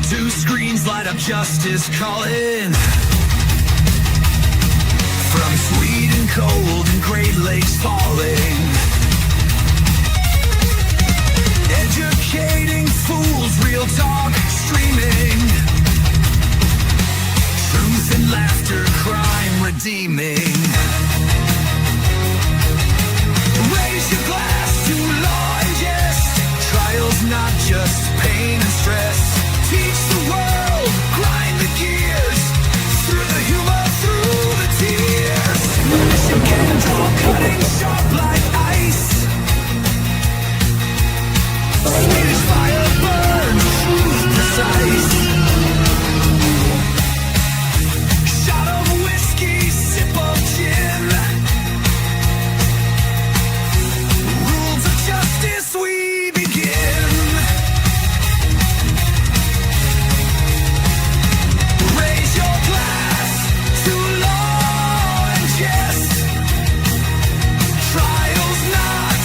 Two screens light up justice calling from Sweden cold and Great Lakes falling. Educating fools, real talk streaming. Truth and laughter, crime redeeming. Raise your glass to law and jest. Trials not just pain and stress. Teach the world, grind the gears. Through the humor, through the tears. Michigan draw cutting sharp like ice. Swedish fire burns, truth precise. Shot of whiskey, sip of gin. Rules of justice, we begin. Raise your glass to law and jest. Trials not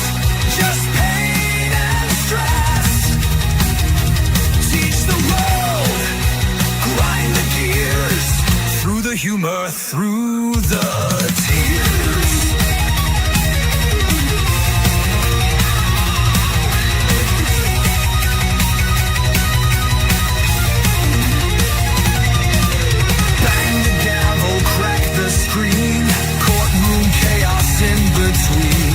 just pain and stress. Teach the world, grind the gears. Through the humor, through the tears. Bang the gavel, crack the screen. Courtroom chaos in between.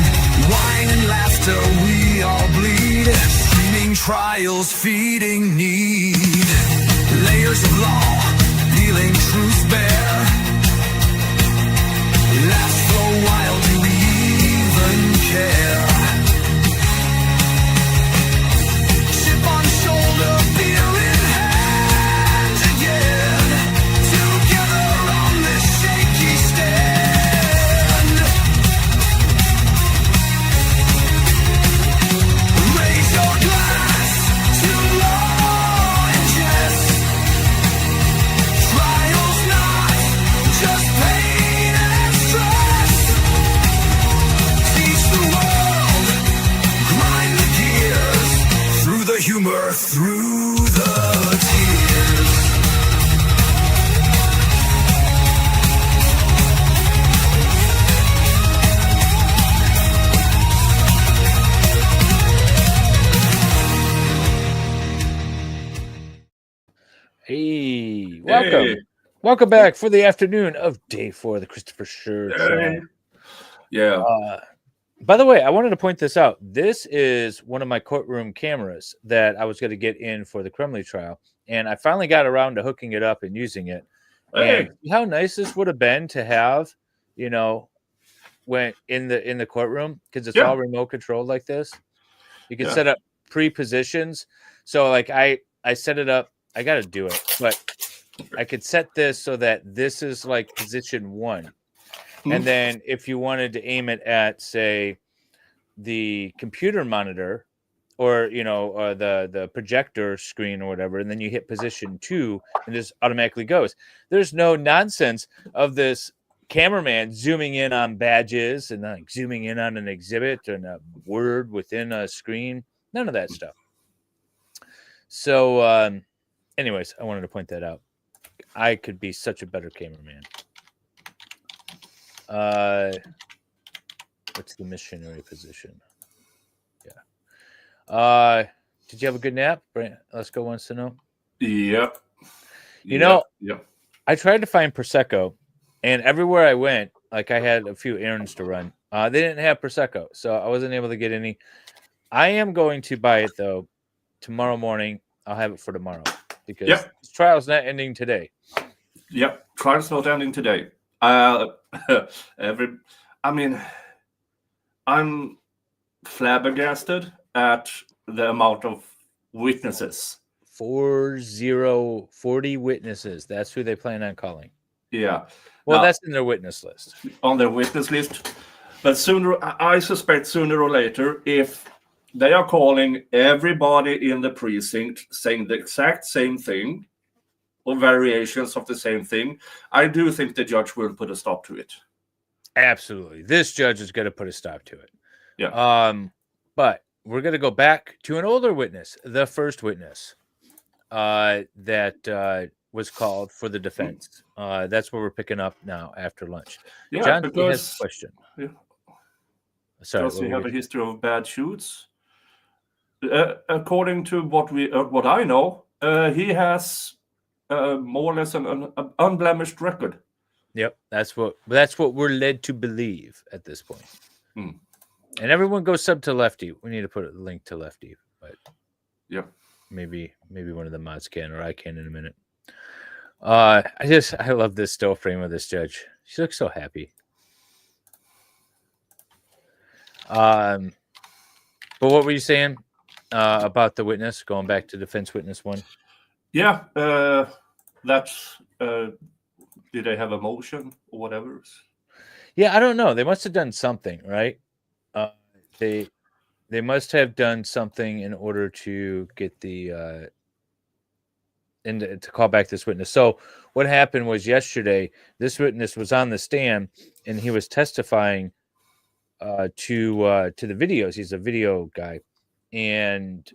Wine and laughter, we all bleed. Streaming trials, feeding need. Layers of law, peeling truth bare. Laughs for a while, do we even care? Chip on shoulder, beer in hand again. Together on this shaky stand. Raise your glass to law and jest. Trials not just pain and stress. Teach the world, grind the gears. Through the humor, through the tears. Hey, welcome. Hey. Welcome back for the afternoon of day 4 of the Christopher Schurr Show. Yeah. By the way, I wanted to point this out. This is one of my courtroom cameras that I was going to get in for the Kremlin trial, and I finally got around to hooking it up and using it. Hey. And see how nice this would have been to have, you know, when in the courtroom, because it's Yeah. all remote controlled like this. You can Yeah. set up pre-positions. So like I set it up. I got to do it, but I could set this so that this is like position 1. And then if you wanted to aim it at, say, the computer monitor or, you know, the projector screen or whatever, and then you hit position 2 and this automatically goes. There's no nonsense of this cameraman zooming in on badges and like zooming in on an exhibit and a word within a screen. None of that stuff. So, anyways, I wanted to point that out. I could be such a better cameraman. What's the missionary position? Yeah. Did you have a good nap? Let's go wants to know. Yep. You know, Yep. I tried to find Prosecco, and everywhere I went, like I had a few errands to run. They didn't have Prosecco, so I wasn't able to get any. I am going to buy it though tomorrow morning. I'll have it for tomorrow because this trial's not ending today. Yep. Trial's not ending today. I'm flabbergasted at the amount of witnesses. 40 witnesses. That's who they plan on calling. Yeah. Well, Now, that's in their witness list. on their witness list. But I suspect sooner or later, if they are calling everybody in the precinct saying the exact same thing or variations of the same thing, I do think the judge will put a stop to it. Absolutely. This judge is going to put a stop to it. Yeah. But we're going to go back to an older witness, the first witness. that was called for the defense. That's what we're picking up now after lunch. Yeah, John T. has because a question. yeah, Sorry, does he have a history of bad shoots? According to what I know, he has more or less an unblemished record. Yep, that's what we're led to believe at this point. Hmm. And everyone go sub to Lefty. We need to put a link to Lefty, but yeah, maybe one of the mods can, or I can in a minute. I love this still frame of this judge. She looks so happy. But what were you saying about the witness? Going back to defense witness 1. Yeah, that's. Did they have a motion or whatever? Yeah, I don't know. They must have done something, right? They must have done something in order to get the and to call back this witness. So what happened was yesterday, this witness was on the stand and he was testifying to the videos. He's a video guy, and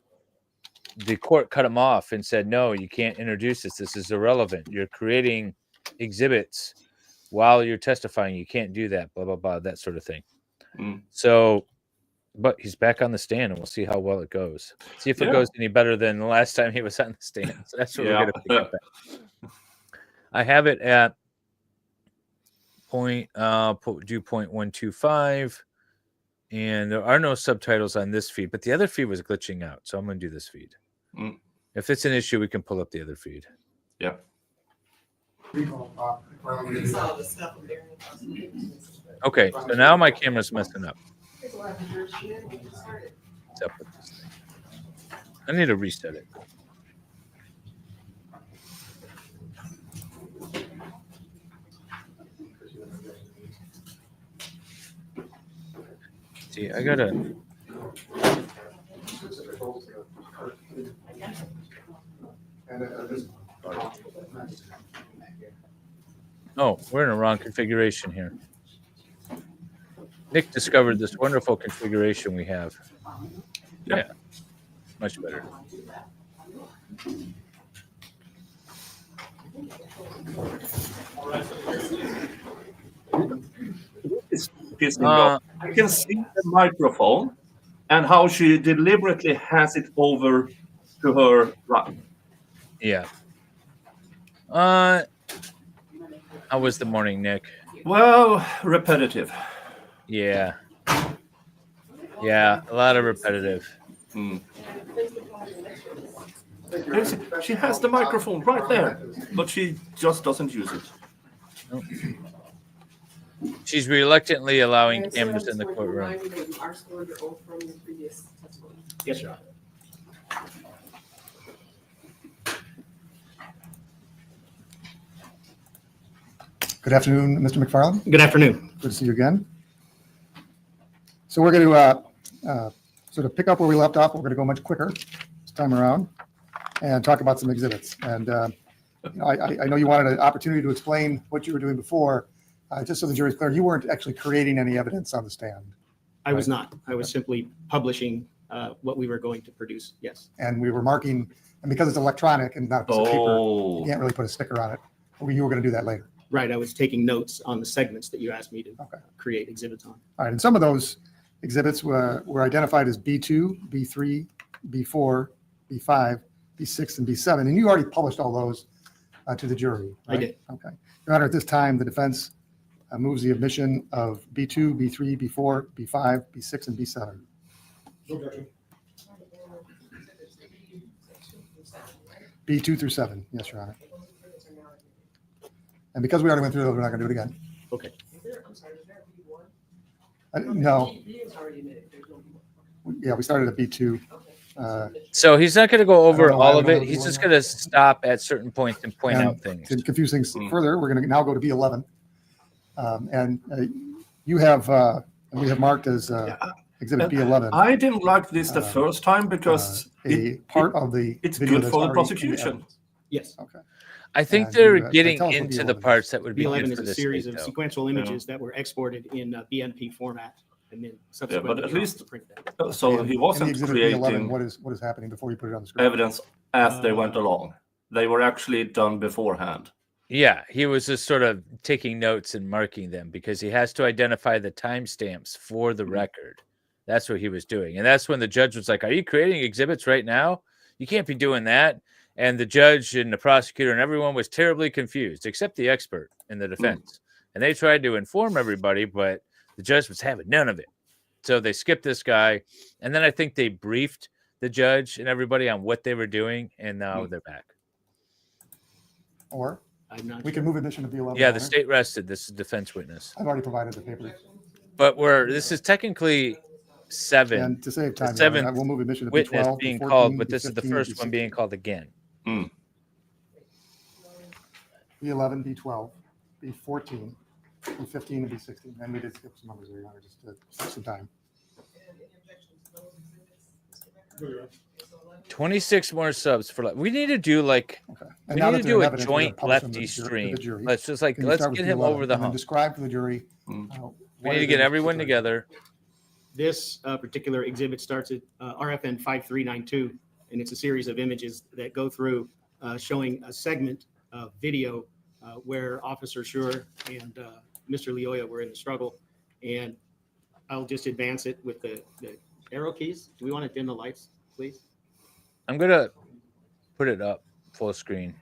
the court cut him off and said, "No, you can't introduce this. This is irrelevant. You're creating exhibits while you're testifying. You can't do that. Blah blah blah. That sort of thing." So, but he's back on the stand, and we'll see how well it goes. See if it goes any better than the last time he was on the stand. So that's what we're going to pick up at. I have it at do 0.125, and there are no subtitles on this feed, but the other feed was glitching out, so I'm going to do this feed. If it's an issue, we can pull up the other feed. Yeah. Okay, so now my camera's messing up. What's up with this thing? I need to reset it. See, I gotta. Oh, we're in the wrong configuration here. Nick discovered this wonderful configuration we have. Yeah, much better. I can see the microphone and how she deliberately has it over to her right. Yeah. How was the morning, Nick? Well, repetitive. Yeah. Yeah, a lot of repetitive. She has the microphone right there, but she just doesn't use it. Nope. She's reluctantly allowing cameras in the courtroom. Yes, sir. Good afternoon, Mr. McFarland. Good afternoon. Good to see you again. So we're going to sort of pick up where we left off. We're going to go much quicker this time around and talk about some exhibits. And I know you wanted an opportunity to explain what you were doing before. Just so the jury's clear, you weren't actually creating any evidence on the stand. I was not. I was simply publishing what we were going to produce. Yes. And we were marking, and because it's electronic and not a piece of paper, you can't really put a sticker on it. You were going to do that later. Right. I was taking notes on the segments that you asked me to create exhibits on. All right. And some of those exhibits were identified as B2, B3, B4, B5, B6, and B7. And you already published all those to the jury. Right? I did. Okay. Your Honor, at this time, the defense moves the admission of B2, B3, B4, B5, B6, and B7. B2 through 7. Yes, Your Honor. And because we already went through those, we're not going to do it again. Okay. No. Yeah, we started at B2. So he's not going to go over all of it. He's just going to stop at certain points and point out things. To confuse things further, we're going to now go to B11. And you have, and we have marked as Exhibit B11. I didn't like this the first time because it's good for the prosecution. Yes. Okay. I think they're getting into the parts that would be B11 good is for a this series state, of though. sequential images that were exported in BNP format and then subsequently at least- print that. So And he in the wasn't exhibit B11, creating what is happening before you put it on the screen? evidence as they went along. They were actually done beforehand. Yeah, he was just sort of taking notes and marking them because he has to identify the timestamps for the record. That's what he was doing. And that's when the judge was like, "Are you creating exhibits right now? You can't be doing that." And the judge and the prosecutor and everyone was terribly confused, except the expert in the defense. And they tried to inform everybody, but the judge was having none of it. So they skipped this guy. And then I think they briefed the judge and everybody on what they were doing. And now they're back. Or I'm not we can move admission to B11. Yeah, Your the Honor. state rested. This is defense witness. I've already provided the papers. But this is technically 7. And to save time, Your seventh Honor, I will move admission to Witness B12, being B14, called, but this is the B15, first one being B16. called again. B11, B12, B14, B15, and B16. And we did skip some numbers there, Your Honor, just to save some time. 26 more subs for we need to do like Okay. we And now need that to they're do in a evidence, we're gonna joint publish them to lefty the to stream. the jury. Let's just like Can you let's start with get him B11? over the And then hump. describe for the jury. We what need to is get it everyone particular- together. This particular exhibit starts at RFN 5392, and it's a series of images that go through showing a segment of video where Officer Schurr and Mr. Lyoya were in the struggle. And I'll just advance it with the arrow keys. Do we want to dim the lights, please? I'm gonna put it up full screen,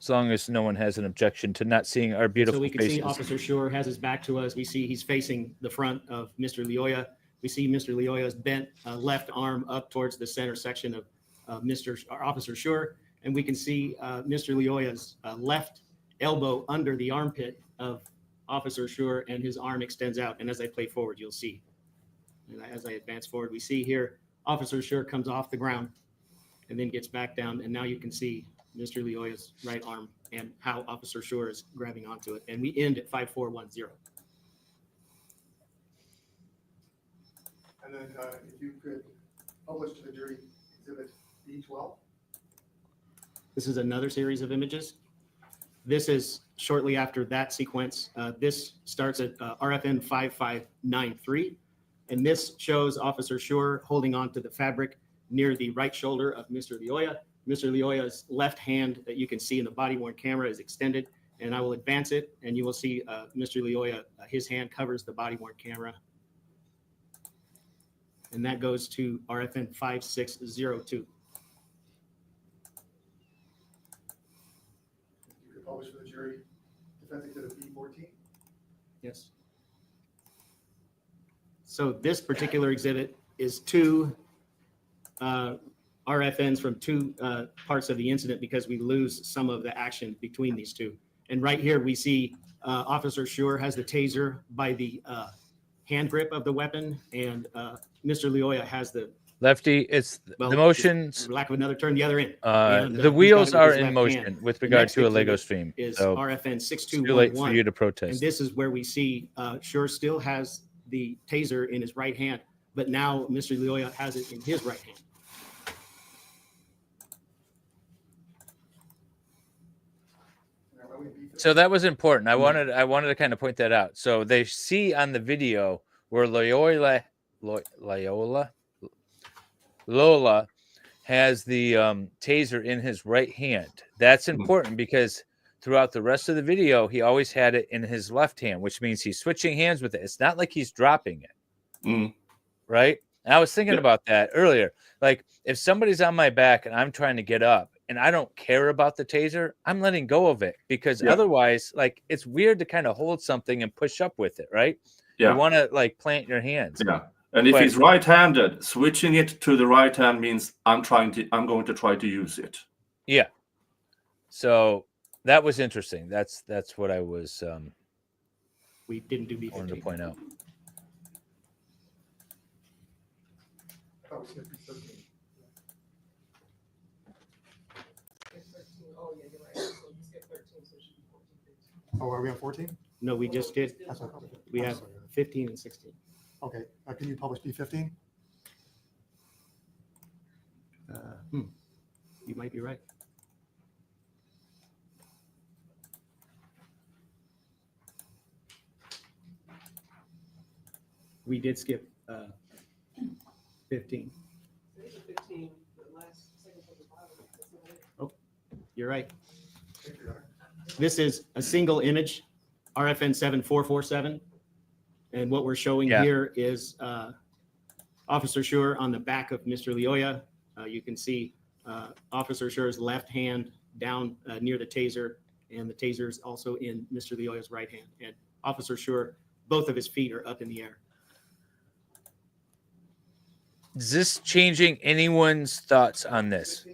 as long as no one has an objection to not seeing our beautiful So we can faces. see Officer Schurr has his back to us. We see he's facing the front of Mr. Lyoya. We see Mr. Lyoya's bent left arm up towards the center section of Officer Schurr. And we can see Mr. Lyoya's left elbow under the armpit of Officer Schurr, and his arm extends out. And as I play forward, you'll see. And as I advance forward, we see here Officer Schurr comes off the ground and then gets back down. And now you can see Mr. Lyoya's right arm and how Officer Schurr is grabbing onto it. And we end at 5410. And then if you could publish to the jury exhibit B12. This is another series of images. This is shortly after that sequence. This starts at RFN 5593. And this shows Officer Schurr holding on to the fabric near the right shoulder of Mr. Lyoya. Mr. Lyoya's left hand that you can see in the body-worn camera is extended. And I will advance it, and you will see Mr. Lyoya, his hand covers the body-worn camera. And that goes to RFN 5602. You could publish for the jury defense exhibit B14. Yes. So this particular exhibit is two RFNs from two parts of the incident because we lose some of the action between these two. And right here we see Officer Schurr has the taser by the hand grip of the weapon, and Mr. Lyoya has the Lefty, it's well, the motions. for lack of another term, the other end. The And, he's got wheels it with are his in left motion hand. with The regard next to a Lego exhibit stream. Is So RFN it's too late for 6211. you to And protest. this is where we see Schurr still has the taser in his right hand, but now Mr. Lyoya has it in his right hand. So that was important. I wanted to kind of point that out. So they see on the video where Lola has the taser in his right hand. That's important because throughout the rest of the video, he always had it in his left hand, which means he's switching hands with it. It's not like he's dropping it. Right? And I was thinking about that earlier. Like if somebody's on my back and I'm trying to get up and I don't care about the taser, I'm letting go of it because otherwise, like it's weird to kind of hold something and push up with it, right? Yeah. You want to like plant your hands. Yeah. And if he's right-handed, switching it to the right hand means I'm going to try to use it. Yeah. So that was interesting. That's what I was We didn't do wanted to B15. point out. Oh, are we on 14? No, we just did. That's what I thought. We I'm have sorry. 15 and 16. Okay, can you publish B15? You might be right. We did skip 15. Oh, you're right. This is a single image, RFN 7447. And what we're showing here is Officer Schurr on the back of Mr. Lyoya. You can see Officer Schurr's left hand down near the taser, and the taser is also in Mr. Lyoya's right hand. And Officer Schurr, both of his feet are up in the air. Is this changing anyone's thoughts on this?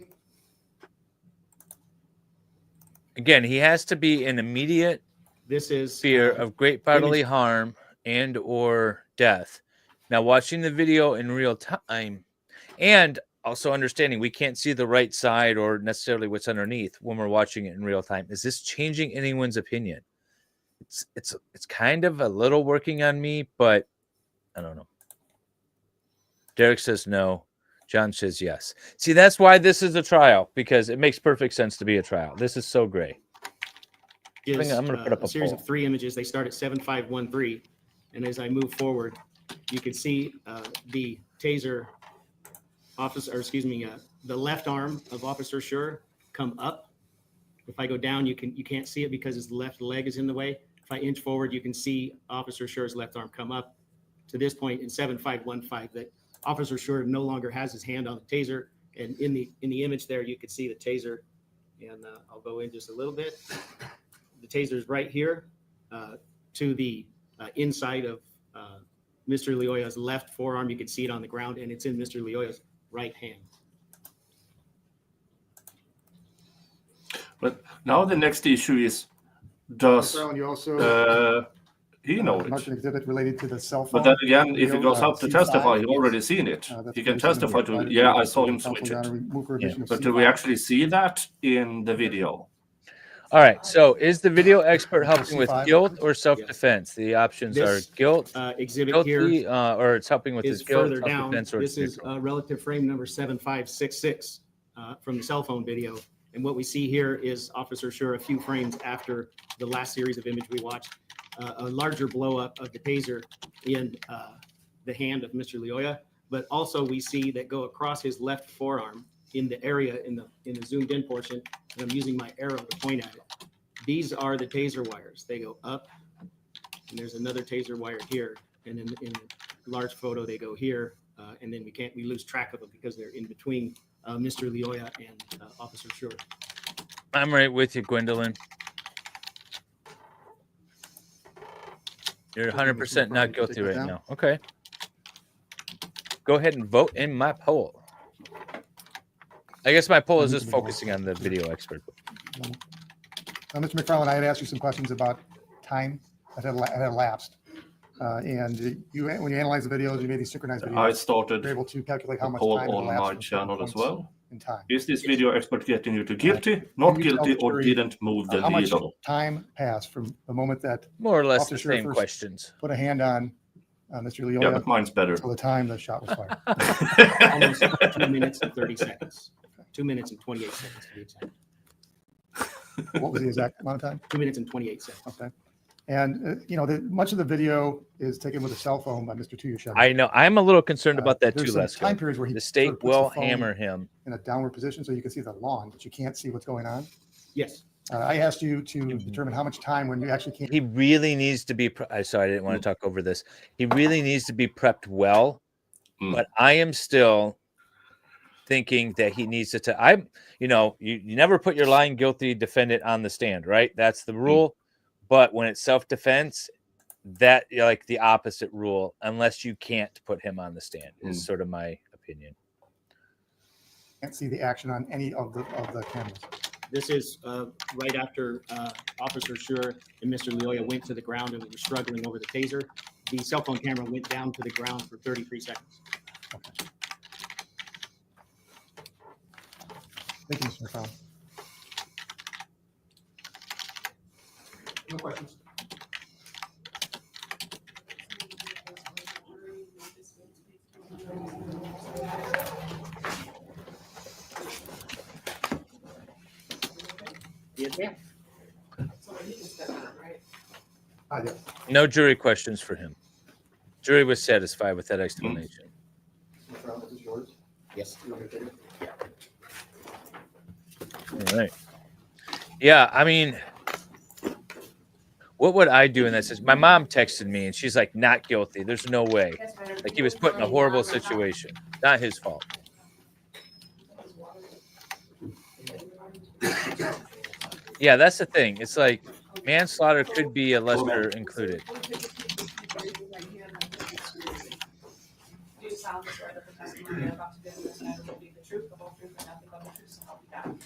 Again, he has to be in immediate fear of great bodily harm and or death. Now, watching the video in real time and also understanding we can't see the right side or necessarily what's underneath when we're watching it in real time. Is this changing anyone's opinion? It's kind of a little working on me, but I don't know. Derek says no. John says yes. See, that's why this is a trial, because it makes perfect sense to be a trial. This is so gray. I'm going to put up a series poll. of 3 images. They start at 7513. And as I move forward, you can see the taser officer, or excuse me, the left arm of Officer Schurr come up. If I go down, you can't see it because his left leg is in the way. If I inch forward, you can see Officer Schurr's left arm come up to this point in 7515 that Officer Schurr no longer has his hand on the taser. And in the image there, you can see the taser. And I'll go in just a little bit. The taser is right here to the inside of Mr. Lyoya's left forearm. You can see it on the ground, and it's in Mr. Lyoya's right hand. But now the next issue is, does Brown, you also he know marked an it? exhibit related to the cell phone. But then again, if he video, goes up to C5. testify, he already seen it. That's He can 37 testify to, provided yeah, to I saw him counsel switch down it. and remove revision of But do we C5. actually see that in the video? All right. So is the video expert helping with C5? guilt or self-defense? The options This, are guilt, exhibit guilty, here or it's helping with his is guilt, further down. self-defense, or This is neutral. relative frame number 7566 from the cell phone video. And what we see here is Officer Schurr a few frames after the last series of image we watched, a larger blow up of the taser in the hand of Mr. Lyoya, but also we see that go across his left forearm in the area in the zoomed in portion, and I'm using my arrow to point at it. These are the taser wires. They go up, and there's another taser wire here, and in the large photo they go here, and then we lose track of them because they're in between Mr. Lyoya and Officer Schurr. I'm right with you, Gwendolyn. You're 100% not guilty right now. Okay. Go ahead and vote in my poll. I guess my poll is just focusing on the video expert. Mr. McFarland, I had asked you some questions about time that had elapsed. And when you analyze the videos, you made these synchronized videos. I started You're able to calculate how a much poll time on elapsed my from channel as points well. in time. Is this video expert getting you to guilty, not Can you tell guilty, the or jury didn't move the How much needle? time passed from the moment that More or less Officer the Schurr same first questions. put a hand on Mr. Yeah, Lyoya but mine's better. until the time the shot was fired? Almost 2 minutes and 30 seconds. 2 minutes and 28 seconds to be exact. What was the exact amount of time? 2 minutes and 28 seconds. Okay. And, much of the video is taken with a cell phone by Mr. Tuyashev. I know. I'm a little concerned about that too, There's some Lesko. time periods where he The sort state of puts will the phone hammer him. in a downward position so you can see the lawn, but you can't see what's going on. Yes. I asked you to determine how much time when you actually can't. He really needs to be. I sorry, I didn't want to talk over this. He really needs to be prepped well. But I am still thinking that he needs to. You never put your lying guilty defendant on the stand, right? That's the rule. But when it's self-defense, that like the opposite rule, unless you can't put him on the stand, is sort of my opinion. Can't see the action on any of the cameras. This is right after Officer Schurr and Mr. Lyoya went to the ground and we were struggling over the taser. The cell phone camera went down to the ground for 33 seconds. Okay. Thank you, Mr. McFarland. No questions. Yes, ma'am. Yeah. No jury questions for him. Jury was satisfied with that explanation. Yes. All right. Yeah, I mean, what would I do in that situation? My mom texted me and she's like, not guilty. There's no way. Like he was put in a horrible situation. Not his fault. Yeah, that's the thing. It's like manslaughter could be a lesser included.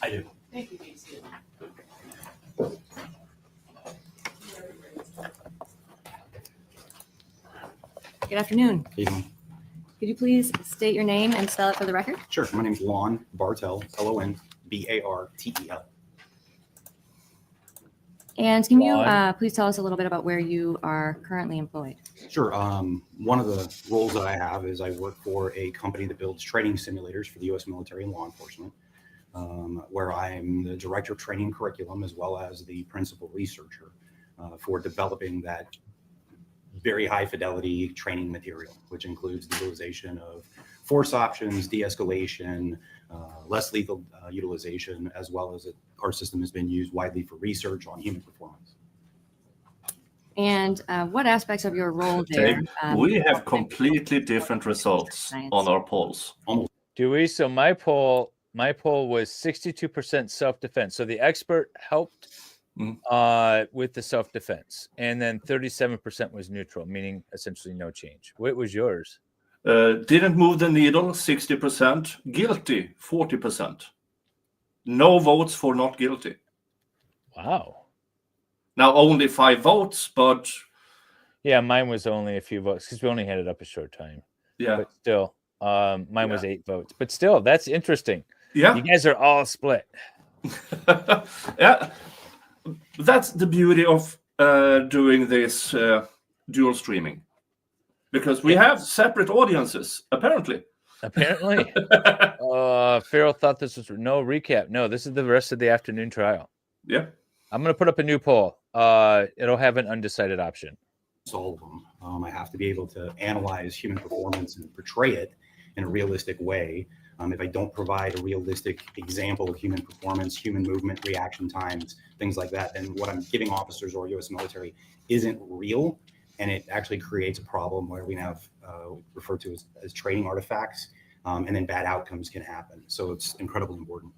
I do. Thank you, DC. Good afternoon. Evening. Could you please state your name and spell it for the record? Sure. My name is Lon Bartel, Lonbartel. And can you Lon. please tell us a little bit about where you are currently employed? Sure. One of the roles that I have is I work for a company that builds training simulators for the U.S. military and law enforcement, where I'm the director of training curriculum as well as the principal researcher for developing that very high fidelity training material, which includes the utilization of force options, de-escalation, less lethal utilization, as well as our system has been used widely for research on human performance. And what aspects of your role there? We have completely different results on our polls. Do we? So my poll was 62% self-defense. So the expert helped with the self-defense, and then 37% was neutral, meaning essentially no change. What was yours? Didn't move the needle, 60%. Guilty, 40%. No votes for not guilty. Wow. Now only 5 votes, but Yeah, mine was only a few votes because we only had it up a short time. yeah, But still, mine was 8 votes. But still, that's interesting. yeah, You guys are all split. yeah. That's the beauty of doing this dual streaming, because we have separate audiences apparently. Apparently. Farrell thought this was no recap. No, this is the rest of the afternoon trial. Yeah. I'm going to put up a new poll. It'll have an undecided option. All of them. I have to be able to analyze human performance and portray it in a realistic way. If I don't provide a realistic example of human performance, human movement, reaction times, things like that, then what I'm giving officers or U.S. military isn't real, and it actually creates a problem where we have referred to as training artifacts, and then bad outcomes can happen. So it's incredibly important.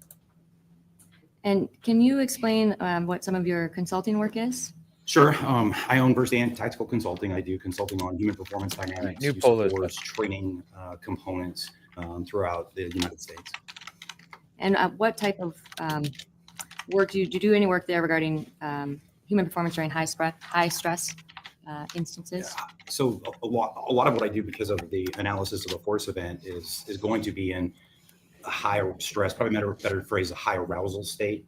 And can you explain what some of your consulting work is? Sure. I own Versant Tactical Consulting. I do consulting on human performance dynamics, New use poll of is force, training components throughout the United States. And what type of work do you do? Any work there regarding human performance during high stress instances? So a lot of what I do, because of the analysis of a force event, is going to be in a higher stress, probably better phrase, a high arousal state,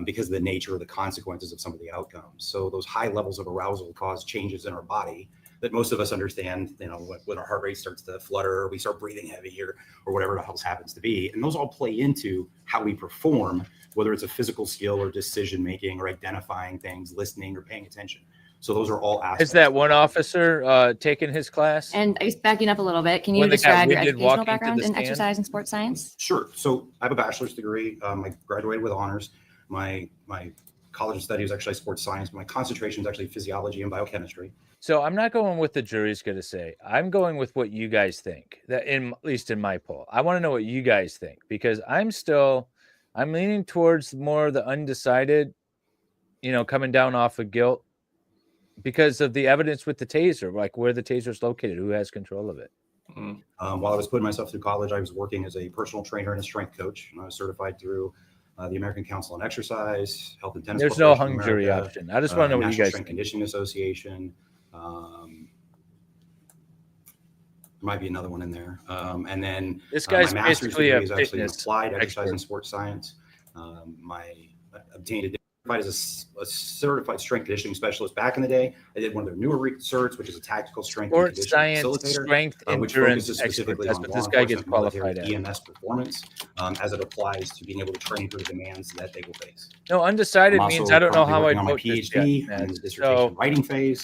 because of the nature of the consequences of some of the outcomes. So those high levels of arousal cause changes in our body that most of us understand. You know, when our heart rate starts to flutter, we start breathing heavy, or whatever else happens to be. And those all play into how we perform, whether it's a physical skill or decision making or identifying things, listening or paying attention. So those are all aspects. Is that one officer taking his class? And I guess backing up a little bit, can you When they got describe your winded educational walking to background the in stand? exercise and sports science? Sure. So I have a bachelor's degree. I graduated with honors. My college study was actually sports science. My concentration is actually physiology and biochemistry. So I'm not going with the jury's going to say. I'm going with what you guys think. That at least in my poll, I want to know what you guys think, because I'm leaning towards more the undecided, coming down off of guilt because of the evidence with the taser, like where the taser is located, who has control of it. While I was putting myself through college, I was working as a personal trainer and a strength coach, and I was certified through the American Council on Exercise, Health and Tennis. There's no Corporation hung of jury America, option. I just want to know what you National guys Strength think. Conditioning Association. There might be another one in there. And then This guy's my master's basically degree a is actually in fitness applied exercise expert. and sports science. I obtained a as a certified strength conditioning specialist back in the day. I did one of their newer certs, which is a tactical strength and Sports conditioning science, facilitator, strength, which endurance focuses expert. specifically That's on what law this guy gets enforcement, military, qualified at. EMS performance as it applies to being able to train for the demands that they will face. No, undecided I'm means also I don't know currently how working I'd on my vote this PhD. yet, I'm in Matt. the dissertation So writing phase.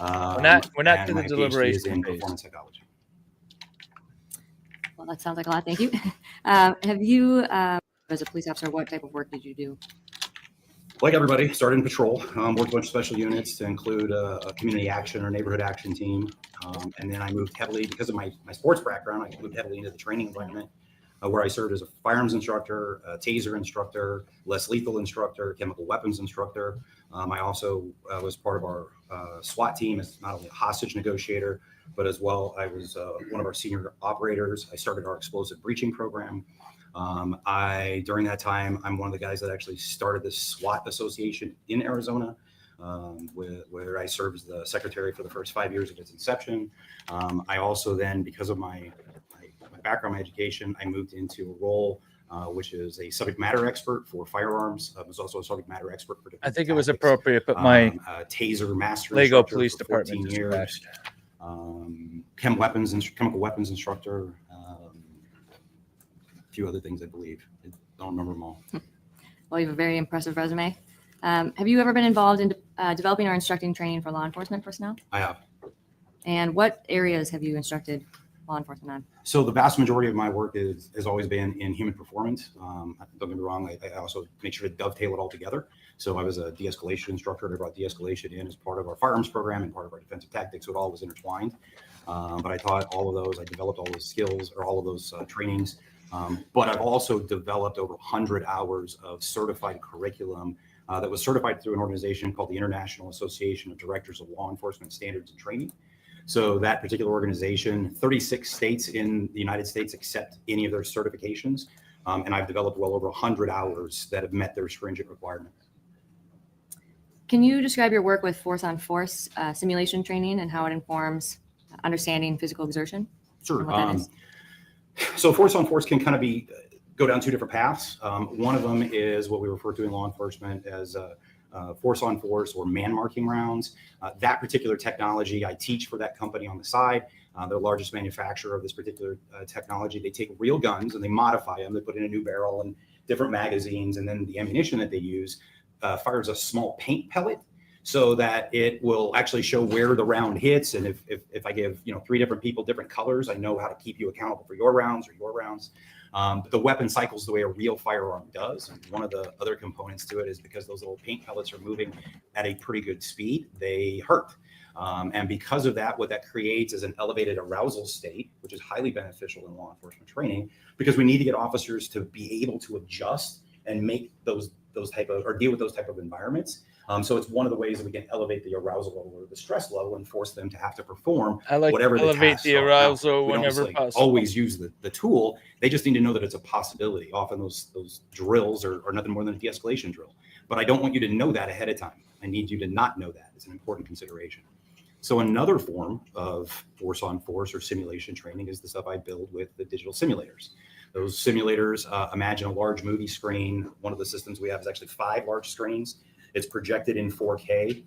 we're not And to the my PhD is deliberation in phase. performance psychology. Well, that sounds like a lot. Thank you. Have you, as a police officer, what type of work did you do? Like everybody, started in patrol, worked a bunch of special units to include a community action or neighborhood action team. And then I moved heavily, because of my sports background, I moved heavily into the training environment where I served as a firearms instructor, a taser instructor, less lethal instructor, chemical weapons instructor. I also was part of our SWAT team as not only a hostage negotiator, but as well, I was one of our senior operators. I started our explosive breaching program. During that time, I'm one of the guys that actually started the SWAT association in Arizona, where I served as the secretary for the first 5 years of its inception. I also then, because of my background, my education, I moved into a role which is a subject matter expert for firearms. I was also a subject matter expert for I think it was tactics. appropriate, but my Taser master Lego instructor police for department 14 just years. crashed. Chemical weapons instructor. A few other things, I believe. I don't remember them all. Well, you have a very impressive resume. Have you ever been involved in developing or instructing training for law enforcement personnel? I have. And what areas have you instructed law enforcement on? So the vast majority of my work has always been in human performance. Don't get me wrong, I also make sure to dovetail it all together. So I was a de-escalation instructor. I brought de-escalation in as part of our firearms program and part of our defensive tactics. So it all was intertwined. But I taught all of those. I developed all those skills or all of those trainings. But I've also developed over 100 hours of certified curriculum that was certified through an organization called the International Association of Directors of Law Enforcement Standards and Training. So that particular organization, 36 states in the United States accept any of their certifications. And I've developed well over 100 hours that have met their stringent requirements. Can you describe your work with force-on-force simulation training and how it informs understanding physical exertion? Sure. And what that is? So force-on-force can kind of go down two different paths. One of them is what we refer to in law enforcement as force-on-force or man-marking rounds. That particular technology, I teach for that company on the side. They're the largest manufacturer of this particular technology. They take real guns and they modify them. They put in a new barrel and different magazines, and then the ammunition that they use fires a small paint pellet so that it will actually show where the round hits. And if I give 3 different people different colors, I know how to keep you accountable for your rounds or your rounds. But the weapon cycles the way a real firearm does. And one of the other components to it is because those little paint pellets are moving at a pretty good speed, they hurt. And because of that, what that creates is an elevated arousal state, which is highly beneficial in law enforcement training, because we need to get officers to be able to adjust and make those type of, or deal with those type of environments. So it's one of the ways that we can elevate the arousal level or the stress level and force them to have to perform whatever the elevate tasks the are. arousal We don't whenever just, possible. always use the tool. They just need to know that it's a possibility. Often those drills are nothing more than a de-escalation drill. But I don't want you to know that ahead of time. I need you to not know that. It's an important consideration. So another form of force-on-force or simulation training is the stuff I build with the digital simulators. Those simulators, imagine a large movie screen. One of the systems we have is actually 5 large screens. It's projected in 4K.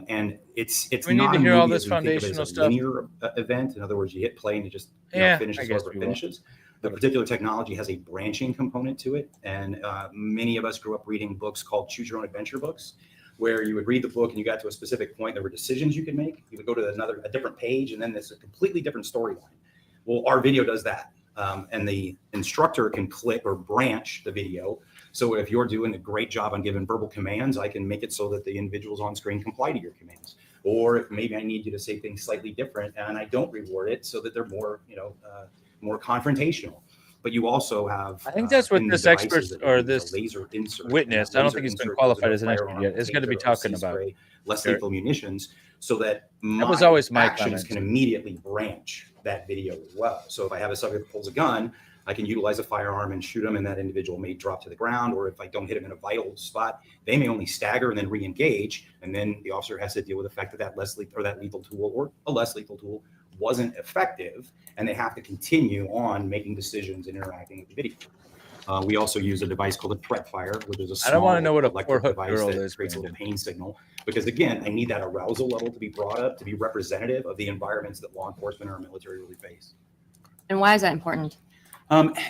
And it's We not need to a hear all movie this as we think of it as foundational a stuff. linear event. In other words, you hit play and it just finishes I guess wherever it we will. finishes. The particular technology has a branching component to it. And many of us grew up reading books called Choose Your Own Adventure books, where you would read the book and you got to a specific point. There were decisions you could make. You would go to a different page, and then there's a completely different storyline. Well, our video does that. And the instructor can click or branch the video. So if you're doing a great job on giving verbal commands, I can make it so that the individuals on screen comply to your commands. Or if maybe I need you to say things slightly different and I don't reward it so that they're more, more confrontational. But you also have, I think that's what in the this expert devices that or we use, this a laser insert. witness, And that I don't laser think he's been insert qualified goes as an into a expert firearm, yet, is going to be taser, or talking sea about. spray, less Eric. lethal munitions, so that my was always my actions comment. can immediately branch that video as well. So if I have a subject that pulls a gun, I can utilize a firearm and shoot them, and that individual may drop to the ground. Or if I don't hit them in a vital spot, they may only stagger and then re-engage, and then the officer has to deal with the fact that that lethal tool or a less lethal tool wasn't effective, and they have to continue on making decisions and interacting with the video. We also use a device called a threat fire, which is a small I don't want to know what a electric 4-hook device girl that is, creates a little Brandon. pain signal. Because again, I need that arousal level to be brought up to be representative of the environments that law enforcement or military really face. And why is that important?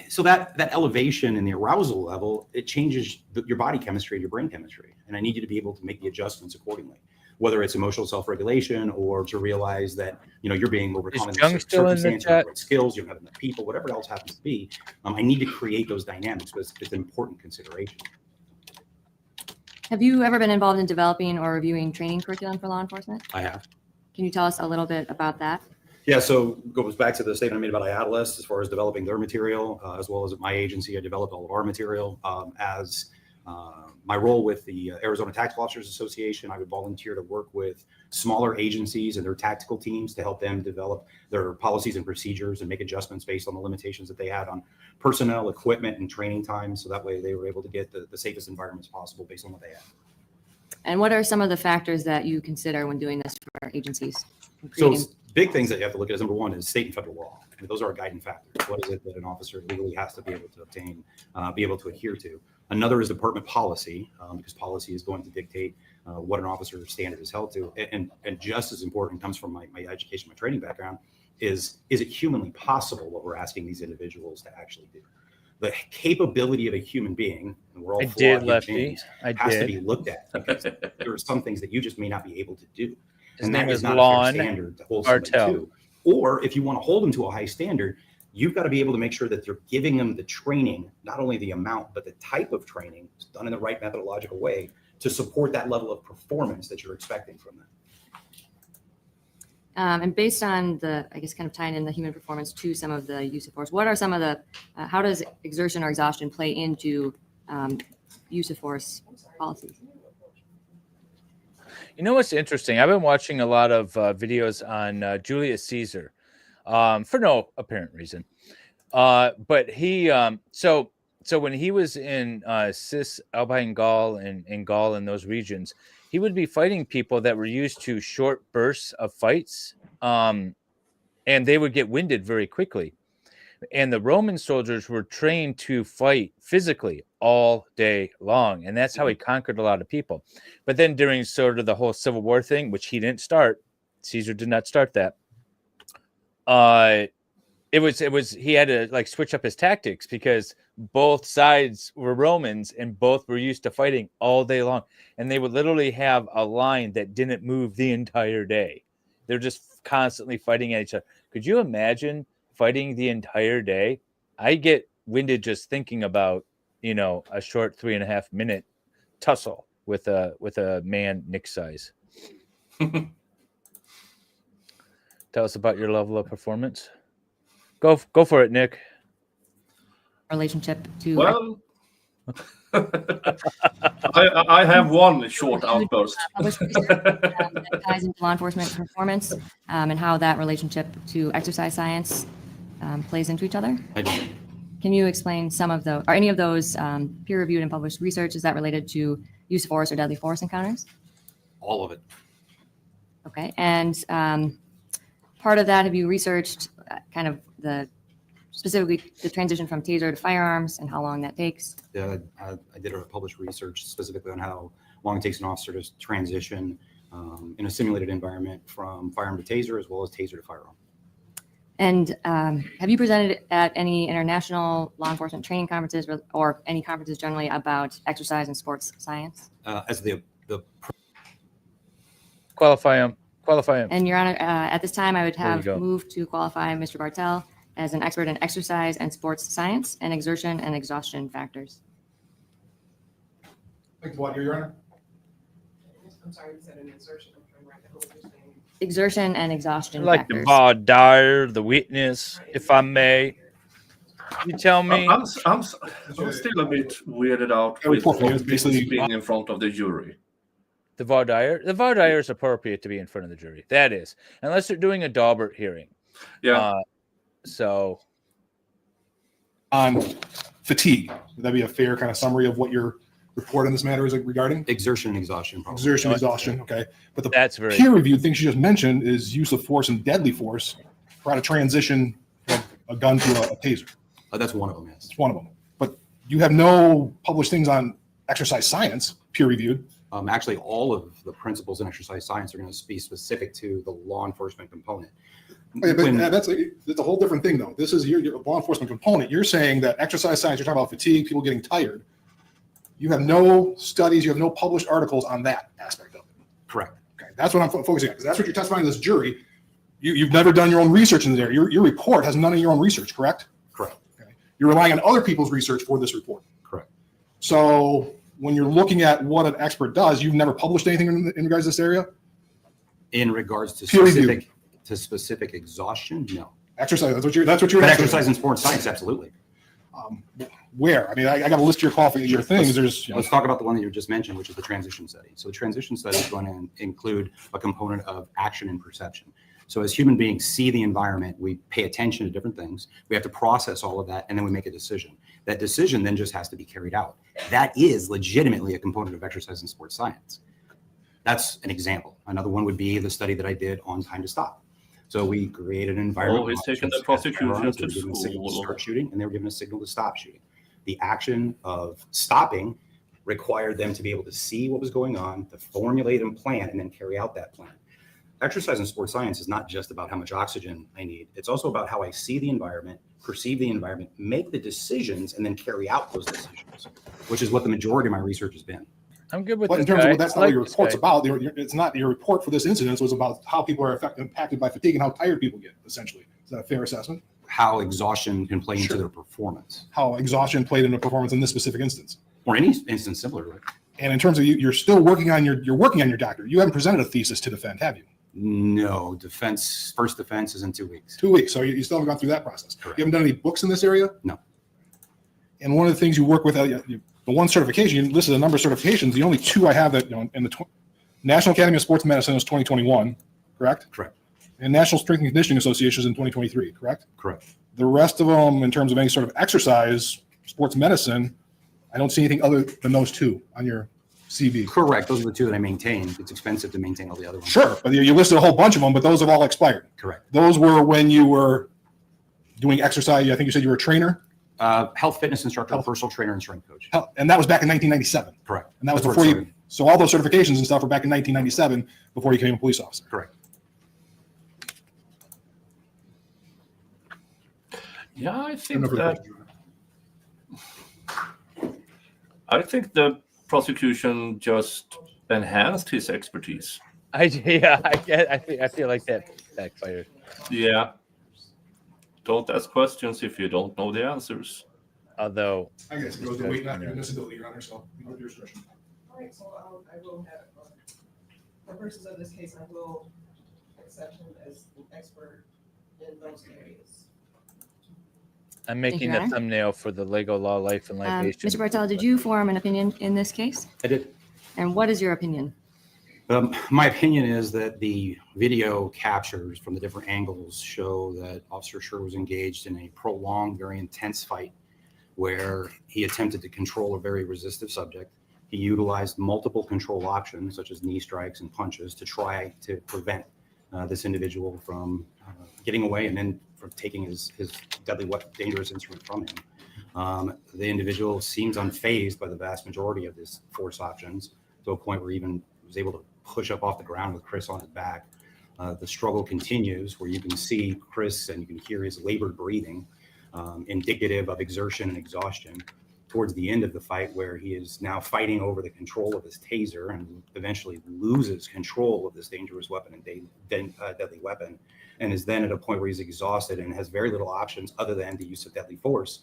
So that elevation in the arousal level, it changes your body chemistry, your brain chemistry, and I need you to be able to make the adjustments accordingly. Whether it's emotional self-regulation or to realize that you're being overcome in Jung still in the circumstances, chat? right skills, you don't have enough people, whatever else happens to be. I need to create those dynamics because it's an important consideration. Have you ever been involved in developing or reviewing training curriculum for law enforcement? I have. Can you tell us a little bit about that? Yeah, so goes back to the statement I made about IADLS as far as developing their material, as well as at my agency, I developed all of our material. As my role with the Arizona Tactical Officers Association, I would volunteer to work with smaller agencies and their tactical teams to help them develop their policies and procedures and make adjustments based on the limitations that they had on personnel, equipment, and training time. So that way they were able to get the safest environments possible based on what they had. And what are some of the factors that you consider when doing this for agencies? So big things that you have to look at is number one is state and federal law. And those are our guiding factors. What is it that an officer legally has to be able to obtain, be able to adhere to? Another is department policy, because policy is going to dictate what an officer's standard is held to. And just as important, comes from my education, my training background, is it humanly possible what we're asking these individuals to actually do? The capability of a human being, and we're all flawed human beings, has to be looked at, because there are some things that you just may not be able to do. His And name that is is not a Lon fair standard to hold somebody to. Or if you want to hold them to a high standard, you've got to be able to make sure that you're giving them the training, not only the amount, but the type of training done in the right methodological way to support that level of performance that you're expecting from them. And based on the, I guess, kind of tying in the human performance to some of the use of force, what are some of the, how does exertion or exhaustion play into use of force policies? You know what's interesting? I've been watching a lot of videos on Julius Caesar for no apparent reason. But he, so when he was in Cisalpine Gaul and Gaul in those regions, he would be fighting people that were used to short bursts of fights, and they would get winded very quickly. And the Roman soldiers were trained to fight physically all day long. And that's how he conquered a lot of people. But then during sort of the whole Civil War thing, which he didn't start, Caesar did not start that. It was he had to like switch up his tactics because both sides were Romans and both were used to fighting all day long. And they would literally have a line that didn't move the entire day. They're just constantly fighting at each other. Could you imagine fighting the entire day? I get winded just thinking about, a short 3.5 minute tussle with a man Nick's size. Tell us about your level of performance. Go for it, Nick. Relationship to Well, I have one short outburst. that ties into law enforcement performance and how that relationship to exercise science plays into each other. I do. Can you explain some of those, or any of those peer-reviewed and published research? Is that related to use of force or deadly force encounters? All of it. Okay, and part of that, have you researched kind of specifically the transition from taser to firearms and how long that takes? Yeah, I did a published research specifically on how long it takes an officer to transition in a simulated environment from firearm to taser, as well as taser to firearm. And have you presented at any international law enforcement training conferences or any conferences generally about exercise and sports science? As the Qualify him. And Your Honor, at this time, I would There you have go. moved to qualify Mr. Bartel as an expert in exercise and sports science and exertion and exhaustion factors. Thanks, what, Your Honor? I'm sorry, you said an insertion. I'm trying to write that. What was you saying? Exertion and exhaustion Like the factors. Bar Dyer, the witness, if I may. You tell me. I'm still a bit weirded out with being in front of the jury. The voir dire is appropriate to be in front of the jury. That is, unless they're doing a Daubert hearing. Yeah. So on fatigue, would that be a fair kind of summary of what your report on this matter is regarding? exertion and exhaustion. Probably. Exertion, exhaustion, okay. But the that's very peer-reviewed thing she just mentioned is use of force and deadly force, try to transition from a gun to a taser. That's one of them. Yes. It's one of them. But you have no published things on exercise science, peer reviewed. Actually, all of the principles in exercise science are going to be specific to the law enforcement component. But that's a whole different thing, though. This is your law enforcement component. You're saying that exercise science, you're talking about fatigue, people getting tired. You have no studies, you have no published articles on that aspect of it. Correct. Okay, that's what I'm focusing on, because that's what you're testifying to this jury. You've never done your own research in there. Your report has none of your own research, correct? Correct. Okay. You're relying on other people's research for this report. Correct. So when you're looking at what an expert does, you've never published anything in regards to this area? In regards to Peer review. specific exhaustion, no. Exercise, that's what you're But exercise in sports science, absolutely. Where? I mean, I got a list of your things. There's, Let's talk about the one that you just mentioned, which is the transition study. So the transition study is going to include a component of action and perception. So as human beings see the environment, we pay attention to different things. We have to process all of that, and then we make a decision. That decision then just has to be carried out. That is legitimately a component of exercise in sports science. That's an example. Another one would be the study that I did on time to stop. So we created an environment. Oh, he's taking the prosecution to given a signal to school. start shooting, and they were given a signal to stop shooting. The action of stopping required them to be able to see what was going on, to formulate and plan, and then carry out that plan. Exercise in sports science is not just about how much oxygen I need. It's also about how I see the environment, perceive the environment, make the decisions, and then carry out those decisions, which is what the majority of my research has been. I'm good with but in this terms guy. of what that's I not what like your this report's guy. about. It's not your report for this incident was about how people are impacted by fatigue and how tired people get, essentially. Is that a fair assessment? How exhaustion can play into Sure. their performance, How exhaustion played into performance in this specific instance. or any instance similar. And in terms of you're still working on you're working on your doctorate. You haven't presented a thesis to defend, have you? No, first defense is in 2 weeks. 2 weeks. So you still haven't gone through that process. Correct. You haven't done any books in this area? No. And one of the things you work with, the one certification, you listed a number of certifications. The only two I have that, in the National Academy of Sports Medicine is 2021, correct? Correct. And National Strength and Conditioning Association is in 2023, correct? Correct. The rest of them, in terms of any sort of exercise, sports medicine, I don't see anything other than those two on your CV. Correct. Those are the two that I maintain. It's expensive to maintain all the other ones. Sure, but you listed a whole bunch of them, but those have all expired. Correct. Those were when you were doing exercise. I think you said you were a trainer. Health fitness instructor, personal trainer, and strength coach. And that was back in 1997. Correct. And that was That's before where it you. started. So all those certifications and stuff were back in 1997 before you became a police officer. Correct. Yeah, I No think further that questions. I think the prosecution just enhanced his expertise. I feel like that backfired. Yeah. Don't ask questions if you don't know the answers. Although I guess it goes to weight, not your disability, Your Honor. So you have your discretion. All right, so I will have, for purposes of this case, I will accept him as an expert in those areas. I'm Thank making you, the Honor. thumbnail for the Lego Law Life and Libation. Mr. Bartell, did you form an opinion in this case? I did. And what is your opinion? My opinion is that the video captures from the different angles show that Officer Schurr was engaged in a prolonged, very intense fight where he attempted to control a very resistive subject. He utilized multiple control options, such as knee strikes and punches, to try to prevent this individual from getting away and then from taking his deadly, dangerous instrument from him. The individual seems unfazed by the vast majority of his force options, to a point where he even was able to push up off the ground with Chris on his back. The struggle continues, where you can see Chris and you can hear his labored breathing, indicative of exertion and exhaustion, towards the end of the fight, where he is now fighting over the control of his taser and eventually loses control of this dangerous weapon and deadly weapon, and is then at a point where he's exhausted and has very little options other than the use of deadly force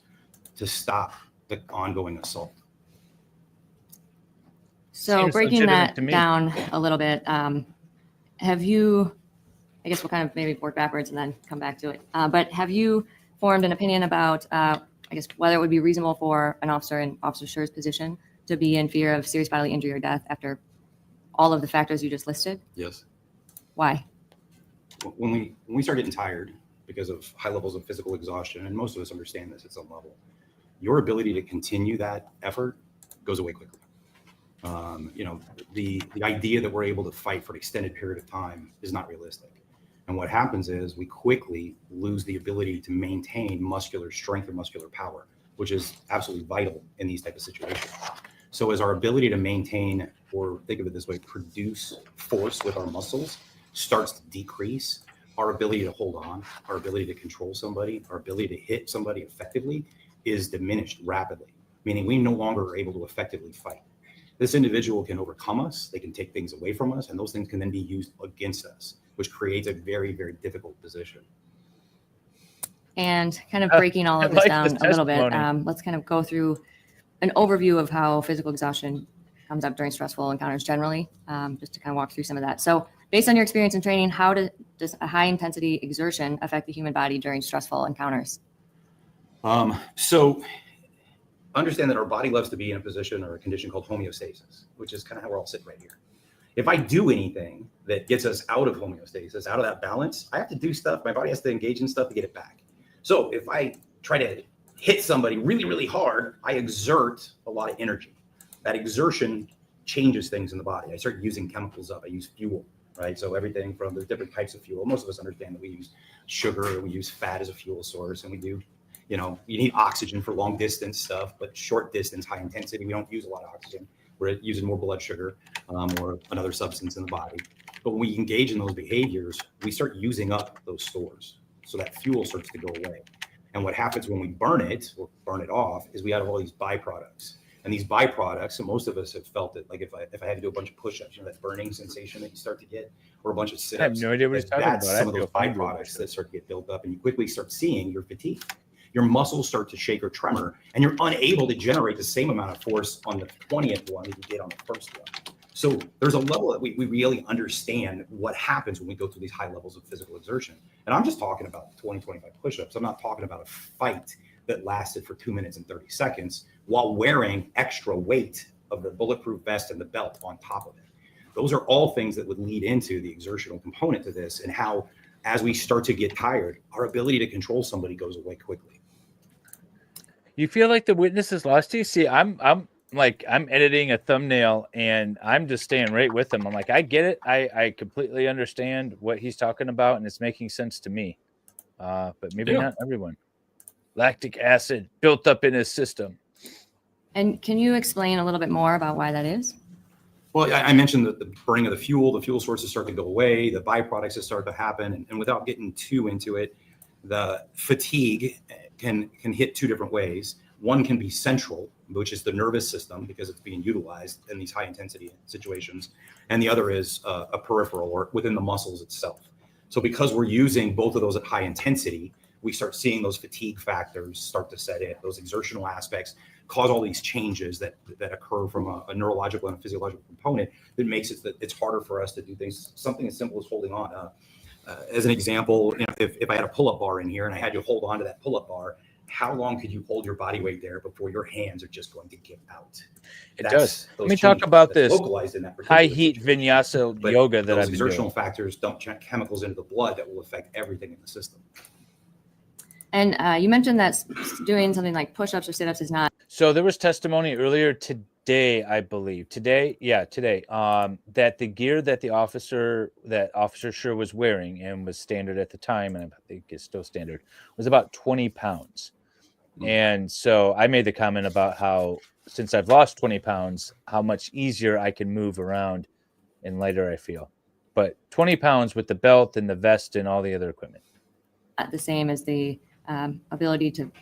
to stop the ongoing assault. So Seems breaking legitimate that to me. down a little bit, have you, I guess we'll kind of maybe work backwards and then come back to it. But have you formed an opinion about, I guess, whether it would be reasonable for an officer in Officer Schurr's position to be in fear of serious bodily injury or death after all of the factors you just listed? Yes. Why? When we start getting tired because of high levels of physical exhaustion, and most of us understand this at some level, your ability to continue that effort goes away quickly. The idea that we're able to fight for an extended period of time is not realistic. And what happens is we quickly lose the ability to maintain muscular strength or muscular power. which is absolutely vital in these type of situations. So as our ability to maintain, or think of it this way, produce force with our muscles starts to decrease, our ability to hold on, our ability to control somebody, our ability to hit somebody effectively is diminished rapidly, meaning we no longer are able to effectively fight. This individual can overcome us, they can take things away from us, and those things can then be used against us, which creates a very, very difficult position. And kind of breaking all of I this like down this a little bit, testimony. let's kind of go through an overview of how physical exhaustion comes up during stressful encounters generally, just to kind of walk through some of that. So based on your experience in training, how does a high intensity exertion affect the human body during stressful encounters? So understand that our body loves to be in a position or a condition called homeostasis, which is kind of how we're all sitting right here. If I do anything that gets us out of homeostasis, out of that balance, I have to do stuff. My body has to engage in stuff to get it back. So if I try to hit somebody really, really hard, I exert a lot of energy. That exertion changes things in the body. I start using chemicals up. I use fuel, right? So everything from the different types of fuel. Most of us understand that we use sugar and we use fat as a fuel source, and we do, you need oxygen for long distance stuff, but short distance, high intensity, we don't use a lot of oxygen. We're using more blood sugar or another substance in the body. But when we engage in those behaviors, we start using up those stores. So that fuel starts to go away. And what happens when we burn it or burn it off is we have all these byproducts. And these byproducts, and most of us have felt it, like if I had to do a bunch of push-ups, that burning sensation that you start to get, or a bunch of sit-ups. I have no idea what he's talking that's about. some of those byproducts that start to get built up, and you quickly start seeing your fatigue. Your muscles start to shake or tremor, and you're unable to generate the same amount of force on the 20th one that you did on the first one. So there's a level that we really understand what happens when we go through these high levels of physical exertion. And I'm just talking about 20, 25 push-ups. I'm not talking about a fight that lasted for 2 minutes and 30 seconds while wearing extra weight of the bulletproof vest and the belt on top of it. Those are all things that would lead into the exertional component to this, and how, as we start to get tired, our ability to control somebody goes away quickly. You feel like the witness is lost to you? See, I'm editing a thumbnail and I'm just staying right with him. I'm like, I get it. I completely understand what he's talking about, and it's making sense to me. But maybe not everyone. Lactic acid built up in his system. And can you explain a little bit more about why that is? Well, I mentioned that the burning of the fuel sources start to go away, the byproducts that start to happen, and without getting too into it, the fatigue can hit two different ways. One can be central, which is the nervous system, because it's being utilized in these high intensity situations. And the other is a peripheral, or within the muscles itself. So because we're using both of those at high intensity, we start seeing those fatigue factors start to set in. Those exertional aspects cause all these changes that occur from a neurological and a physiological component that makes it that it's harder for us to do things. Something as simple as holding on. As an example, if I had a pull-up bar in here and I had you hold on to that pull-up bar, how long could you hold your body weight there before your hands are just going to give out? It does. Let me those talk changes about that's this localized in that particular high heat situation. vinyasa But yoga that those I've been exertional doing. factors dump chemicals into the blood that will affect everything in the system. And you mentioned that doing something like push-ups or sit-ups is not. So there was testimony earlier today, I believe. Today, that the gear that Officer Schurr was wearing, and was standard at the time, and I think it's still standard, was about 20 pounds. And so I made the comment about how, since I've lost 20 pounds, how much easier I can move around and lighter I feel. But 20 pounds with the belt and the vest and all the other equipment. The same as the ability to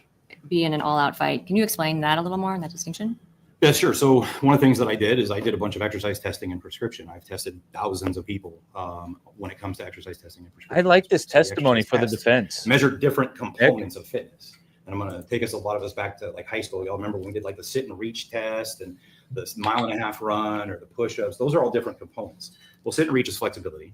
be in an all-out fight. Can you explain that a little more, that distinction? Yeah, sure. So one of the things that I did is I did a bunch of exercise testing and prescription. I've tested thousands of people when it comes to exercise testing and prescription. I like this So the testimony exercise for the tests defense. measure different components of fitness. And I'm going to take a lot of us back to like high school. Y'all remember when we did like the sit and reach test and the 1.5 mile run or the push-ups? Those are all different components. Well, sit and reach is flexibility.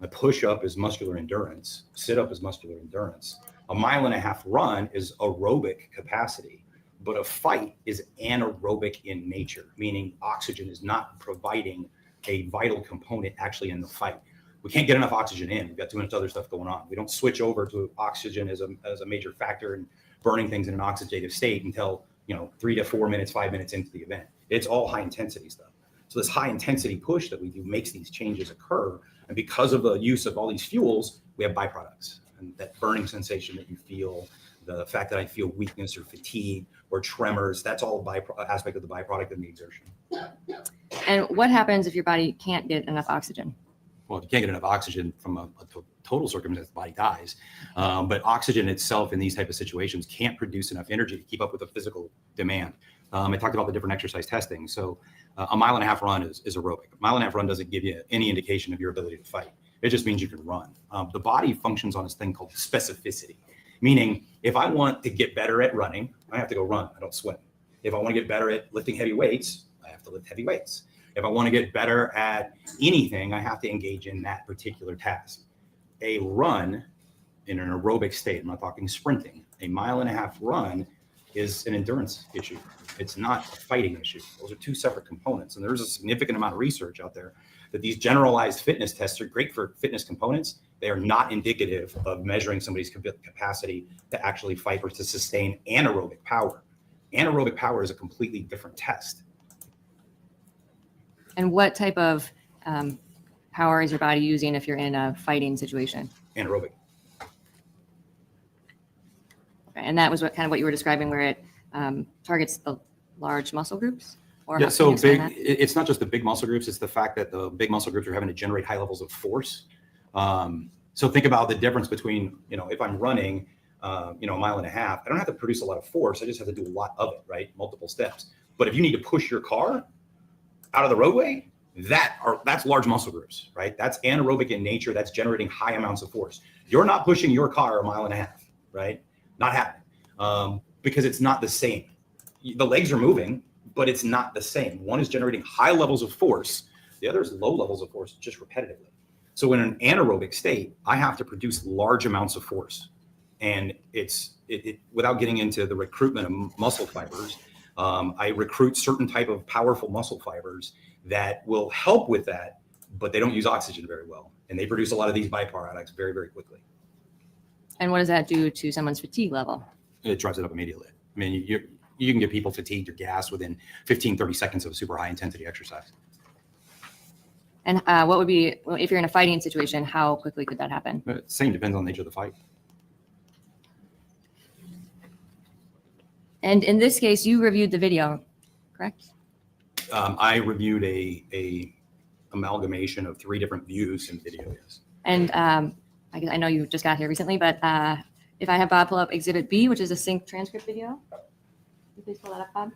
A push-up is muscular endurance. Sit-up is muscular endurance. A 1.5 mile run is aerobic capacity, but a fight is anaerobic in nature, meaning oxygen is not providing a vital component actually in the fight. We can't get enough oxygen in. We've got too much other stuff going on. We don't switch over to oxygen as a major factor in burning things in an oxidative state until 3 to 4 minutes, 5 minutes into the event. It's all high intensity stuff. So this high intensity push that we do makes these changes occur. And because of the use of all these fuels, we have byproducts. And that burning sensation that you feel, The fact that I feel weakness or fatigue or tremors, that's all aspect of the byproduct of the exertion. And what happens if your body can't get enough oxygen? Well, if you can't get enough oxygen from a total circumstance, the body dies. But oxygen itself in these type of situations can't produce enough energy to keep up with the physical demand. I talked about the different exercise testing. So a 1.5 mile run is aerobic. A 1.5 mile run doesn't give you any indication of your ability to fight. It just means you can run. The body functions on this thing called specificity, meaning if I want to get better at running, I have to go run. I don't swim. If I want to get better at lifting heavy weights, I have to lift heavy weights. If I want to get better at anything, I have to engage in that particular task. A run in an aerobic state, I'm not talking sprinting, a 1.5 mile run is an endurance issue. It's not a fighting issue. Those are two separate components. And there's a significant amount of research out there that these generalized fitness tests are great for fitness components. They are not indicative of measuring somebody's capacity to actually fight or to sustain anaerobic power. Anaerobic power is a completely different test. And what type of power is your body using if you're in a fighting situation? Anaerobic. Okay. And that was what you were describing, where it targets the large muscle groups? Or Yeah, how- so can you explain big, that? it's not just the big muscle groups, it's the fact that the big muscle groups are having to generate high levels of force. So think about the difference between, if I'm running, 1.5 miles, I don't have to produce a lot of force. I just have to do a lot of it, right? Multiple steps. But if you need to push your car out of the roadway, that's large muscle groups, right? That's anaerobic in nature. That's generating high amounts of force. You're not pushing your car 1.5 miles, right? Not happening, because it's not the same. The legs are moving, but it's not the same. One is generating high levels of force. The other is low levels of force, just repetitively. So in an anaerobic state, I have to produce large amounts of force. And without getting into the recruitment of muscle fibers, I recruit certain type of powerful muscle fibers that will help with that, but they don't use oxygen very well. And they produce a lot of these byproducts very, very quickly. And what does that do to someone's fatigue level? It drives it up immediately. I mean, you can get people fatigued or gassed within 15, 30 seconds of super high intensity exercise. And what would be, if you're in a fighting situation, how quickly could that happen? Same, depends on the nature of the fight. And in this case, you reviewed the video, correct? I reviewed a amalgamation of 3 different views in video, yes. And I know you just got here recently, but if I have Bob pull up Exhibit B, which is a sync transcript video, can you please pull that up, Bob?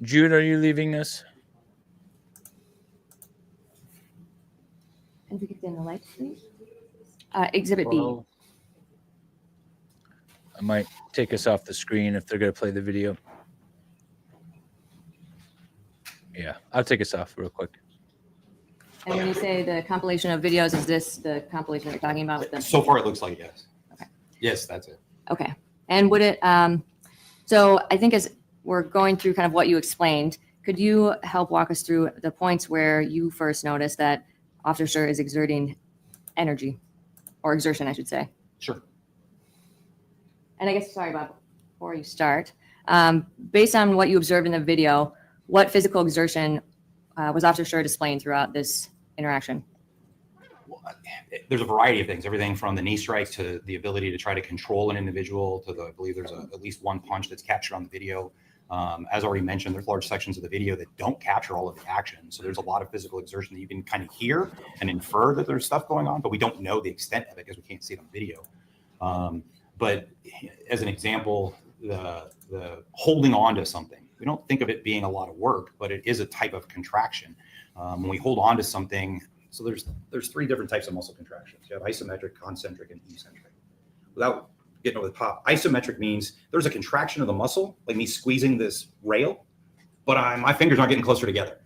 Jude, are you leaving us? And we get in the light, please. Exhibit B. Well, I might take us off the screen if they're going to play the video. Yeah, I'll take us off real quick. And when you say the compilation of videos, is this the compilation that you're talking about? With the... So far, it looks like yes. Okay. Yes, that's it. Okay. And would it, so I think as we're going through kind of what you explained, could you help walk us through the points where you first noticed that Officer Schurr is exerting energy, or exertion, I should say? Sure. And I guess, sorry, Bob, before you start, based on what you observed in the video, what physical exertion was Officer Schurr displaying throughout this interaction? There's a variety of things, everything from the knee strikes to the ability to try to control an individual to I believe there's at least one punch that's captured on the video. As already mentioned, there's large sections of the video that don't capture all of the action. So there's a lot of physical exertion that you can kind of hear and infer that there's stuff going on, but we don't know the extent of it because we can't see it on video. But as an example, the holding on to something, we don't think of it being a lot of work, but it is a type of contraction. When we hold on to something, so there's 3 different types of muscle contractions. You have isometric, concentric, and eccentric. Without getting over the top, isometric means there's a contraction of the muscle, like me squeezing this rail, but my fingers aren't getting closer together.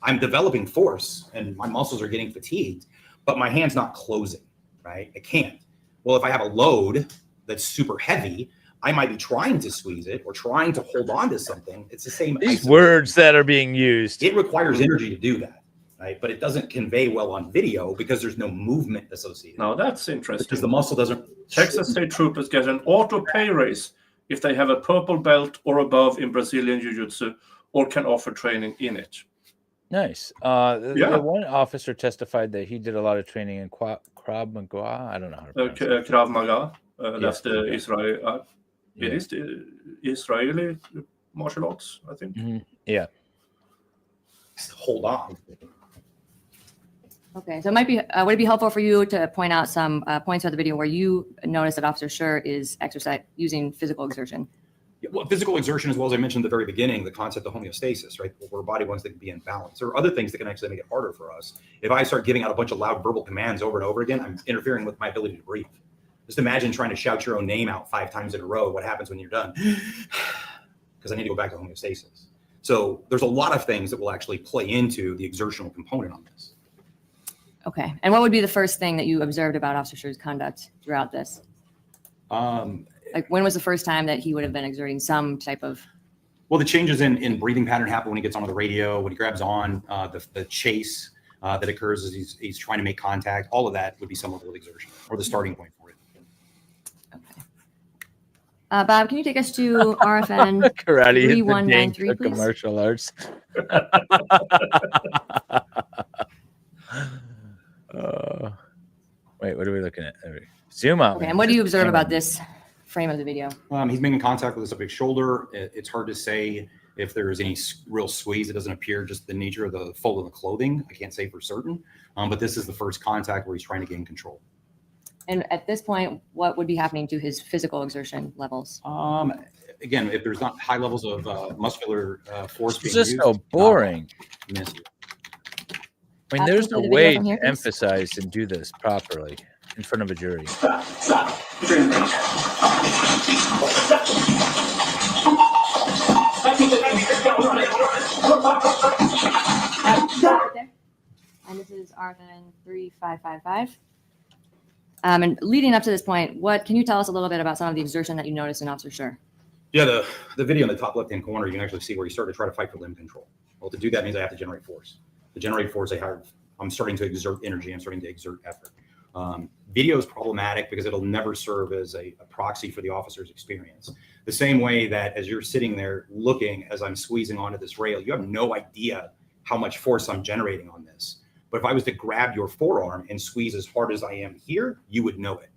I'm developing force and my muscles are getting fatigued, but my hand's not closing, right? I can't. Well, if I have a load that's super heavy, I might be trying to squeeze it or trying to hold on to something. It's the same. These words that are being used. It requires energy to do that, right? But it doesn't convey well on video because there's no movement associated. Now that's interesting. Because the muscle doesn't. Texas State Troopers get an auto pay raise if they have a purple belt or above in Brazilian Jiu-Jitsu or can offer training in it. Nice. The one officer testified that he did a lot of training in Krav Maga. I don't know how to pronounce it. Krav Maga. That's Yeah. the Israel. Yeah. It is the Israeli martial arts, I think. Yeah. Hold on. Okay, so it might be, would it be helpful for you to point out some points of the video where you notice that Officer Schurr is using physical exertion? Yeah, well, physical exertion, as well as I mentioned at the very beginning, the concept of homeostasis, right? Where our body wants to be in balance. There are other things that can actually make it harder for us. If I start giving out a bunch of loud verbal commands over and over again, I'm interfering with my ability to breathe. Just imagine trying to shout your own name out 5 times in a row. What happens when you're done? Because I need to go back to homeostasis. So there's a lot of things that will actually play into the exertional component on this. Okay, and what would be the first thing that you observed about Officer Schurr's conduct throughout this? Like, when was the first time that he would have been exerting some type of? Well, the changes in breathing pattern happen when he gets onto the radio, when he grabs on, the chase that occurs as he's trying to make contact. All of that would be some level of exertion, or the starting point for it. Okay. Bob, can you take us to RFN Karate is the 3193, Dane Cook of please? martial arts. Wait, what are we looking at? Zoom out. Okay, man. and what do you observe Zoom about out. this frame of the video? He's making contact with the subject's shoulder. It's hard to say if there's any real squeeze. It doesn't appear, just the nature of the fold of the clothing. I can't say for certain, but this is the first contact where he's trying to gain control. And at this point, what would be happening to his physical exertion levels? Again, if there's not high levels of muscular force It's being just used, so boring. miss it. I mean, there's Can no you play the video way from here, to please? emphasize and do this properly in front of a jury. And this is RFN 3555. And leading up to this point, can you tell us a little bit about some of the exertion that you noticed in Officer Schurr? Yeah, the video in the top left-hand corner, you can actually see where he started to try to fight for limb control. Well, to do that means I have to generate force. To generate force, I'm starting to exert energy. I'm starting to exert effort. Video is problematic because it'll never serve as a proxy for the officer's experience. The same way that as you're sitting there looking as I'm squeezing onto this rail, you have no idea how much force I'm generating on this. But if I was to grab your forearm and squeeze as hard as I am here, you would know it.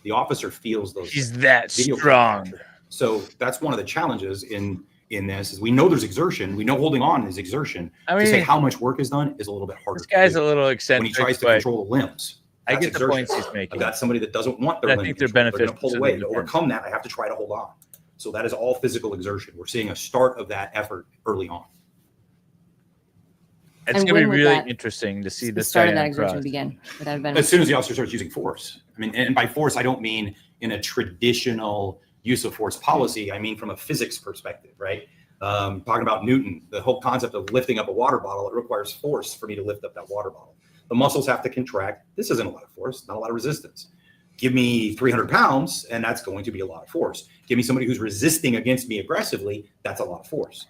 The officer feels those. He's that video strong. capture. So that's one of the challenges in this is we know there's exertion. We know holding on is exertion. I To say mean, how much work is done is a little bit harder. this guy's to a do. little When he eccentric, tries to but control the limbs. I that's get the exertion. points he's making. I've got somebody that doesn't want their I limb think they're control. They're going to beneficial pull to away. the To defense. overcome that, I have to try to hold on. So that is all physical exertion. We're seeing a start of that effort early on. It's And going to be when would really that- interesting to see The this start guy of that on exertion cross. begin? Would that have been? As soon as the officer starts using force. I mean, and by force, I don't mean in a traditional use of force policy. I mean from a physics perspective, right? Talking about Newton, the whole concept of lifting up a water bottle, it requires force for me to lift up that water bottle. The muscles have to contract. This isn't a lot of force, not a lot of resistance. Give me 300 pounds, and that's going to be a lot of force. Give me somebody who's resisting against me aggressively, that's a lot of force.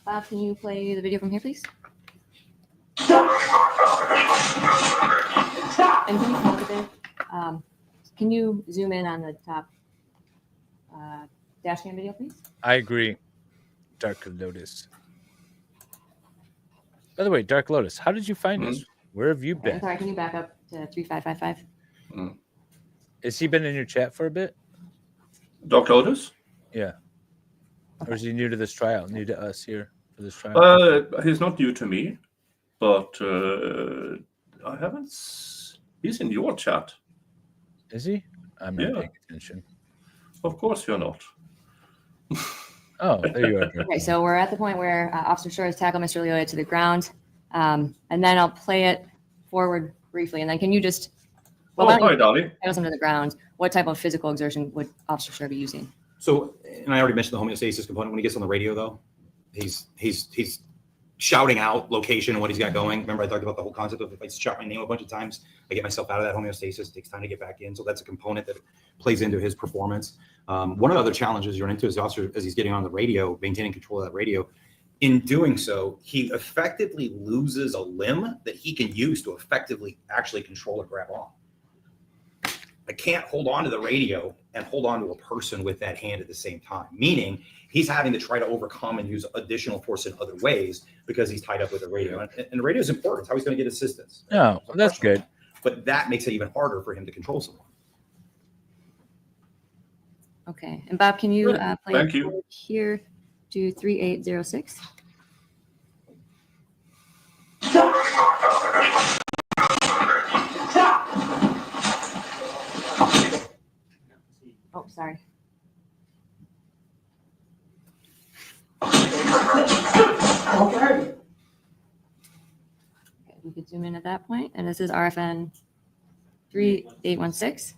Bob, can you play the video from here, please? And can you pause a bit? Can you zoom in on the top dash cam video, please? I agree. Dark Lotus. By the way, Dark Lotus, how did you find us? Where have you I'm been? sorry, can you back up to 3555? Has he been in your chat for a bit? Doc Lotus? Yeah. Or is he new to this trial? New to us here for this trial? He's not new to me, but I haven't. He's in your chat. Is he? I'm not Yeah. paying attention. Of course you're not. Oh, there you are. Okay, so we're at the point where Officer Schurr has tackled Mr. Lyoya to the ground. And then I'll play it forward briefly. And then can you just, Oh, why don't hi, you Dolly. tackle him to the ground? What type of physical exertion would Officer Schurr be using? So, and I already mentioned the homeostasis component. When he gets on the radio, though, he's shouting out location and what he's got going. Remember, I talked about the whole concept of if I shout my name a bunch of times, I get myself out of that homeostasis. It takes time to get back in. So that's a component that plays into his performance. One of the other challenges you run into is the officer, as he's getting on the radio, maintaining control of that radio. In doing so, he effectively loses a limb that he can use to effectively actually control or grab on. I can't hold on to the radio and hold on to a person with that hand at the same time, meaning He's having to try to overcome and use additional force in other ways because he's tied up with a radio. And the radio is important. It's how he's going to get assistance. Oh, that's good. But that makes it even harder for him to control someone. Okay. And Bob, can you play Thank it you. forward here to 3806? Oh, sorry. Okay, we could zoom in at that point, and this is RFN 3816.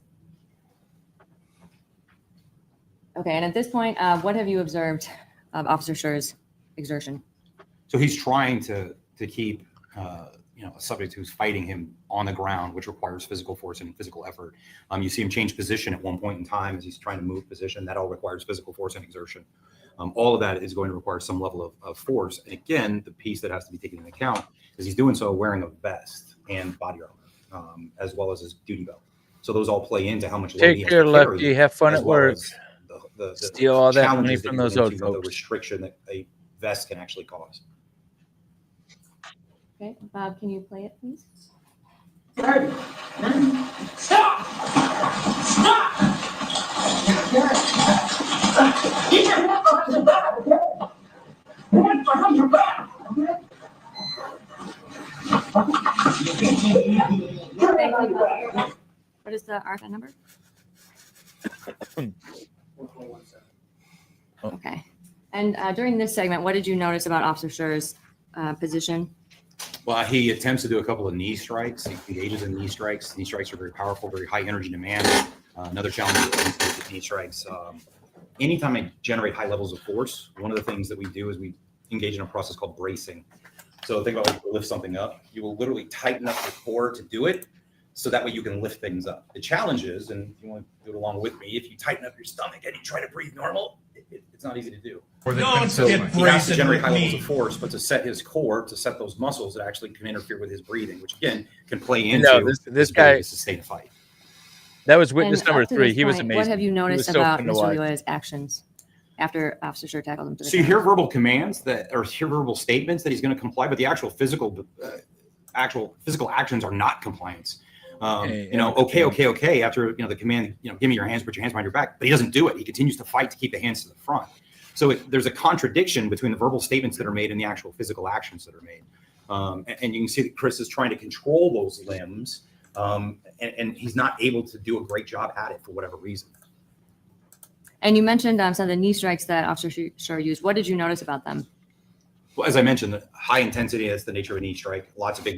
Okay, and at this point, what have you observed of Officer Schurr's exertion? So he's trying to keep a subject who's fighting him on the ground, which requires physical force and physical effort. You see him change position at one point in time as he's trying to move position. That all requires physical force and exertion. All of that is going to require some level of force. And again, the piece that has to be taken into account is he's doing so wearing a vest and body armor, as well as his duty belt. So those all play into how much load he Take has care, to carry, Lefty. Have fun as at well work. as the Steal all that money challenges that from you're those going old to with folks. the restriction that a vest can actually cause. Okay, Bob, can you play it, please? Stop! Stop! Keep your hands behind your back, okay? Hands behind your back, okay? What is the RFN number? Okay. And during this segment, what did you notice about Officer Schurr's position? Well, he attempts to do a couple of knee strikes. He engages in knee strikes. Knee strikes are very powerful, very high energy demand. Another challenge with knee strikes. Anytime I generate high levels of force, one of the things that we do is we engage in a process called bracing. So think about when you lift something up. You will literally tighten up your core to do it, so that way you can lift things up. The challenge is, and you want to do it along with me, if you tighten up your stomach and you try to breathe normal, it's not easy to do. Don't So he has to generate high levels of force, but to set his core, to set those muscles that actually can interfere with his breathing, which again can play into this his ability guy to sustain a fight. That was witness And number up to 3. this He was point, amazing. What have you He was noticed so about fun to Mr. watch. Lyoya's actions after Officer Schurr tackled him to the So you ground? hear verbal commands that, or hear verbal statements that he's going to comply, but the actual physical actions are not compliance. Okay. After the command, give me your hands, put your hands behind your back, but he doesn't do it. He continues to fight to keep the hands to the front. So there's a contradiction between the verbal statements that are made and the actual physical actions that are made. And you can see that Chris is trying to control those limbs, and he's not able to do a great job at it for whatever reason. And you mentioned some of the knee strikes that Officer Schurr used. What did you notice about them? Well, as I mentioned, the high intensity, that's the nature of a knee strike.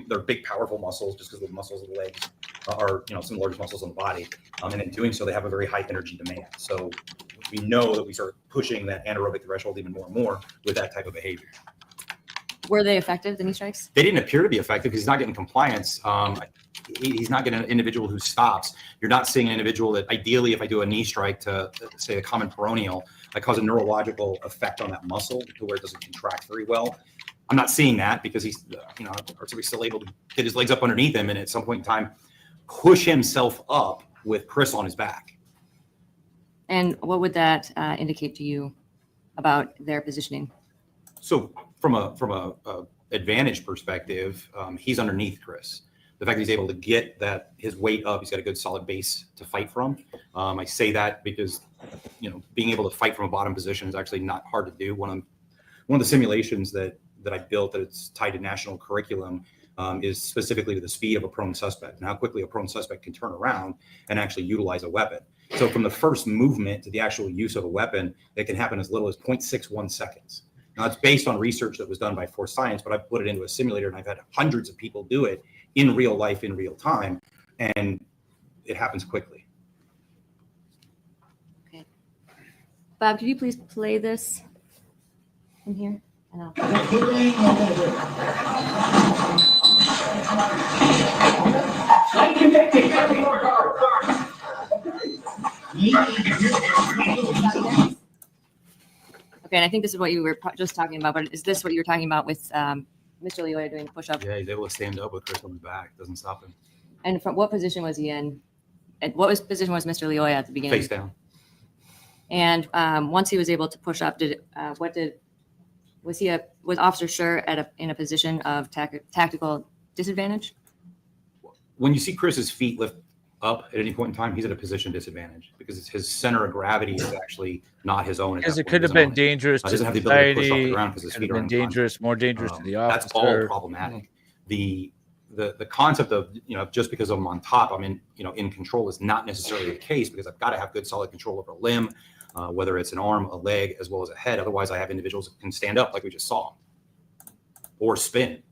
They're big, powerful muscles, just because the muscles of the legs are, some of the largest muscles on the body. And in doing so, they have a very high energy demand. So we know that we start pushing that anaerobic threshold even more and more with that type of behavior. Were they effective, the knee strikes? They didn't appear to be effective because he's not getting compliance. He's not getting an individual who stops. You're not seeing an individual that ideally, if I do a knee strike to say a common peroneal, I cause a neurological effect on that muscle to where it doesn't contract very well. I'm not seeing that because he's, still able to get his legs up underneath him and at some point in time push himself up with Chris on his back. And what would that indicate to you about their positioning? So from a advantage perspective, he's underneath Chris. The fact that he's able to get his weight up, he's got a good solid base to fight from. I say that because, being able to fight from a bottom position is actually not hard to do. One of the simulations that I built that it's tied to national curriculum is specifically to the speed of a prone suspect and how quickly a prone suspect can turn around and actually utilize a weapon. So from the first movement to the actual use of a weapon, it can happen as little as 0.61 seconds. Now, it's based on research that was done by Force Science, but I've put it into a simulator and I've had hundreds of people do it in real life, in real time, and it happens quickly. Okay. Bob, could you please play this from here? Okay, and I think this is what you were just talking about, but is this what you were talking about with Mr. Lyoya doing the push-up? Yeah, he's able to stand up with Chris on his back. Doesn't stop him. And from what position was he in? What position was Mr. Lyoya at the beginning? Face down. And once he was able to push up, was Officer Schurr in a position of tactical disadvantage? When you see Chris's feet lift up at any point in time, he's at a position disadvantage because his center of gravity is actually not his own. Because it could have been dangerous to doesn't have the ability to push off the society. ground because his Could feet have are been in dangerous, more dangerous to the officer. That's all problematic. The concept of, just because I'm on top, I'm in control is not necessarily the case, because I've got to have good solid control over a limb, whether it's an arm, a leg, as well as a head. Otherwise, I have individuals that can stand up like we just saw, or spin.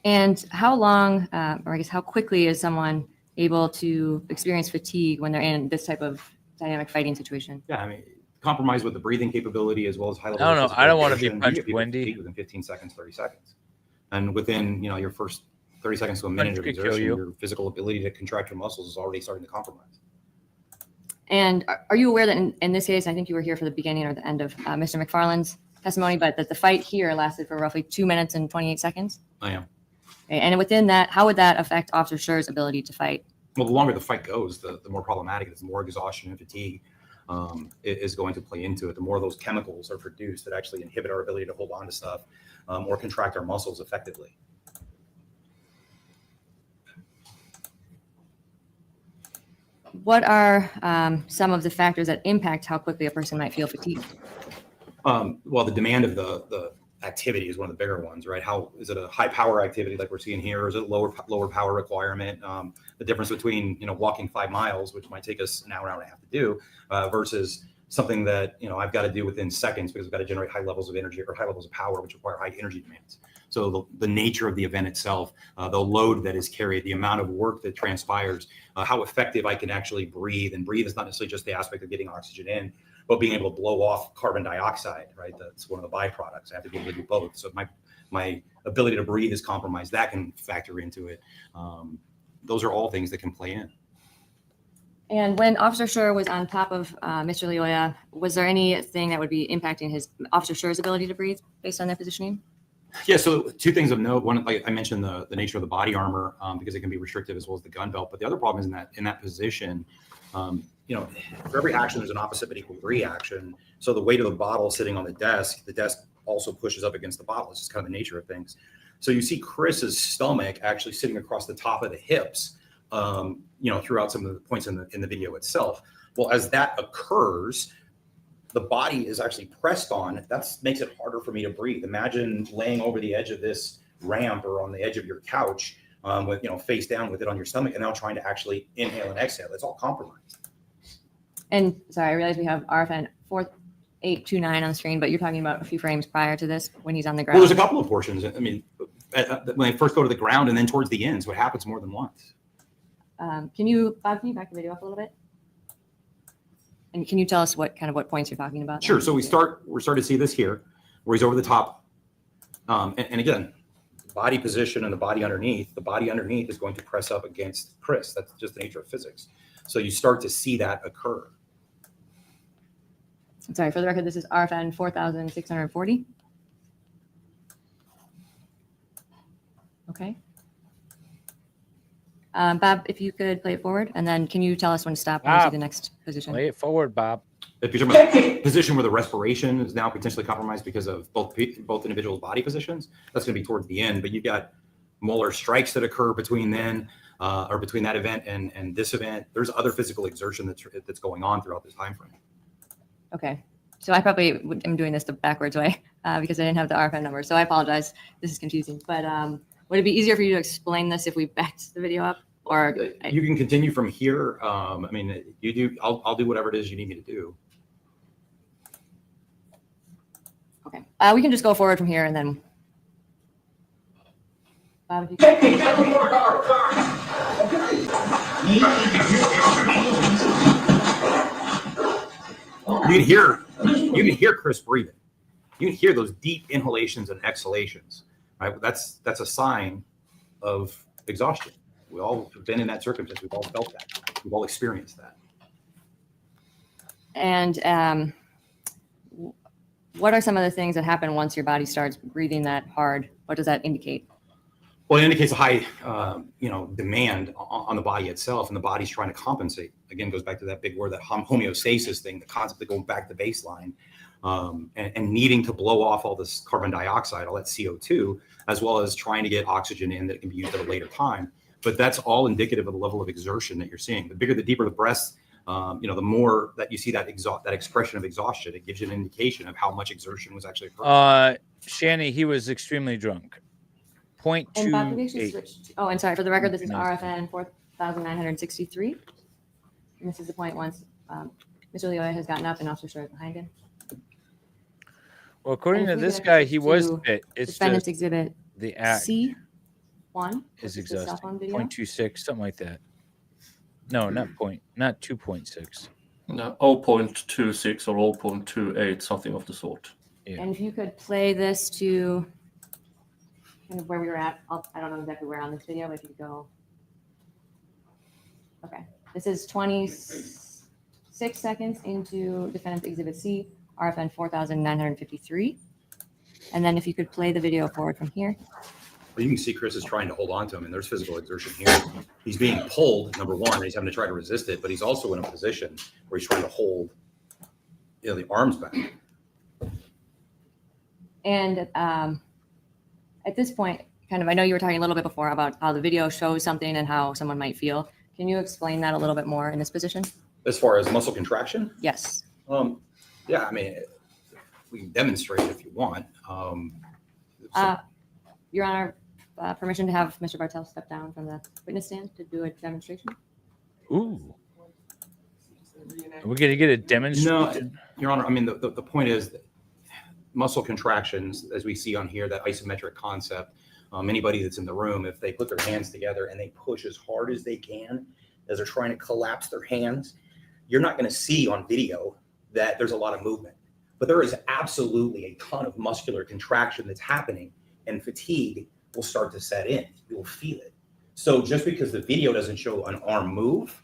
And how long, or I guess how quickly is someone able to experience fatigue when they're in this type of dynamic fighting situation? Yeah, I mean, compromise with the breathing capability as well as high level. I don't know. physical I don't want to be exertion. You punched, get people Wendy. fatigued within 15 seconds, 30 seconds. And within, your first 30 seconds to a minute of could kill exertion, you. your physical ability to contract your muscles is already starting to compromise. And are you aware that in this case, I think you were here for the beginning or the end of Mr. McFarland's testimony, but that the fight here lasted for roughly 2 minutes and 28 seconds? I am. Okay, and within that, how would that affect Officer Schurr's ability to fight? Well, the longer the fight goes, the more problematic it is, the more exhaustion and fatigue is going to play into it. The more of those chemicals are produced that actually inhibit our ability to hold on to stuff or contract our muscles effectively. What are some of the factors that impact how quickly a person might feel fatigued? Well, the demand of the activity is one of the bigger ones, right? How is it a high power activity like we're seeing here, or is it lower power requirement? The difference between walking 5 miles, which might take us an hour and a half to do, versus something that I've got to do within seconds because I've got to generate high levels of energy or high levels of power, which require high energy demands. So the nature of the event itself, the load that is carried, the amount of work that transpires, how effective I can actually breathe. And breathe is not necessarily just the aspect of getting oxygen in, but being able to blow off carbon dioxide, right? That's one of the byproducts. I have to be able to do both. So my ability to breathe is compromised. That can factor into it. Those are all things that can play in. And when Officer Schurr was on top of Mr. Lyoya, was there anything that would be impacting Officer Schurr's ability to breathe based on their positioning? Yeah, so 2 things of note. One, like I mentioned, the nature of the body armor, because it can be restrictive, as well as the gun belt. But the other problem is in that position, for every action, there's an opposite but equal reaction. So the weight of the bottle sitting on the desk also pushes up against the bottle. It's just kind of the nature of things. So you see Chris's stomach actually sitting across the top of the hips, throughout some of the points in the video itself. Well, as that occurs, the body is actually pressed on. That makes it harder for me to breathe. Imagine laying over the edge of this ramp or on the edge of your couch with face down with it on your stomach, and now trying to actually inhale and exhale. It's all compromised. And sorry, I realize we have RFN 4829 on the screen, but you're talking about a few frames prior to this when he's on the ground. Well, there's a couple of portions. I mean, when they first go to the ground and then towards the end, so it happens more than once. Bob, can you back the video up a little bit? And can you tell us what points you're talking about? Sure. So we're starting to see this here, where he's over the top. And again, body position and the body underneath is going to press up against Chris. That's just the nature of physics. So you start to see that occur. I'm sorry, for the record, this is RFN 4640. Okay. Bob, if you could play it forward, and then can you tell us when to stop when you see the next position? Play it forward, Bob. If you're talking about a position where the respiration is now potentially compromised because of both individuals' body positions, that's going to be towards the end. But you've got molar strikes that occur between then, or between that event and this event. There's other physical exertion that's going on throughout this time frame. Okay. So I probably am doing this the backwards way because I didn't have the RFN number. So I apologize. This is confusing. But would it be easier for you to explain this if we backed the video up? Or you can continue from here. I mean, you do. I'll do whatever it is you need me to do. Okay. We can just go forward from here and then. Bob, if you could. You can hear Chris breathing. You can hear those deep inhalations and exhalations. Right? That's a sign of exhaustion. We all have been in that circumstance. We've all felt that. We've all experienced that. And what are some of the things that happen once your body starts breathing that hard? What does that indicate? Well, it indicates a high, demand on the body itself, and the body's trying to compensate. Again, goes back to that big word, that homeostasis thing, the concept of going back to baseline, and needing to blow off all this carbon dioxide, all that CO2, as well as trying to get oxygen in that can be used at a later time. But that's all indicative of the level of exertion that you're seeing. The bigger, the deeper the breaths, the more that you see that expression of exhaustion. It gives you an indication of how much exertion was actually occurring. Shanny, he was extremely drunk. And Bob, can you actually 0.28. switch? Oh, and sorry, for the record, this is RFN 4,963. And this is the point once Mr. Lyoya has gotten up and Officer Schurr is behind him. Well, according And to if we this could guy, actually he was do fit. It's Defendant's just Exhibit the act C1 is which the cell exhausting. phone video. 0.26, something like that. No, not 2.6. No, 0.26 or 0.28, something of the sort. Yeah. And if you could play this to kind of where we were at, I don't know exactly where on this video, but if you could go. Okay, this is 26 seconds into Defendant's Exhibit C, RFN 4,953. And then if you could play the video forward from here. Well, you can see Chris is trying to hold on to him, and there's physical exertion here. He's being pulled, number one, and he's having to try to resist it, but he's also in a position where he's trying to hold, the arms back. And at this point, kind of, I know you were talking a little bit before about how the video shows something and how someone might feel. Can you explain that a little bit more in this position? As far as muscle contraction, Yes. yeah, I mean, we can demonstrate it if you want. Your Honor, permission to have Mr. Bartel step down from the witness stand to do a demonstration? Ooh. Are we going to get a demonstration? No, Your Honor, I mean, the point is that muscle contractions, as we see on here, that isometric concept, anybody that's in the room, if they put their hands together and they push as hard as they can as they're trying to collapse their hands, you're not going to see on video that there's a lot of movement. But there is absolutely a ton of muscular contraction that's happening, and fatigue will start to set in. You'll feel it. So just because the video doesn't show an arm move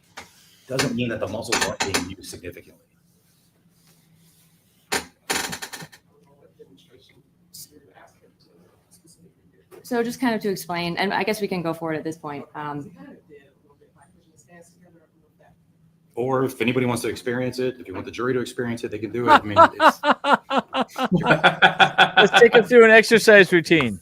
doesn't mean that the muscles aren't being used significantly. So just kind of to explain, and I guess we can go forward at this point. Or if anybody wants to experience it, if you want the jury to experience it, they can do it. I mean, it's, Let's take them through an exercise routine.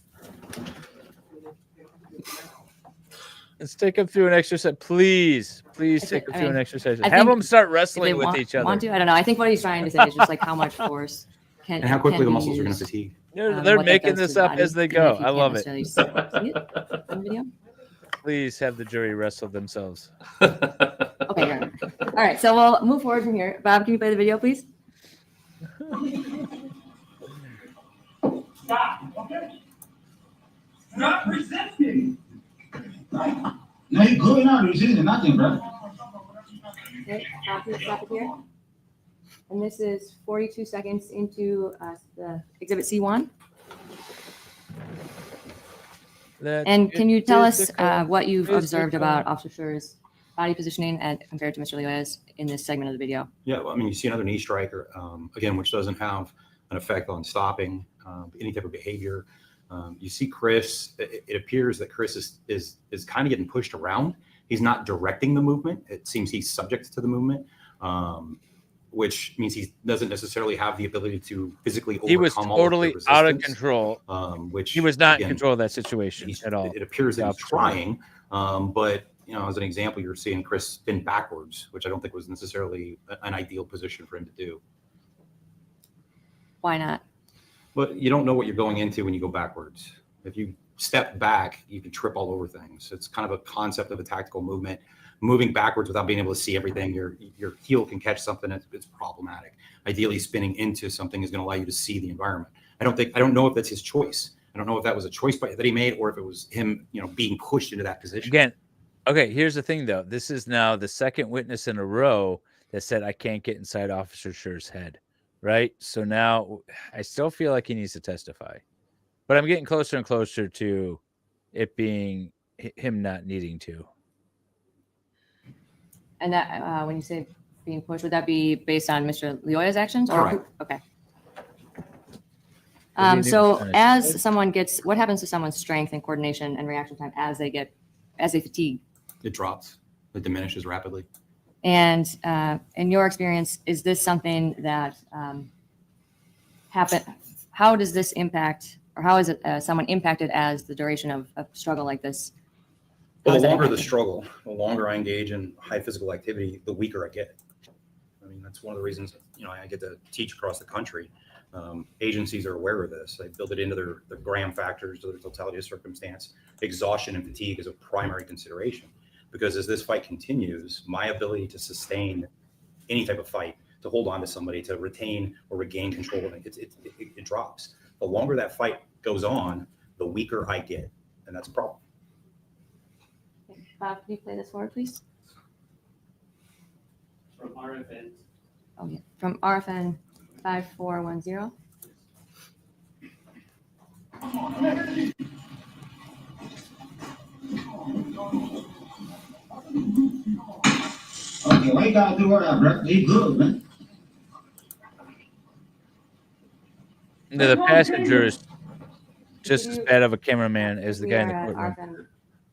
Let's take them through an exercise. Please take them through an exercise. Have them start wrestling with each other. Want to? I don't know. I think what he's trying to say is just like how much force can and how quickly can the be muscles are going to used. fatigue. They're What that making does this to the up body, as they even go. if you I can't love it. necessarily see it on video. Please have the jury wrestle themselves. Okay, Your Honor. All right, so we'll move forward from here. Bob, can you play the video, please? Stop, okay? Not resisting. No, you're good now. Resisting nothing, bro. Okay, stop it here. And this is 42 seconds into the Exhibit C1. And can you tell us what you've observed about Officer Schurr's body positioning compared to Mr. Lyoya's in this segment of the video? Yeah, well, I mean, you see another knee striker, again, which doesn't have an effect on stopping any type of behavior. You see Chris, it appears that Chris is kind of getting pushed around. He's not directing the movement. It seems he's subject to the movement, which means he doesn't necessarily have the ability to physically overcome He was totally out of control. Which He was not again, in control of that situation at all. It appears that he's trying, but as an example, you're seeing Chris spin backwards, which I don't think was necessarily an ideal position for him to do. Why not? But you don't know what you're going into when you go backwards. If you step back, you can trip all over things. It's kind of a concept of a tactical movement. Moving backwards without being able to see everything, your heel can catch something. It's problematic. Ideally, spinning into something is going to allow you to see the environment. I don't know if that's his choice. I don't know if that was a choice that he made or if it was him, being pushed into that position. Again, okay, here's the thing, though. This is now the second witness in a row that said, I can't get inside Officer Schurr's head, right? So now I still feel like he needs to testify. But I'm getting closer and closer to it being him not needing to. And that when you say being pushed, would that be based on Mr. Lyoya's actions? Correct. Okay. So Kind of- as someone gets, what happens to someone's strength and coordination and reaction time as they fatigue? It drops. It diminishes rapidly. And in your experience, is this something that happen? How does this impact, or how is it someone impacted as the duration of a struggle like this? Well, How is the that longer the impacted? struggle, the longer I engage in high physical activity, the weaker I get. I mean, that's one of the reasons, I get to teach across the country. Agencies are aware of this. They build it into their Graham factors, their totality of circumstance. Exhaustion and fatigue is a primary consideration, because as this fight continues, my ability to sustain any type of fight, to hold on to somebody, to retain or regain control of it, it drops. The longer that fight goes on, the weaker I get, and that's a problem. Bob, can you play this forward, please? From RFN. Oh, yeah. From RFN 5410. Okay, why you gotta do all that, bro? They good, man. The passenger is just as bad of a cameraman as the We guy in the are at courtroom.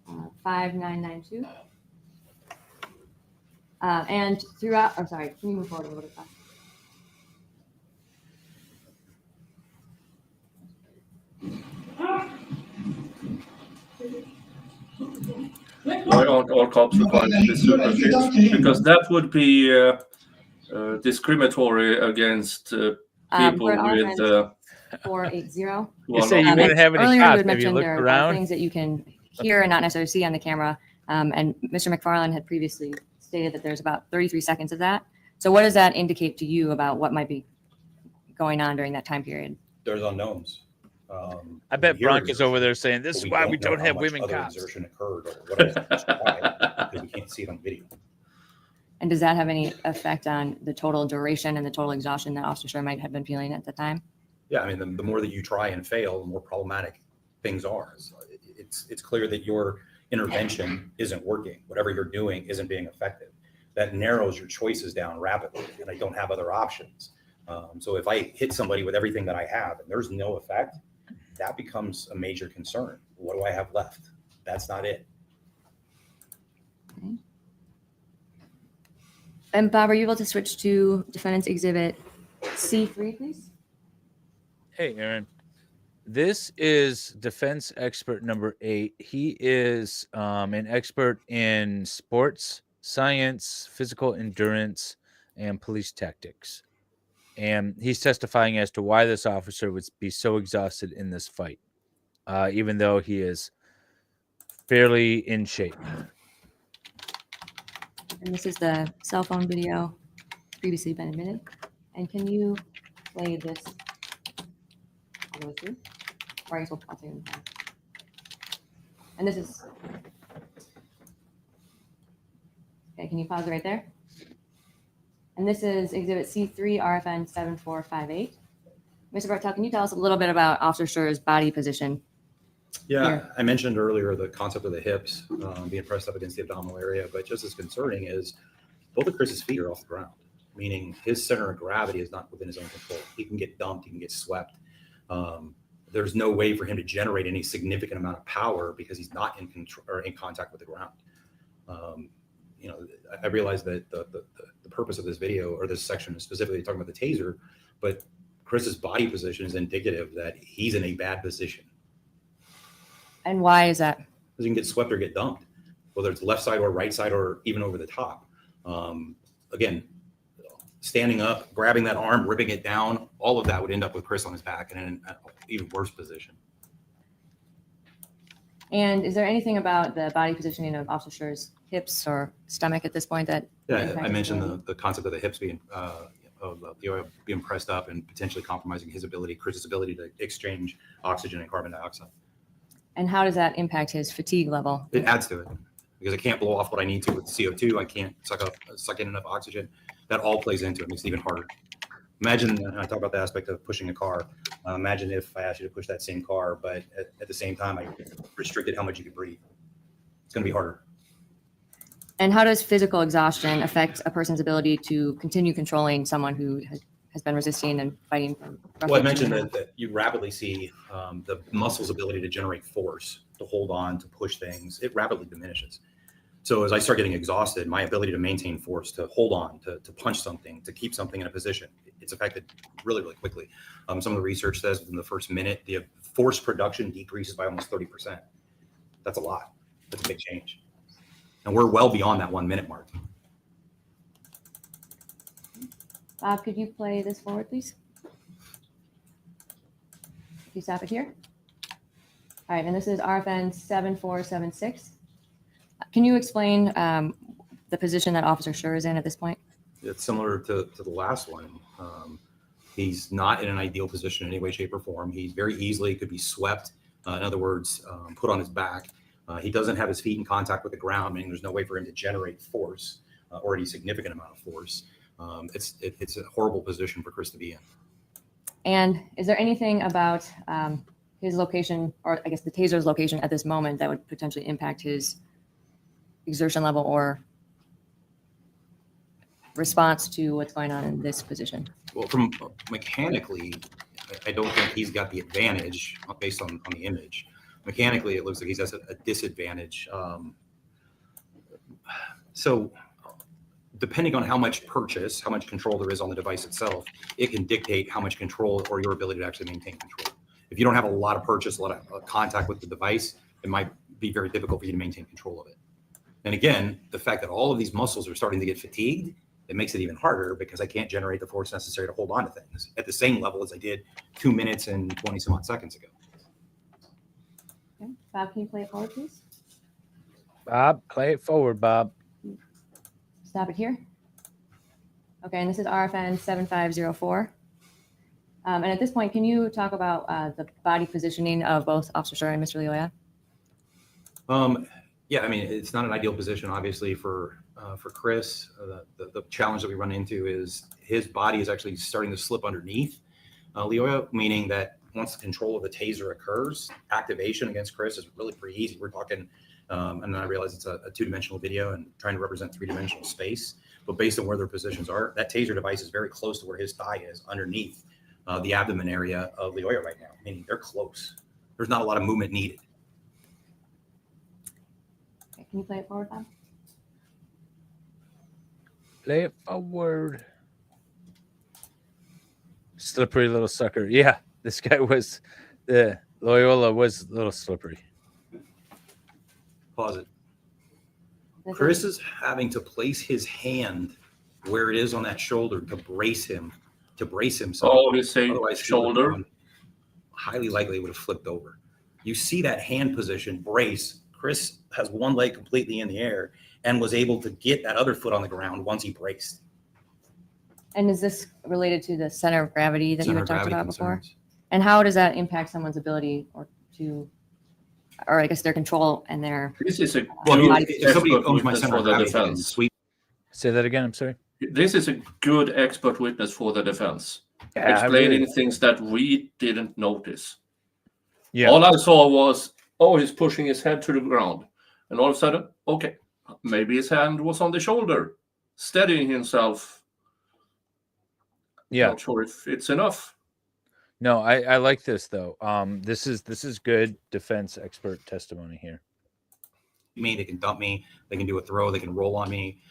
RFN 5992. And throughout, I'm sorry, can you move forward a little bit faster? Why aren't all cops required to be super fit? Because that would be discriminatory against people For with. RFN 480. You say you And wouldn't have any earlier cops. you had Have you mentioned looked there are around? things that you can hear and not necessarily see on the camera. And Mr. McFarland had previously stated that there's about 33 seconds of that. So what does that indicate to you about what might be going on during that time period? There's unknowns. I bet We hear Bronk is exertion, over there saying, "This but is we why we know don't how have much women other cops." exertion occurred or what else transpired, because we can't see it on video. And does that have any effect on the total duration and the total exhaustion that Officer Schurr might have been feeling at the time? Yeah, I mean, the more that you try and fail, the more problematic things are. So it's clear that your intervention isn't working. Whatever you're doing isn't being effective. That narrows your choices down rapidly, and I don't have other options. So if I hit somebody with everything that I have and there's no effect, that becomes a major concern. What do I have left? That's not it. Okay. And Bob, are you able to switch to Defendant's Exhibit C3, please? Hey, Aaron. This is defense expert number 8. He is an expert in sports, science, physical endurance, and police tactics. And he's testifying as to why this officer would be so exhausted in this fight, even though he is fairly in shape. And this is the cell phone video previously been admitted. And can you play this all the way through? Or I guess we'll pause it in time. And this is, okay, can you pause it right there? And this is Exhibit C3, RFN 7458. Mr. Bartel, can you tell us a little bit about Officer Schurr's body position? Yeah, Here. I mentioned earlier the concept of the hips being pressed up against the abdominal area, but just as concerning is both of Chris's feet are off the ground, meaning his center of gravity is not within his own control. He can get dumped, he can get swept. There's no way for him to generate any significant amount of power because he's not in control or in contact with the ground. I realize that the purpose of this video or this section is specifically talking about the taser, but Chris's body position is indicative that he's in a bad position. And why is that? Because he can get swept or get dumped, whether it's left side or right side or even over the top. Again, standing up, grabbing that arm, ripping it down, all of that would end up with Chris on his back and in an even worse position. And is there anything about the body positioning of Officer Schurr's hips or stomach at this point that? Yeah, I mentioned the concept of the hips being Lyoya being pressed up and potentially compromising Chris's ability to exchange oxygen and carbon dioxide. And how does that impact his fatigue level? It adds to it because I can't blow off what I need to with CO2. I can't suck in enough oxygen. That all plays into it. Makes it even harder. Imagine, and I talk about the aspect of pushing a car. Imagine if I asked you to push that same car, but at the same time, I restricted how much you could breathe. It's going to be harder. And how does physical exhaustion affect a person's ability to continue controlling someone who has been resisting and fighting for Well, I roughly 2 mentioned minutes. that you rapidly see the muscle's ability to generate force, to hold on, to push things. It rapidly diminishes. So as I start getting exhausted, my ability to maintain force, to hold on, to punch something, to keep something in a position, it's affected really, really quickly. Some of the research says within the first minute, the force production decreases by almost 30%. That's a lot. That's a big change. And we're well beyond that 1 minute mark. Bob, could you play this forward, please? If you stop it here. All right, and this is RFN 7476. Can you explain the position that Officer Schurr is in at this point? It's similar to the last one. He's not in an ideal position in any way, shape, or form. He very easily could be swept. In other words, put on his back. He doesn't have his feet in contact with the ground, meaning there's no way for him to generate force or any significant amount of force. It's a horrible position for Chris to be in. And is there anything about his location, or I guess the taser's location at this moment, that would potentially impact his exertion level or response to what's going on in this position? Well, from mechanically, I don't think he's got the advantage based on the image. Mechanically, it looks like he's at a disadvantage. So depending on how much purchase, how much control there is on the device itself, it can dictate how much control or your ability to actually maintain control. If you don't have a lot of purchase, a lot of contact with the device, it might be very difficult for you to maintain control of it. And again, the fact that all of these muscles are starting to get fatigued, it makes it even harder because I can't generate the force necessary to hold on to things at the same level as I did 2 minutes and 20 some odd seconds ago. Okay. Bob, can you play it forward, please? Bob, play it forward, Bob. Stop it here. Okay, and this is RFN 7504. And at this point, can you talk about the body positioning of both Officer Schurr and Mr. Lyoya? Yeah, I mean, it's not an ideal position, obviously, for Chris. The challenge that we run into is his body is actually starting to slip underneath Lyoya, meaning that once the control of the taser occurs, activation against Chris is really pretty easy. We're talking, and then I realize it's a two-dimensional video and trying to represent three-dimensional space, but based on where their positions are, that taser device is very close to where his thigh is underneath the abdomen area of Lyoya right now, meaning they're close. There's not a lot of movement needed. Okay, can you play it forward, Bob? Play it forward. Slippery little sucker. Yeah, this guy was, Loyola was a little slippery. Pause it. This Chris is having to place his hand where it is on that shoulder to brace him, to brace himself. Oh, you say Otherwise, shoulder? Highly likely would have flipped over. You see that hand position, brace. Chris has one leg completely in the air and was able to get that other foot on the ground once he braced. And is this related to the center of gravity that you Center had of talked gravity about before? concerns. And how does that impact someone's ability or I guess their control and their This is a Well, good if somebody expert owns my witness center for of the gravity, they can defense. sweep. Say that again. I'm sorry. This is a good expert witness for the defense, Yeah, explaining things that we didn't notice. Yeah. All I saw was, oh, he's pushing his head to the ground. And all of a sudden, okay, maybe his hand was on the shoulder, steadying himself. Yeah. Not sure if it's enough. No, I like this though. This is good defense expert testimony here. Me, they can dump me, they can do a throw, they can roll on me.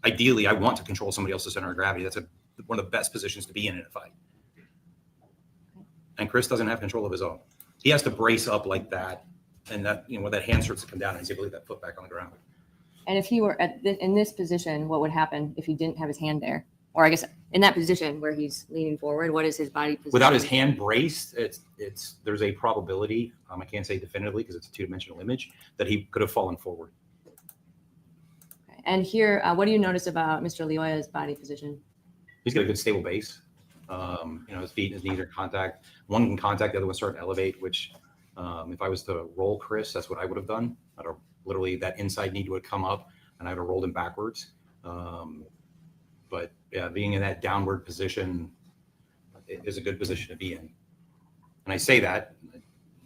Ideally, I want to control somebody else's center of gravity. That's one of the best positions to be in a fight. And Chris doesn't have control of his own. He has to brace up like that, and that when that hand starts to come down, and he's able to get that foot back on the ground. and if he were in this position, what would happen if he didn't have his hand there? Or I guess in that position where he's leaning forward, what is his body position? Without his hand braced, there's a probability, I can't say definitively because it's a two-dimensional image, that he could have fallen forward. Okay. And here, what do you notice about Mr. Lyoya's body position? He's got a good stable base. His feet and his knees are in contact. One in contact, the other one start to elevate, which if I was to roll Chris, that's what I would have done. I'd have literally that inside knee would have come up and I'd have rolled him backwards. But yeah, being in that downward position is a good position to be in. And I say that,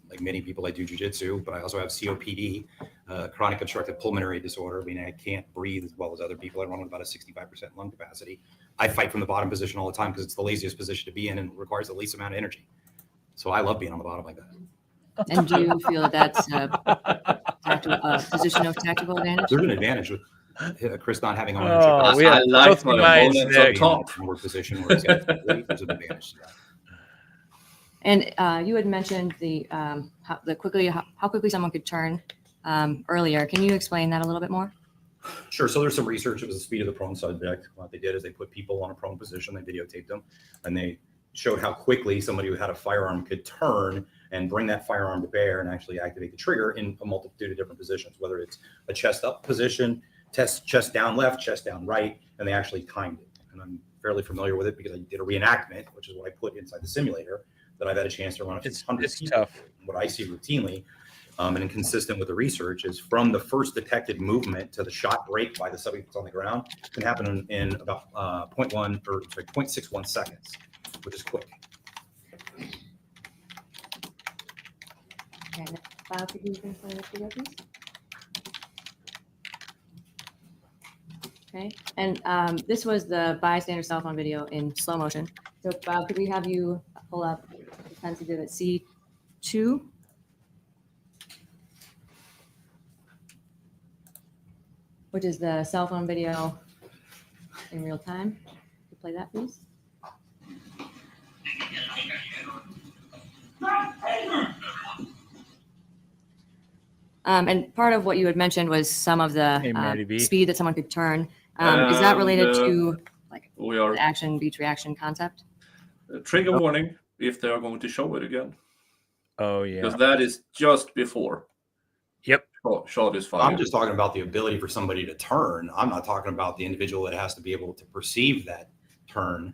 like many people, I do jujitsu, but I also have COPD, chronic obstructive pulmonary disorder, meaning I can't breathe as well as other people. I run with about a 65% lung capacity. I fight from the bottom position all the time because it's the laziest position to be in and requires the least amount of energy. So I love being on the bottom like that. And do you feel that that's a position of tactical advantage? There's an advantage with Chris not having ownership. Oh, we I have like healthy my minds opponents there. up top. More position where he's got there's an advantage to that. And you had mentioned how quickly someone could turn earlier. Can you explain that a little bit more? Sure. So there's some research. It was the speed of the prone subject. What they did is they put people on a prone position, they videotaped them, and they showed how quickly somebody who had a firearm could turn and bring that firearm to bear and actually activate the trigger in a multitude of different positions, whether it's a chest up position, chest down left, chest down right, and they actually timed it. And I'm fairly familiar with it because I did a reenactment, which is what I put inside the simulator that I've had a chance to run a few hundred It's people. tough. What I see routinely, and consistent with the research, is from the first detected movement to the shot break by the subject that's on the ground can happen in about 0.61 seconds, which is quick. Okay, Bob, could you explain this video, please? Okay, and this was the bystander cell phone video in slow motion. So Bob, could we have you pull up Defense Exhibit C2? Which is the cell phone video in real time. Could you play that, please? And part of what you had mentioned was some of Hey, the Matty B. speed that someone could turn. Is that related to like We are the action beats reaction concept? trigger warning if they are going to show it again, Oh yeah. because that is just before. Yep. Shot is fired. I'm just talking about the ability for somebody to turn. I'm not talking about the individual that has to be able to perceive that turn,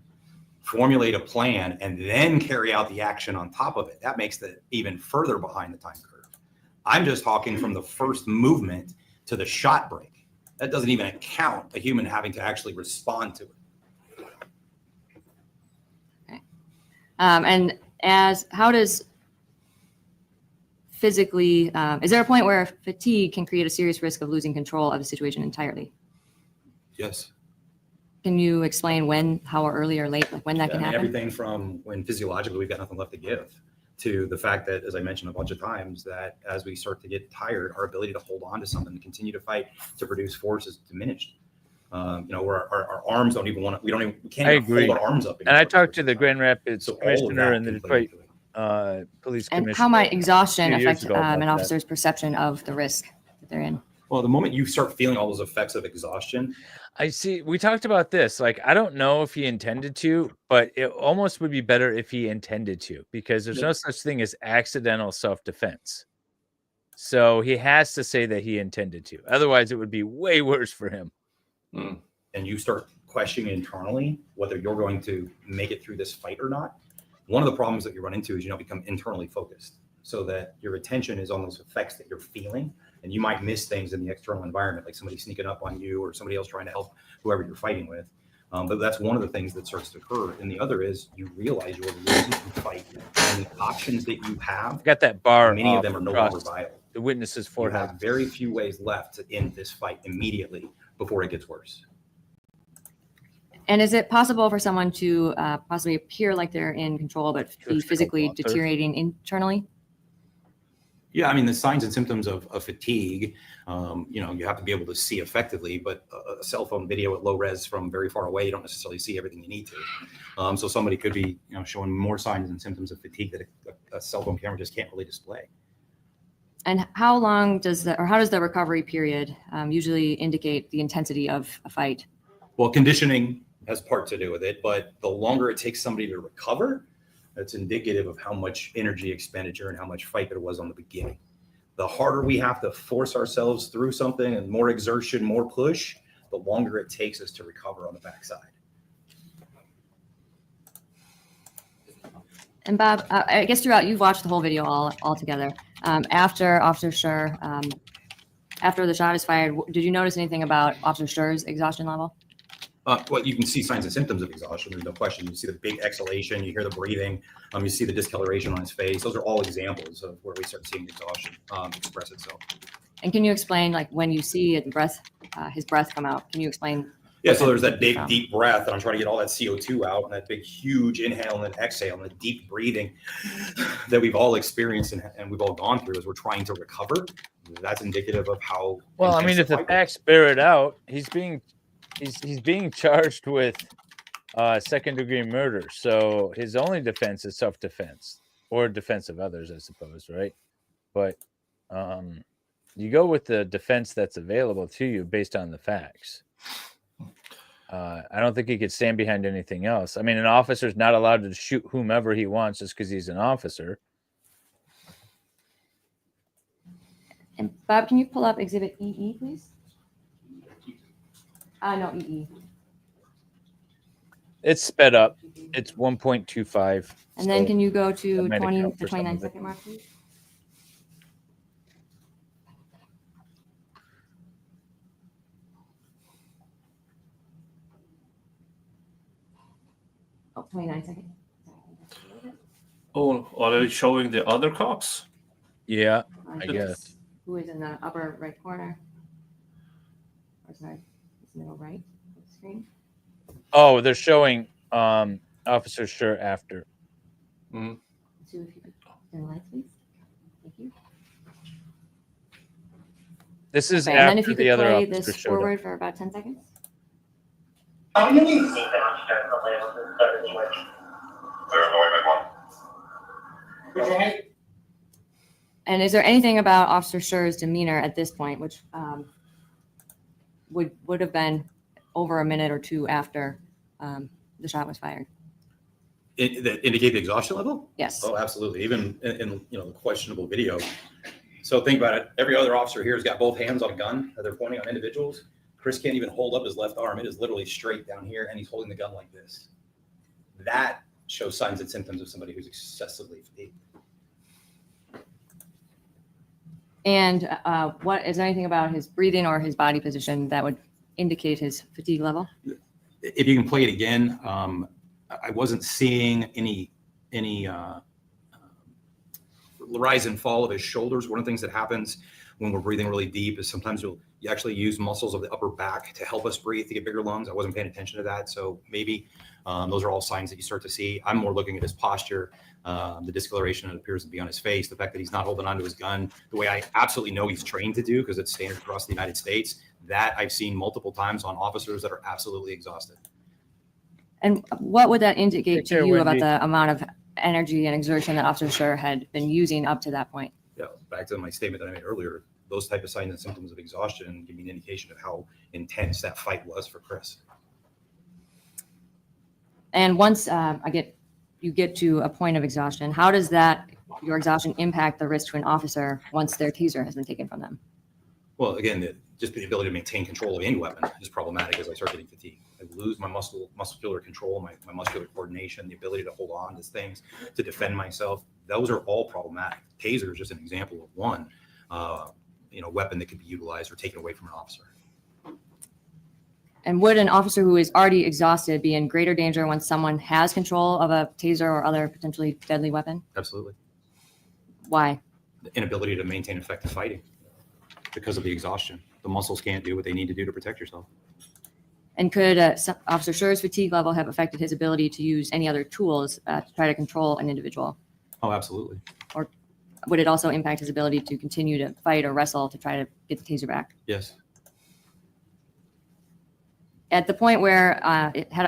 formulate a plan, and then carry out the action on top of it. That makes it even further behind the time curve. I'm just talking from the first movement to the shot break. That doesn't even account a human having to actually respond to it. Okay. And how does physically, is there a point where fatigue can create a serious risk of losing control of the situation entirely? Yes. Can you explain when, how early or late, like when that can I mean, happen? everything from when physiologically we've got nothing left to give, to the fact that, as I mentioned a bunch of times, that as we start to get tired, our ability to hold on to something, to continue to fight, to produce force is diminished. Where our arms don't even want to, we can't I even agree. hold our arms up. And I anymore. talked to the Grand Rapids So all of commissioner that and the can play Detroit into it. police And commissioner. how might exhaustion few years affect ago about an that. officer's perception of the risk that they're in? Well, the moment you start feeling all those effects of exhaustion, I see. We talked about this. Like, I don't know if he intended to, but it almost would be better if he intended to, because there's no such thing as accidental self-defense. So he has to say that he intended to. Otherwise, it would be way worse for him. and you start questioning internally whether you're going to make it through this fight or not, one of the problems that you run into is you don't become internally focused, so that your attention is on those effects that you're feeling, and you might miss things in the external environment, like somebody sneaking up on you or somebody else trying to help whoever you're fighting with. But that's one of the things that starts to occur. And the other is you realize you're losing the fight, and the options that you have, Got that bar. many of off them are no across longer viable. the witness's You forehead. have very few ways left to end this fight immediately before it gets worse. And is it possible for someone to possibly appear like they're in control, but be physically deteriorating internally? Yeah, I mean, the signs and symptoms of fatigue, you have to be able to see effectively, but a cell phone video at low res from very far away, you don't necessarily see everything you need to. So somebody could be, showing more signs and symptoms of fatigue that a cell phone camera just can't really display. And how long how does the recovery period usually indicate the intensity of a fight? Well, conditioning has part to do with it, but the longer it takes somebody to recover, that's indicative of how much energy expenditure and how much fight there was on the beginning. The harder we have to force ourselves through something and more exertion, more push, the longer it takes us to recover on the backside. And Bob, I guess throughout, you've watched the whole video all together. After Officer Schurr, after the shot is fired, did you notice anything about Officer Schurr's exhaustion level? Well, you can see signs and symptoms of exhaustion. There's no question. You see the big exhalation, you hear the breathing, you see the discoloration on his face. Those are all examples of where we start seeing exhaustion express itself. And can you explain, like, when you see his breath come out, can you explain Yeah, so there's that big, deep breath, and I'm trying to get all that CO2 out, and that big, huge inhale and then exhale, and the deep breathing that we've all experienced and we've all gone through as we're trying to recover. That's indicative of how. Well, I mean, if the facts bear it out, he's being charged with second-degree murder. So his only defense is self-defense or defense of others, I suppose, right? But you go with the defense that's available to you based on the facts. I don't think he could stand behind anything else. I mean, an officer's not allowed to shoot whomever he wants just because he's an officer. And Bob, can you pull up Exhibit EE, please? No, EE. It's sped up. It's 1.25. And then can you go to that might 20 account to for some of 29 it. second mark, please? Oh, 29 seconds. Oh, are they showing the other cops? Yeah, I think guess. it's who is in the upper right corner? Or sorry, it's middle right of the screen. Oh, they're showing Officer Schurr after. Mm. So if you could turn the lights, please. Thank you. This is Okay, and then if after you the could other play officer this showed up. forward for about 10 seconds. And is there anything about Officer Schurr's demeanor at this point, which would have been over a minute or two after the shot was fired? That indicate the exhaustion level? Yes. Oh, absolutely. Even in the questionable video. So think about it. Every other officer here has got both hands on a gun that they're pointing on individuals. Chris can't even hold up his left arm. It is literally straight down here, and he's holding the gun like this. That shows signs and symptoms of somebody who's excessively fatigued. And what is there anything about his breathing or his body position that would indicate his fatigue level? If you can play it again, I wasn't seeing any rise and fall of his shoulders. One of the things that happens when we're breathing really deep is sometimes you actually use muscles of the upper back to help us breathe to get bigger lungs. I wasn't paying attention to that. So maybe those are all signs that you start to see. I'm more looking at his posture, the discoloration that appears to be on his face, the fact that he's not holding onto his gun the way I absolutely know he's trained to do, because it's standard across the United States. That I've seen multiple times on officers that are absolutely exhausted. And what would that indicate Take to care, you about Wendy. the amount of energy and exertion that Officer Schurr had been using up to that point? Yeah, back to my statement that I made earlier, those type of signs and symptoms of exhaustion give me an indication of how intense that fight was for Chris. And once you get to a point of exhaustion, how does your exhaustion impact the risk to an officer once their taser has been taken from them? Well, again, just the ability to maintain control of any weapon is problematic as I start getting fatigued. I lose my muscular control, my muscular coordination, the ability to hold on to things, to defend myself. Those are all problematic. Taser is just an example of one, weapon that could be utilized or taken away from an officer. And would an officer who is already exhausted be in greater danger when someone has control of a taser or other potentially deadly weapon? Absolutely. Why? The inability to maintain effective fighting because of the exhaustion. The muscles can't do what they need to do to protect yourself. And could Officer Schurr's fatigue level have affected his ability to use any other tools to try to control an individual? Oh, absolutely. Or would it also impact his ability to continue to fight or wrestle to try to get the taser back? Yes. At the point where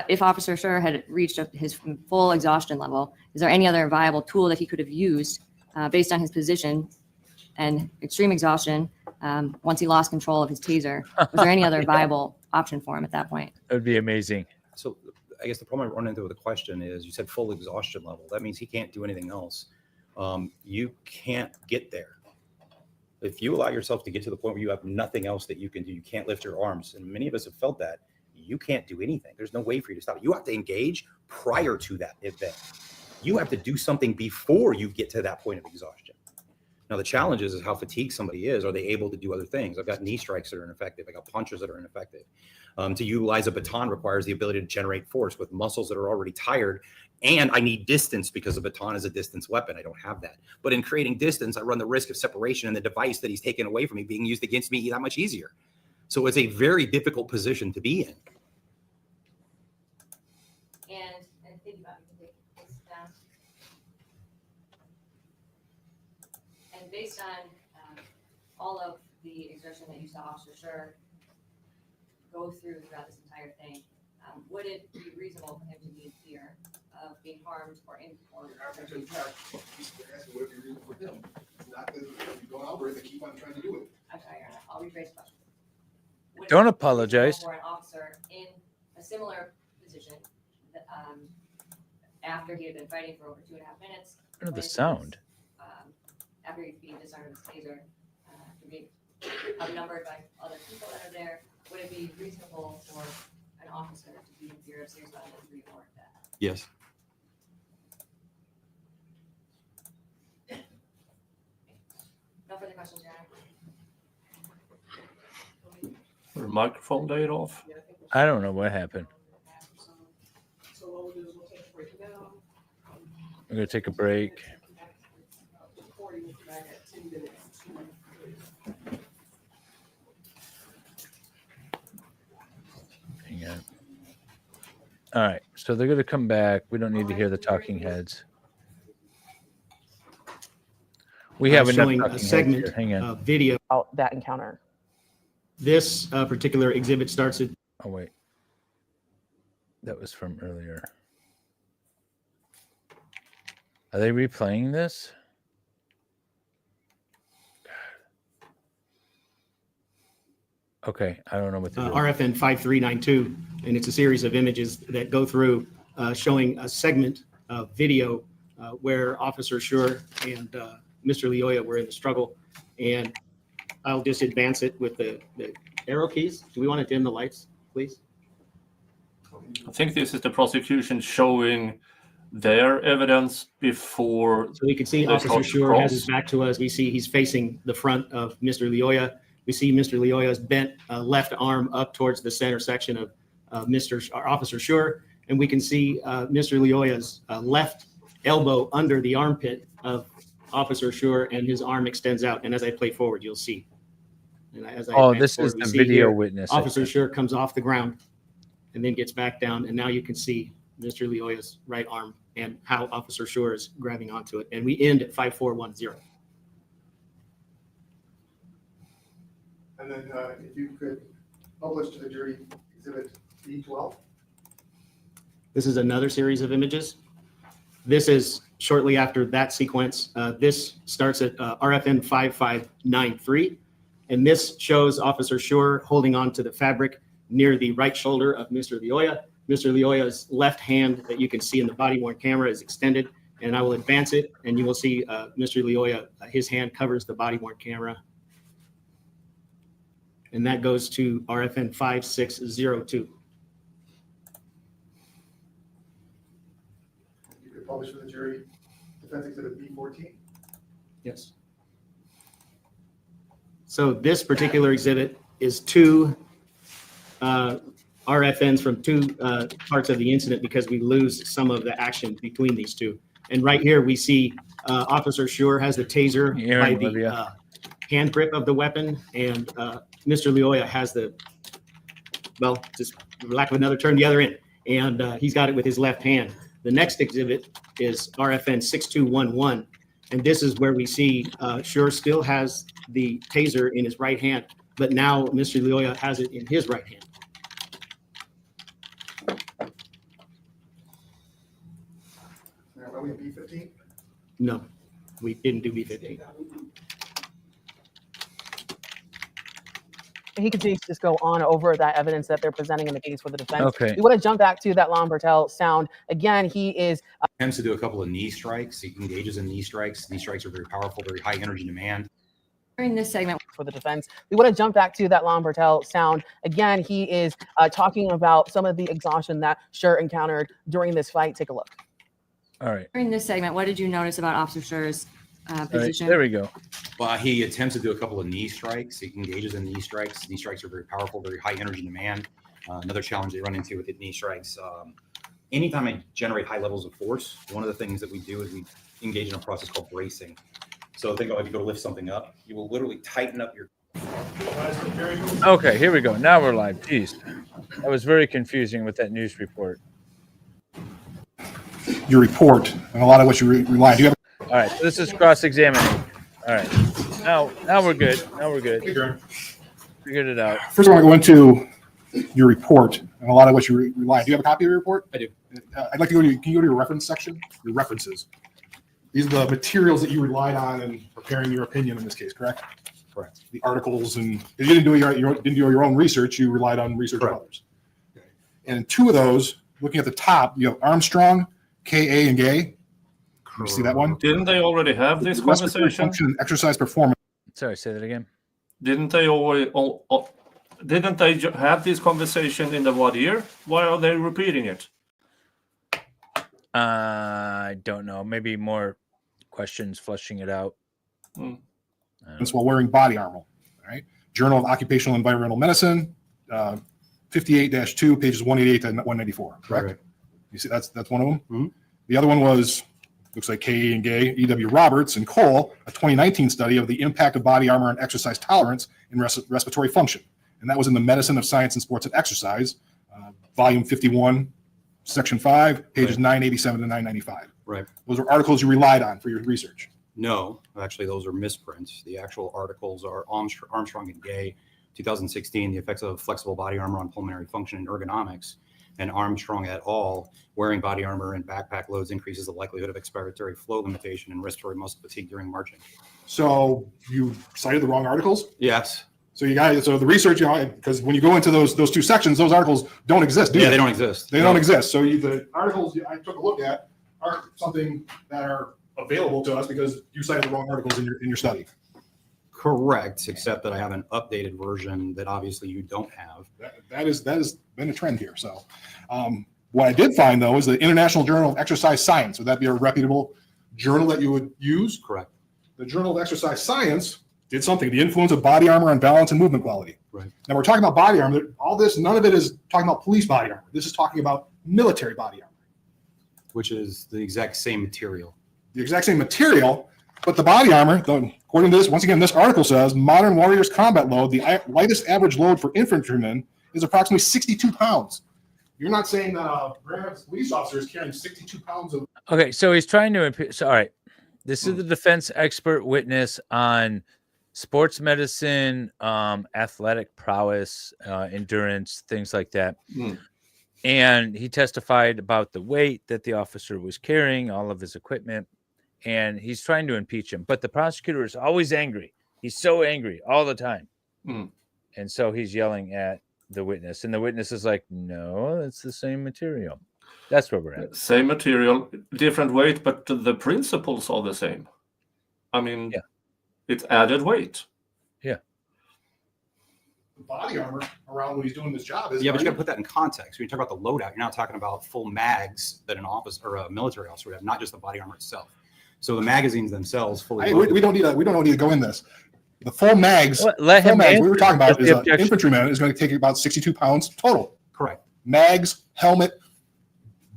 if Officer Schurr had reached his full exhaustion level, is there any other viable tool that he could have used based on his position and extreme exhaustion once he lost control of his taser? Was there any other viable option for him at that point? That would be amazing. So I guess the problem I run into with the question is you said full exhaustion level. That means he can't do anything else. You can't get there. If you allow yourself to get to the point where you have nothing else that you can do, you can't lift your arms. And many of us have felt that. You can't do anything. There's no way for you to stop. You have to engage prior to that event. You have to do something before you get to that point of exhaustion. Now, the challenge is how fatigued somebody is. Are they able to do other things? I've got knee strikes that are ineffective. I got punches that are ineffective. To utilize a baton requires the ability to generate force with muscles that are already tired. And I need distance because a baton is a distance weapon. I don't have that. But in creating distance, I run the risk of separation and the device that he's taken away from me being used against me that much easier. So it's a very difficult position to be in. And based on all of the exertion that you saw Officer Schurr go throughout this entire thing, would it be reasonable for him to be in fear of being harmed or in or potentially hurt? Would it be reasonable for him? It's not that you don't operate, they keep on trying to do it. I'm sorry, Your Honor, I'll rephrase the question. Would it Don't be apologize. reasonable for an officer in a similar position that, after he had been fighting for over 2.5 minutes. What are the when he was, sound? After he's being disarmed with his taser, after being outnumbered by other people that are there, would it be reasonable for an officer to be in fear of serious bodily injury or death? Yes. No further questions, Your Honor. Her microphone laid off. Yeah, I think we'll- I don't know what happened. So what we'll do is we'll take a break now. We're gonna take a break. Recording will be back at 10 minutes to. Hang on. All right, so they're gonna come back. We don't need to hear the talking heads. We have enough Showing talking a heads segment here. Hang on. of video. About that encounter. This particular exhibit starts at Oh wait, that was from earlier. Are they replaying this? Okay, I don't know what to do. RFN 5392, and it's a series of images that go through showing a segment of video where Officer Schurr and Mr. Lyoya were in the struggle. And I'll just advance it with the arrow keys. Do we want to dim the lights, please? I think this is the prosecution showing their evidence before. So we can see the Officer court Schurr has his cross. back to us. We see he's facing the front of Mr. Lyoya. We see Mr. Lyoya's bent left arm up towards the center section of Officer Schurr. And we can see Mr. Lyoya's left elbow under the armpit of Officer Schurr, and his arm extends out. And as I play forward, you'll see. And as I Oh, advance this is forward, we the see video here, witness. Officer Schurr comes off the ground and then gets back down. And now you can see Mr. Lyoya's right arm and how Officer Schurr is grabbing onto it. And we end at 5410. And then if you could publish to the jury exhibit B12. This is another series of images. This is shortly after that sequence. This starts at RFN 5593. And this shows Officer Schurr holding on to the fabric near the right shoulder of Mr. Lyoya. Mr. Lyoya's left hand that you can see in the body-worn camera is extended. And I will advance it, and you will see Mr. Lyoya, his hand covers the body-worn camera. And that goes to RFN 5602. You could publish for the jury defense exhibit B14. Yes. So this particular exhibit is two RFNs from two parts of the incident because we lose some of the action between these two. And right here we see Officer Schurr has the taser by the hand grip of the weapon, and Mr. Lyoya has the, well, just for lack of another term, the other end. And he's got it with his left hand. The next exhibit is RFN 6211. And this is where we see Schurr still has the taser in his right hand, but now Mr. Lyoya has it in his right hand. Now, are we in B15? No, we didn't do B15. He continues to just go on over that evidence that they're presenting in the case for the defense. Okay. We want to jump back to that Lon Bertel sound. Again, he is Attempts to do a couple of knee strikes. He engages in knee strikes. Knee strikes are very powerful, very high energy demand. During this segment, for the defense. We want to jump back to that Lon Bertel sound. Again, he is talking about some of the exhaustion that Schurr encountered during this fight. Take a look. All right. during this segment, what did you notice about Officer Schurr's All right, position? there we go. Well, he attempts to do a couple of knee strikes. He engages in knee strikes. Knee strikes are very powerful, very high energy demand. Another challenge they run into with the knee strikes. Anytime I generate high levels of force, one of the things that we do is we engage in a process called bracing. So think about if you go to lift something up, you will literally tighten up your. Okay, here we go. Now we're live. Jeez. That was very confusing with that news report. Your report and a lot of what you rely on. Do you have All right, so this is cross-examining All right. Now we're good. Now we're good. Hey, Graham. Figured it out. First, I want to go into your report and a lot of what you rely on. Do you have a copy of your report? I do. I'd like to can you go to your reference section? Your references. These are the materials that you relied on in preparing your opinion in this case, correct? Correct. The articles, and you didn't do your own research. You relied on research of others. Okay. And two of those, looking at the top, you have Armstrong, KA, and Gay. You see that one? Didn't they already have this conversation? Function and exercise performance. Sorry, say that again. Didn't they already? Didn't they have this conversation in the voir dire? Why are they repeating it? I don't know. Maybe more questions, fleshing it out. That's while wearing body armor. All right. Journal of Occupational and Environmental Medicine, 58-2, pages 188 to 194. Correct. Right. You see, that's one of them. Mhm. The other one was, looks like K.E. and Gay, E.W. Roberts and Cole, a 2019 study of the impact of body armor on exercise tolerance and respiratory function. And that was in the Medicine of Science and Sports and Exercise, volume 51, section 5, pages 987 to 995. Right. Those are articles you relied on for your research. No, actually, those are misprints. The actual articles are Armstrong and Gay, 2016, the effects of flexible body armor on pulmonary function and ergonomics, and Armstrong et al., wearing body armor and backpack loads increases the likelihood of expiratory flow limitation and respiratory muscle fatigue during marching. So you cited the wrong articles? Yes. So you guys, so the research, because when you go into those two sections, those articles don't exist, do Yeah, they? they don't exist. They don't exist. So the articles I took a look at aren't something that are available to us because you cited the wrong articles in your study. Correct, except that I have an updated version that obviously you don't have. That has been a trend here. So what I did find, though, is the International Journal of Exercise Science. Would that be a reputable journal that you would use? Correct. The Journal of Exercise Science did something, the influence of body armor on balance and movement quality. Right. Now we're talking about body armor. All this, none of it is talking about police body armor. This is talking about military body armor. Which is the exact same material. The exact same material, but the body armor, though, according to this, once again, this article says modern warriors combat load, the lightest average load for infantrymen is approximately 62 pounds. You're not saying that a Grand police officer is carrying 62 pounds of. Okay, so he's trying to. So, all right, this is the defense expert witness on sports medicine, athletic prowess, endurance, things like that. And he testified about the weight that the officer was carrying, all of his equipment, and he's trying to impeach him. But the prosecutor is always angry. He's so angry all the time. And so he's yelling at the witness, and the witness is like, no, it's the same material. That's where we're at. Same material, different weight, but the principles are the same. I mean, it's added weight. Yeah. The body armor around when he's doing this job is. Yeah, but you got to put that in context. When you talk about the loadout, you're not talking about full mags that an officer or a military officer would have, not just the body armor itself. So the magazines themselves fully. We don't need to go in this. The full mags. Let him. We were talking about is an infantryman is going to take about 62 pounds total. Correct. Mags, helmet,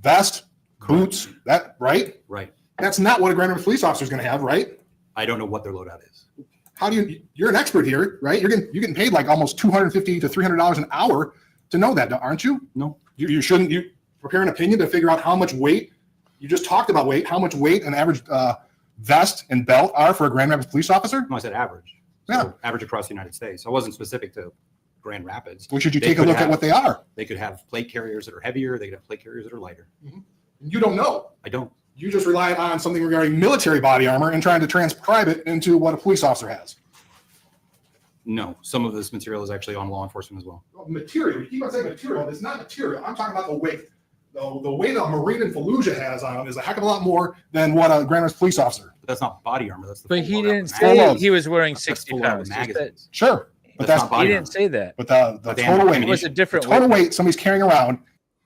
vest, boots. That right? Right. That's not what a Grand Rapids police officer is going to have, right? I don't know what their loadout is. How do you? You're an expert here, right? You're getting paid like almost $250 to $300 an hour to know that, aren't you? No. You shouldn't. You prepare an opinion to figure out how much weight. You just talked about weight. How much weight an average vest and belt are for a Grand Rapids police officer? No, I said average. Yeah. So average across the United States. I wasn't specific to Grand Rapids. Well, should you take a look at what they are? They could have plate carriers that are heavier. They could have plate carriers that are lighter. You don't know. I don't. You just rely on something regarding military body armor and trying to transcribe it into what a police officer has. No, some of this material is actually on law enforcement as well. Material. You keep on saying material. It's not material. I'm talking about the weight. The weight a Marine in Fallujah has on him is a heck of a lot more than what a Grand Rapids police officer. But that's not body armor. That's the. But full he loadout didn't of say magazines. he was wearing That's 60 full loadout of pounds. magazines. Sure, but That's not He body didn't armor. say that. But the But total weight. It was a different the total witness. weight somebody's carrying around.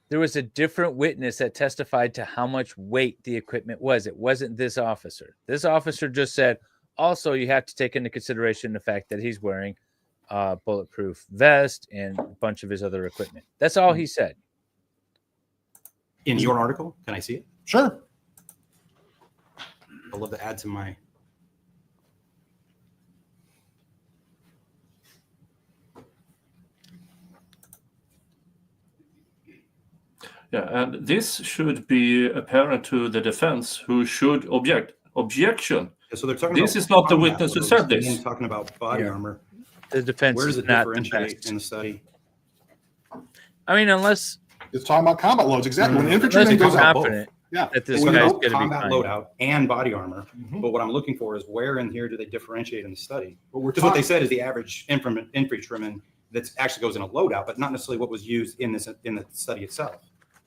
There was a different witness that testified to how much weight the equipment was. It wasn't this officer. This officer just said, also, you have to take into consideration the fact that he's wearing a bulletproof vest and a bunch of his other equipment. That's all he said. In your article, can I see it? Sure. I'd love to add to my. Yeah, and this should be apparent to the defense, who should objection. So they're talking This about is not the combat witness who loads, said and this. then talking about body Yeah. armor. The defense Where does is it not the differentiate best. in the study? I mean, unless It's talking about combat loads, exactly. When Mm. the infantryman you're goes out, confident yeah. that this It's guy's about going to be combat fine. loadout and body armor. Mhm. But what I'm looking for is where in here do they differentiate in the study? But we're Because what they talking, said is the average infantryman that actually goes in a loadout, but not necessarily what was used in the study itself.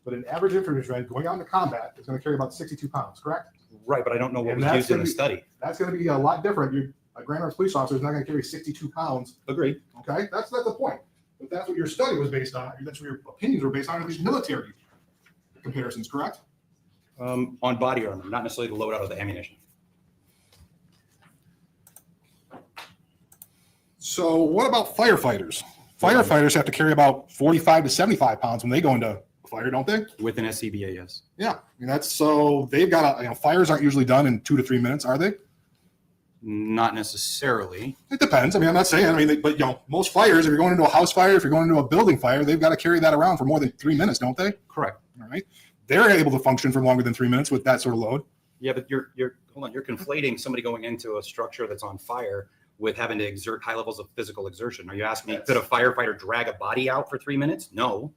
but an average infantryman going out into combat is going to carry about 62 pounds, correct? Right, but I don't know what And was that's used in gonna the be- study. That's going to be a lot different. A Grand Rapids police officer is not going to carry 62 pounds. Agreed. Okay, that's not the point. But that's what your study was based on. That's what your opinions were based on, at least military comparisons, correct? On body armor, not necessarily the loadout of the ammunition. So what about firefighters? Firefighters have to carry about 45 to 75 pounds when they go into a fire, don't they? With an SCBA, yes. Yeah, I mean, that's so they've got fires aren't usually done in 2 to 3 minutes, are they? Not necessarily. It depends. I mean, I'm not saying. But most fires, if you're going into a house fire, if you're going into a building fire, they've got to carry that around for more than 3 minutes, don't they? Correct. All right. They're able to function for longer than 3 minutes with that sort of load. Yeah, but you're hold on. You're conflating somebody going into a structure that's on fire with having to exert high levels of physical exertion. Are you asking me, could a firefighter drag a body out for 3 minutes? No.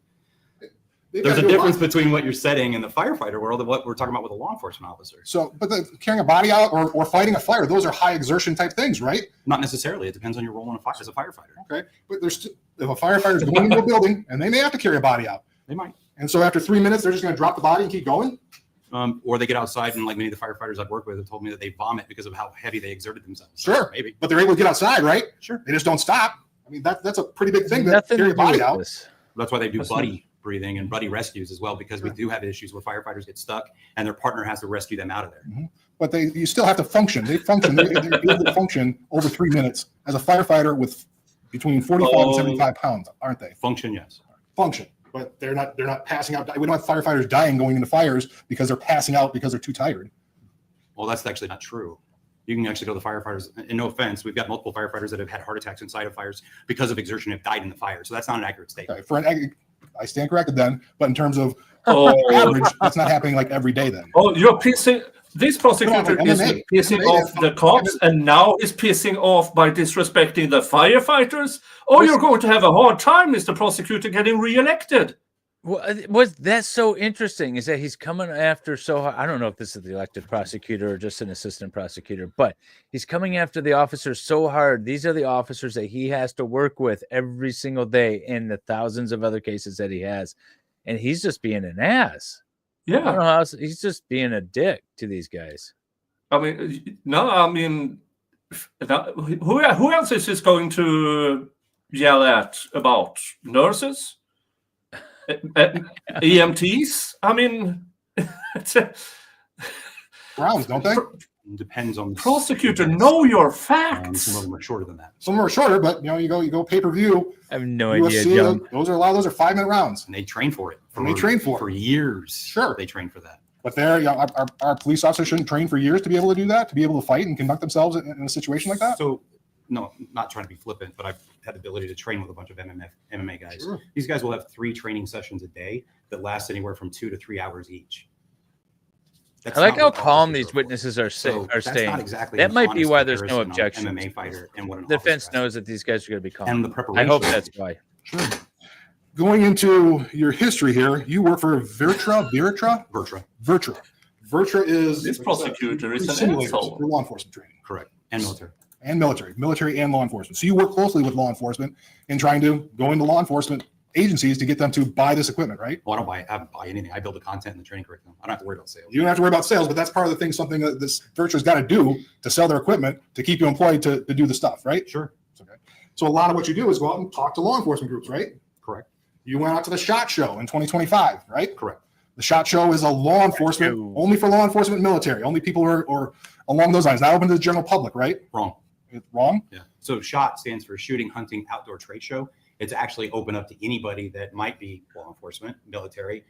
They've There's got a to do difference lot. between what you're setting in the firefighter world and what we're talking about with a law enforcement officer. So, but carrying a body out or fighting a fire, those are high exertion type things, right? Not necessarily. It depends on your role in as a firefighter. Okay. But if a firefighter is going into a building and they may have to carry a body out, They might. and so after 3 minutes, they're just going to drop the body and keep going. Or they get outside, and like many of the firefighters I've worked with have told me that they vomit because of how heavy they exerted themselves. Sure. Maybe. But they're able to get outside, right? Sure. They just don't stop. I mean, that's a pretty big thing to Nothing carry to a do body with out. this. That's why they do That's buddy breathing and buddy rescues as well, because we do have issues where firefighters get stuck and their partner has to rescue them out of there. But you still have to function. They function. They're able to function over 3 minutes as a firefighter with between 45 and 75 pounds, aren't they? Function, yes. Function, but they're not passing out. We don't have firefighters dying going into fires because they're passing out because they're too tired. Well, that's actually not true. You can actually go to the firefighters, and no offense, we've got multiple firefighters that have had heart attacks inside of fires because of exertion have died in the fire. So that's not an accurate statement. Okay, I stand corrected then. But in terms of Oh, average, that's not happening like every day then. oh, you're pissing. This prosecutor No, is MMA. pissing MMA, off the cops, and now is pissing off by disrespecting the firefighters. Oh, you're going to have a hard time, Mr. Prosecutor, getting reelected. What that's so interesting is that he's coming after so hard. I don't know if this is the elected prosecutor or just an assistant prosecutor, but he's coming after the officers so hard. These are the officers that he has to work with every single day in the thousands of other cases that he has. And he's just being an ass. I don't know Yeah, how else, he's just being a dick to these guys. I mean, no, I mean, who else is this going to yell at about? Nurses? EMTs? I mean, it's Rounds, don't they? Depends on the prosecutor, events. know your Some of facts. them are shorter than that. Some are shorter, but you go pay per view. I have no idea, UFC, John. those are a lot of those are 5 minute rounds. And they train for it. And they train for it. For years. Sure. They train for that. But our police officers shouldn't train for years to be able to do that, to be able to fight and conduct themselves in a situation like that. So, no, not trying to be flippant, but I've had the ability to train with a bunch of MMA guys. Sure. These guys will have 3 training sessions a day that last anywhere from 2 to 3 hours each. That's I like not how what calm officers these are for. witnesses are So are that's not staying. exactly That an might be honest why there's no comparison of an objection. MMA fighter and what an The defense officer has. knows that these guys are going to be calm. And the I preparation. hope that's why. Going into your history here, you work for Virtra. Virtra is This prosecutor is an simulators asshole. for law enforcement training Correct. And military. and military and law enforcement. So you work closely with law enforcement in trying to go into law enforcement agencies to get them to buy this equipment, right? Well, I don't buy anything. I build the content and the training curriculum. I don't have to worry about sales. You don't have to worry about sales, but that's part of the thing, something that this Virtra's got to do to sell their equipment to keep you employed to do the stuff, right? Sure. Okay. So a lot of what you do is go out and talk to law enforcement groups, right? Correct. You went out to the SHOT Show in 2025, right? Correct. The SHOT Show is a law enforcement, Show. only for law enforcement and military, only people who are or along those lines, not open to the general public, right? Wrong. It's wrong? Yeah. So SHOT stands for Shooting, Hunting, Outdoor Trade Show. It's actually open up to anybody that might be law enforcement, military,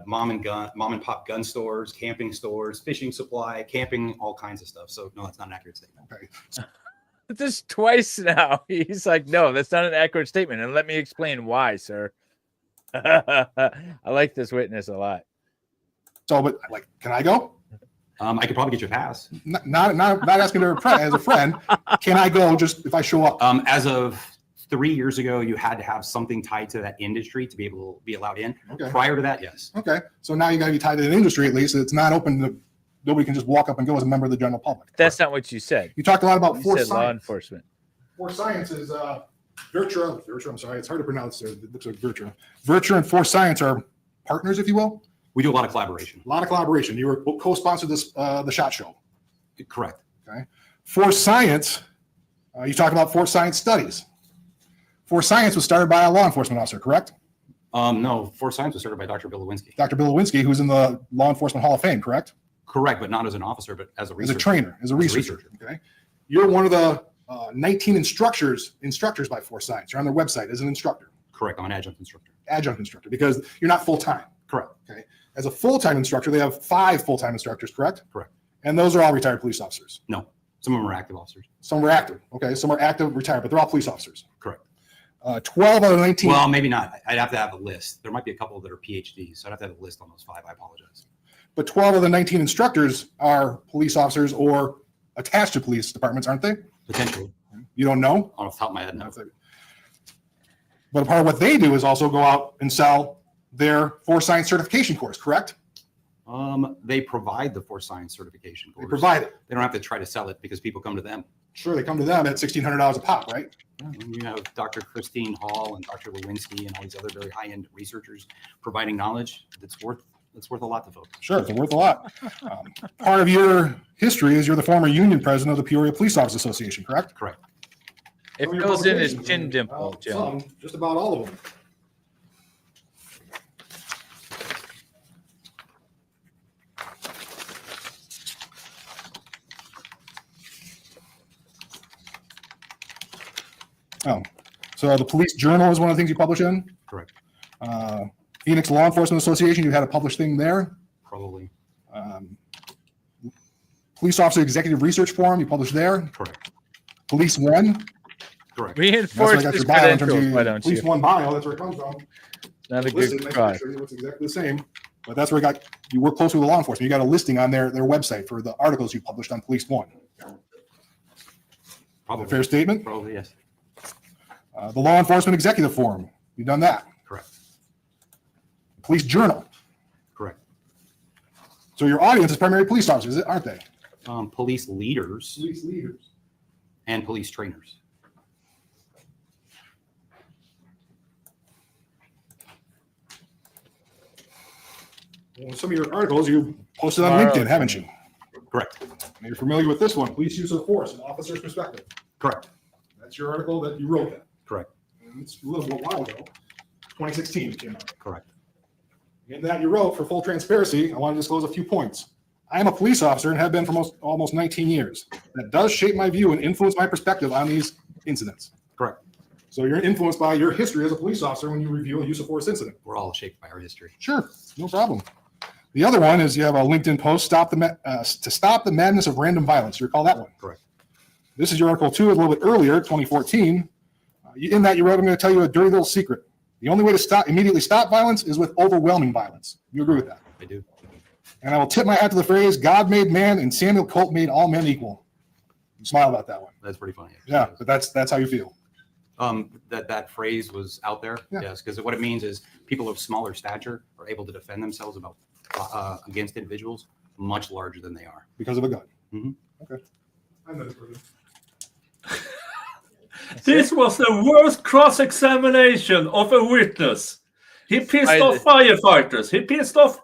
mom and pop gun stores, camping stores, fishing supply, camping, all kinds of stuff. So no, that's not an accurate statement. Okay. This twice now. He's like, no, that's not an accurate statement. And let me explain why, sir. I like this witness a lot. So, but like, can I go? I could probably get you a pass. Not asking to as a friend. Can I go just if I show up? As of 3 years ago, you had to have something tied to that industry to be able to be allowed in. Okay. Prior to that, yes. Okay. So now you got to be tied to an industry at least. It's not open to, nobody can just walk up and go as a member of the general public. That's not what you said. You talked a lot about You force said law science. enforcement. Force science is Virtua, I'm sorry, it's hard to pronounce. It looks like Virtua. Virtua and force science are partners, if you will. We do a lot of collaboration. A lot of collaboration. You were co-sponsored this the SHOT Show. Correct. Okay. Force science, you talk about force science studies. Force science was started by a law enforcement officer, correct? No, force science was started by Dr. Bill Lewinsky. Dr. Bill Lewinsky, who's in the Law Enforcement Hall of Fame, correct? Correct, but not as an officer, but as a As researcher. a trainer, as a researcher. Okay. You're one of the 19 instructors by Force Science. You're on their website as an instructor, Correct, I'm an adjunct instructor. because you're not full-time. Correct. Okay. As a full-time instructor, they have 5 full-time instructors, correct? Correct. And those are all retired police officers. No, some of them are active officers. Some are active. Okay. Some are active, retired, but they're all police officers. Correct. 12 out of 19. Well, maybe not. I'd have to have a list. There might be a couple that are PhDs, so I'd have to have a list on those 5. I apologize. But 12 of the 19 instructors are police officers or attached to police departments, aren't they? Potentially. You don't know? On the top of my head, no. But a part of what they do is also go out and sell their force science certification course, correct? They provide the force science certification course. They provide it. They don't have to try to sell it because people come to them. Sure, they come to them at $1,600 a pop, right? You have Dr. Christine Hall and Dr. Lewinsky and all these other very high-end researchers providing knowledge that's worth a lot to folks. Sure, it's worth a lot. Part of your history is you're the former union president of the Peoria Police Officers Association, correct? Correct. It Some of your fills in his publications, chin dimple, Joe. some, just about all of them. Oh, so the Police Journal is one of the things you publish in? Correct. Phoenix Law Enforcement Association, you had a published thing there. Probably. Police Officer Executive Research Forum, you published there. Correct. Police One. Correct. That's where I Reinforce got his your bio in terms of credentials, why don't Police you? One bio, that's where it comes from. Not a Listed, good nice try. picture, it looks exactly the same. But that's where you work closely with law enforcement. You got a listing on their website for the articles you published on Police One. Probably. Fair statement? Probably, yes. The Law Enforcement Executive Forum, you've done that. Correct. Police Journal. Correct. So your audience is primarily police officers, aren't they? Police leaders Police leaders. and police trainers. Well, some of your articles you posted on Tomorrow. LinkedIn, haven't you? Correct. And you're familiar with this one, Police Use of Force, an Officer's Perspective. Correct. That's your article that you wrote that. Correct. And it's a little while ago, 2016 it came out. Correct. In that you wrote, for full transparency, I want to disclose a few points. I am a police officer and have been for almost 19 years. That does shape my view and influence my perspective on these incidents. Correct. So you're influenced by your history as a police officer when you review a use of force incident. We're all shaped by our history. Sure, no problem. The other one is you have a LinkedIn post, to stop the madness of random violence. You recall that one? Correct. This is your article 2, a little bit earlier, 2014. In that you wrote, I'm going to tell you a dirty little secret. The only way to immediately stop violence is with overwhelming violence. You agree with that? I do. And I will tip my hat to the phrase, God made man and Samuel Colt made all men equal. You smile about that one. That's pretty funny. Yeah, but that's how you feel. That phrase was out there. Yeah. Yes, because what it means is people of smaller stature are able to defend themselves against individuals much larger than they are. Because of a gun. Mhm. Okay. I'm not approving. This was the worst cross-examination of a witness. He pissed off firefighters. He pissed off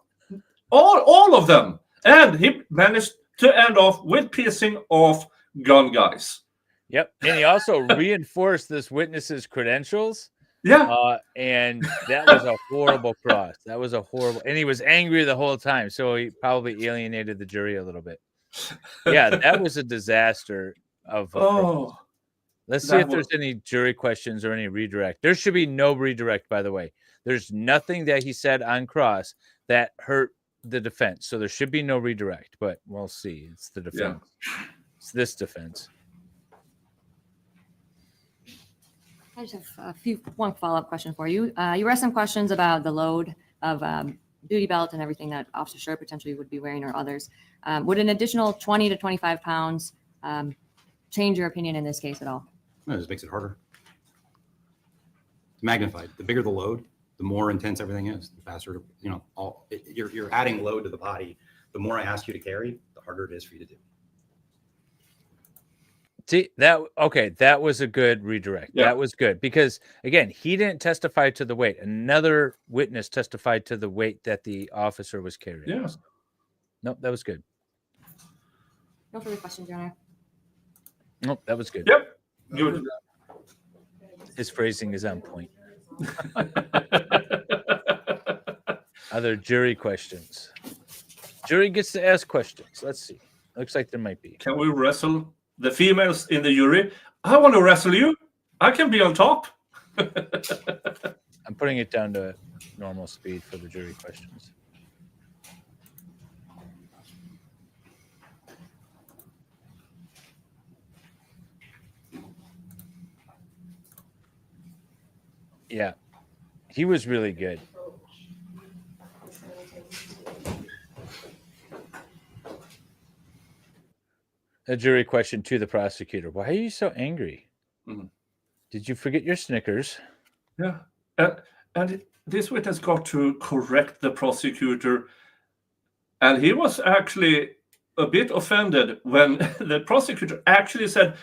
all of them. And he managed to end off with pissing off gun guys. Yep. And he also reinforced this witness's credentials. Yeah. And that was a horrible cross. That was a horrible, and he was angry the whole time. So he probably alienated the jury a little bit. Yeah, that was a disaster of a cross. Let's see if there's any jury questions or any redirect. There should be no redirect, by the way. There's nothing that he said on cross that hurt the defense. So there should be no redirect, but we'll see. It's the defense. Yeah. It's this defense. I just have one follow-up question for you. You asked some questions about the load of duty belt and everything that Officer Schurr potentially would be wearing or others. Would an additional 20 to 25 pounds change your opinion in this case at all? No, it just makes it harder. It's magnified. The bigger the load, the more intense everything is. The faster, you're adding load to the body. The more I ask you to carry, the harder it is for you to do. See that was a good redirect. Yeah. That was good because again, he didn't testify to the weight. Another witness testified to the weight that the officer was carrying. Yeah. Nope, that was good. No further questions, Your Honor. Nope, that was good. Yep. Good. His phrasing is on point. Other jury questions. Jury gets to ask questions. Let's see. Looks like there might be. Can we wrestle the females in the jury? I want to wrestle you. I can be on top. I'm putting it down to normal speed for the jury questions. Yeah, he was really good. A jury question to the prosecutor. Why are you so angry? Mhm. Did you forget your Snickers? Yeah. And this witness got to correct the prosecutor. And he was actually a bit offended when the prosecutor actually said,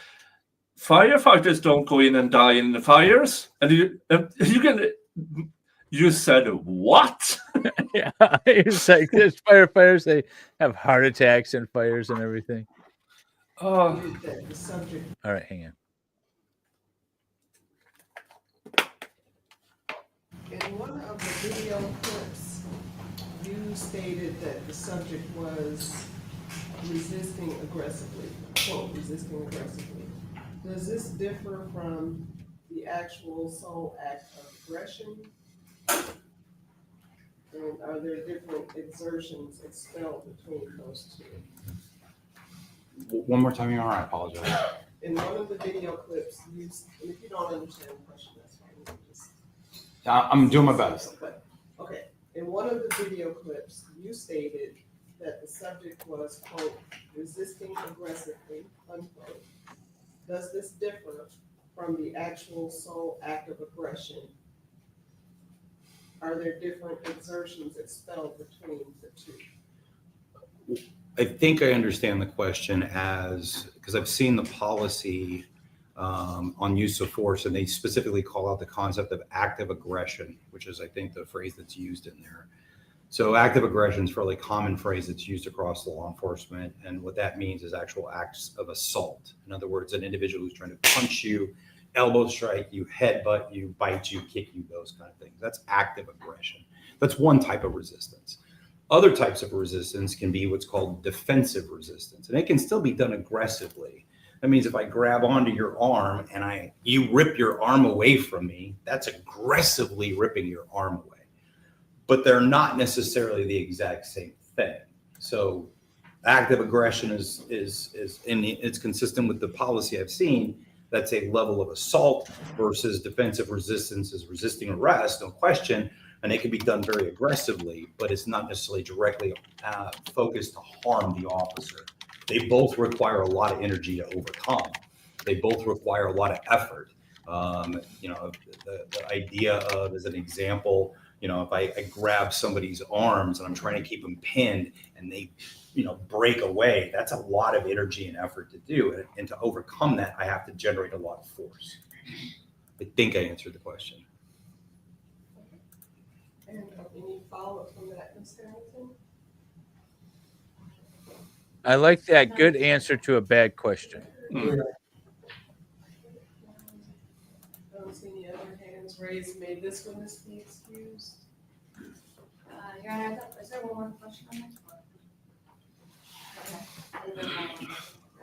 firefighters don't go in and die in the fires. And you said, what? Yeah, it's like there's firefighters. They have heart attacks and fires and everything. Oh, The subject All right, hang on. in one of the video clips, you stated that the subject was resisting aggressively, quote, resisting aggressively. Does this differ from the actual sole act of aggression? And are there different exertions expelled between those two? One more time, Your Honor, I apologize. In one of the video clips, and if you don't understand the question, that's fine. You can just I'm doing my best. But, okay, in one of the video clips, you stated that the subject was, quote, resisting aggressively, unquote. Does this differ from the actual sole act of aggression? Are there different exertions expelled between the two? I think I understand the question because I've seen the policy on use of force, and they specifically call out the concept of active aggression, which is, I think, the phrase that's used in there. So active aggression is a fairly common phrase that's used across law enforcement. And what that means is actual acts of assault. In other words, an individual who's trying to punch you, elbow strike you, headbutt you, bite you, kick you, those kind of things. That's active aggression. That's one type of resistance. Other types of resistance can be what's called defensive resistance, and it can still be done aggressively. That means if I grab onto your arm and you rip your arm away from me, that's aggressively ripping your arm away. But they're not necessarily the exact same thing. So active aggression it's consistent with the policy I've seen. That's a level of assault versus defensive resistance is resisting arrest, no question. And it can be done very aggressively, but it's not necessarily directly focused to harm the officer. They both require a lot of energy to overcome. They both require a lot of effort. The idea of, as an example, if I grab somebody's arms and I'm trying to keep them pinned and they, break away, that's a lot of energy and effort to do. And to overcome that, I have to generate a lot of force. I think I answered the question. And any follow-up from that, Ms. Harrington? I like that. Good answer to a bad question. I don't see any other hands raised. May this witness be excused? Your Honor, is there one more question on that?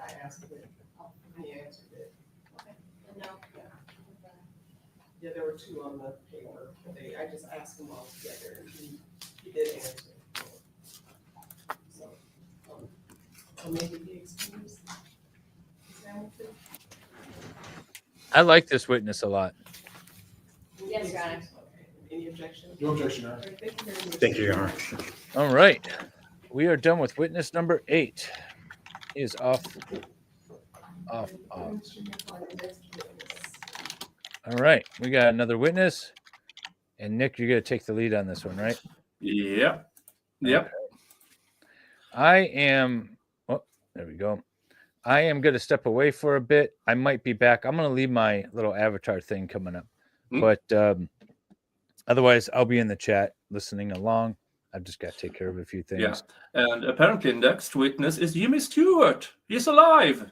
I asked it. He answered it. No. Yeah, there were two on the paper. I just asked them all together, and he did answer. So, maybe be excused. Ms. Hamilton? I like this witness a lot. Yes, Your Honor. Okay. Any objection? No objection, Your Honor. All right, thank you very much. Thank you, Your Honor. All right. We are done with witness number 8. He is off. And when should you find the next witness? All right. We got another witness. And Nick, you're going to take the lead on this one, right? Yeah. Yep. I am. Oh, there we go. I am going to step away for a bit. I might be back. I'm going to leave my little avatar thing coming up. But otherwise, I'll be in the chat listening along. I've just got to take care of a few things. Yeah. And apparently next witness is Jimmy Stewart. He's alive.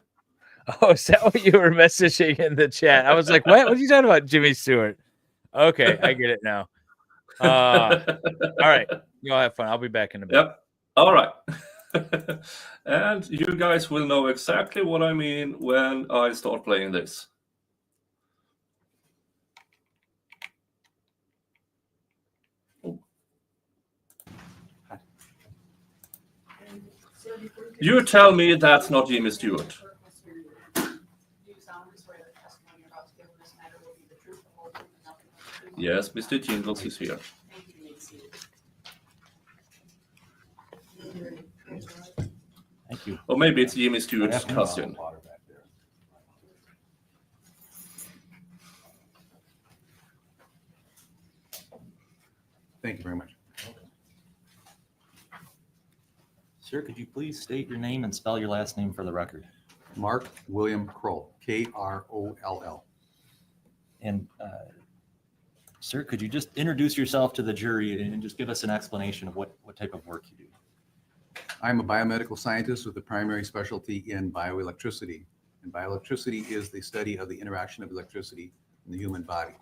Oh, is that what you were messaging in the chat? I was like, what? What are you talking about, Jimmy Stewart? Okay, I get it now. All right. Y'all have fun. I'll be back in a bit. Yep. All right. And you guys will know exactly what I mean when I start playing this. You tell me that's not Jimmy Stewart. Yes, Mr. Jingles is here. Thank you. Or maybe it's Jimmy Stewart's cousin. Thank you very much. Sir, could you please state your name and spell your last name for the record? Mark William Kroll, Kroll. And sir, could you just introduce yourself to the jury and just give us an explanation of what type of work you do? I'm a biomedical scientist with a primary specialty in bioelectricity. And bioelectricity is the study of the interaction of electricity in the human body.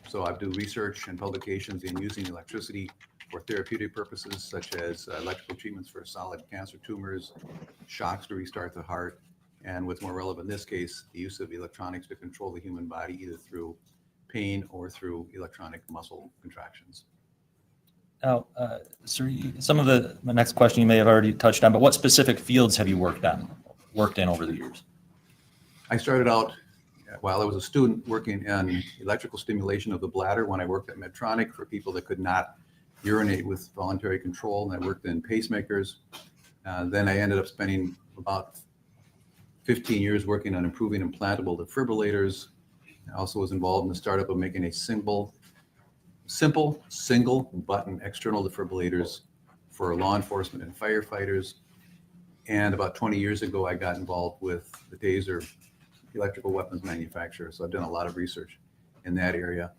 So I do research and publications in using electricity for therapeutic purposes, such as electrical treatments for solid cancer tumors, shocks to restart the heart, and what's more relevant in this case, the use of electronics to control the human body, either through pain or through electronic muscle contractions. Now, sir, my next question you may have already touched on, but what specific fields have you worked in over the years? I started out while I was a student working in electrical stimulation of the bladder when I worked at Medtronic for people that could not urinate with voluntary control, and I worked in pacemakers. Then I ended up spending about 15 years working on improving implantable defibrillators. I also was involved in the startup of making a simple single button external defibrillators for law enforcement and firefighters. And about 20 years ago, I got involved with the taser electrical weapons manufacturer. So I've done a lot of research in that area,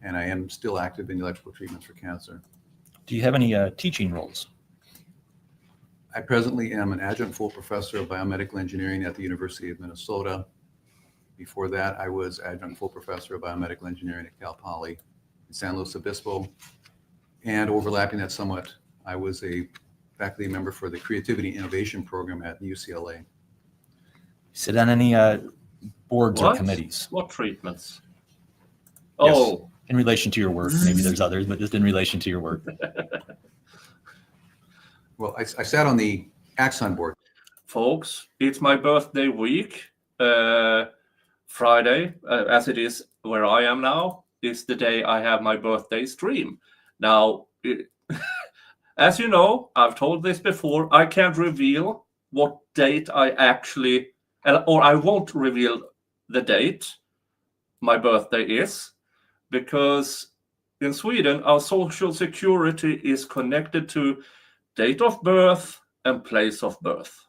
and I am still active in electrical treatments for cancer. Do you have any teaching roles? I presently am an adjunct full professor of biomedical engineering at the University of Minnesota. Before that, I was adjunct full professor of biomedical engineering at Cal Poly in San Luis Obispo. And overlapping that somewhat, I was a faculty member for the Creativity Innovation Program at UCLA. Sit on any boards or committees? What treatments? Yes, Oh, in relation to your work. Maybe there's others, but just in relation to your work. Well, I sat on the Axon board. folks, it's my birthday week. Friday, as it is where I am now, is the day I have my birthday stream. Now, as you know, I've told this before, I can't reveal what date I actually, or I won't reveal the date my birthday is, because in Sweden, our social security is connected to date of birth and place of birth,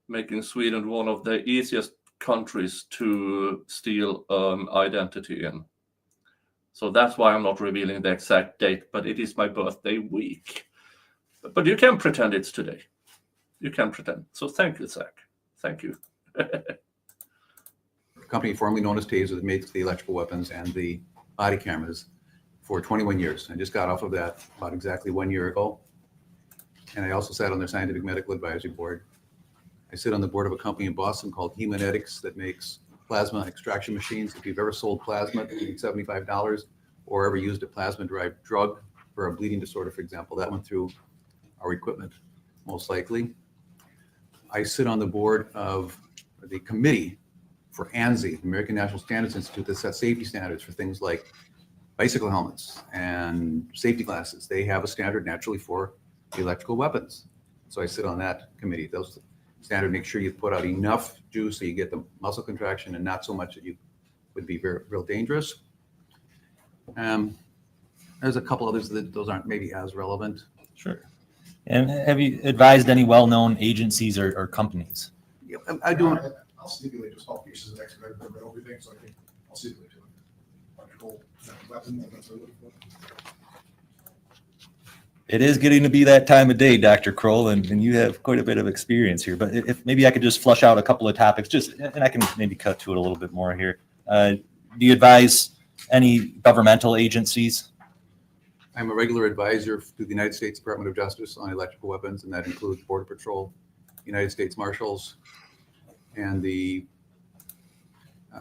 making Sweden one of the easiest countries to steal an identity in. So that's why I'm not revealing the exact date, but it is my birthday week. But you can pretend it's today. You can pretend. So thank you, Zach. Thank you. A company formerly known as Taser that makes the electrical weapons and the body cameras for 21 years. I just got off of that about exactly 1 year ago. And I also sat on their scientific medical advisory board. I sit on the board of a company in Boston called Hemonetics that makes plasma extraction machines. If you've ever sold plasma for $75 or ever used a plasma-derived drug for a bleeding disorder, for example, that went through our equipment, most likely. I sit on the board of the committee for ANSI, the American National Standards Institute, that sets safety standards for things like bicycle helmets and safety glasses. They have a standard naturally for electrical weapons. So I sit on that committee. Those standard make sure you put out enough juice so you get the muscle contraction and not so much that you would be real dangerous. There's a couple others that those aren't maybe as relevant. Sure. And have you advised any well-known agencies or companies? Yeah, I do. I'll stipulate just all pieces of expert read everything, so I think I'll stipulate to it. Electrical weapons, that's what I'm looking for. It is getting to be that time of day, Dr. Kroll, and you have quite a bit of experience here. But if maybe I could just flush out a couple of topics, and I can maybe cut to it a little bit more here. Do you advise any governmental agencies? I'm a regular advisor to the United States Department of Justice on electrical weapons, and that includes Border Patrol, United States Marshals, and the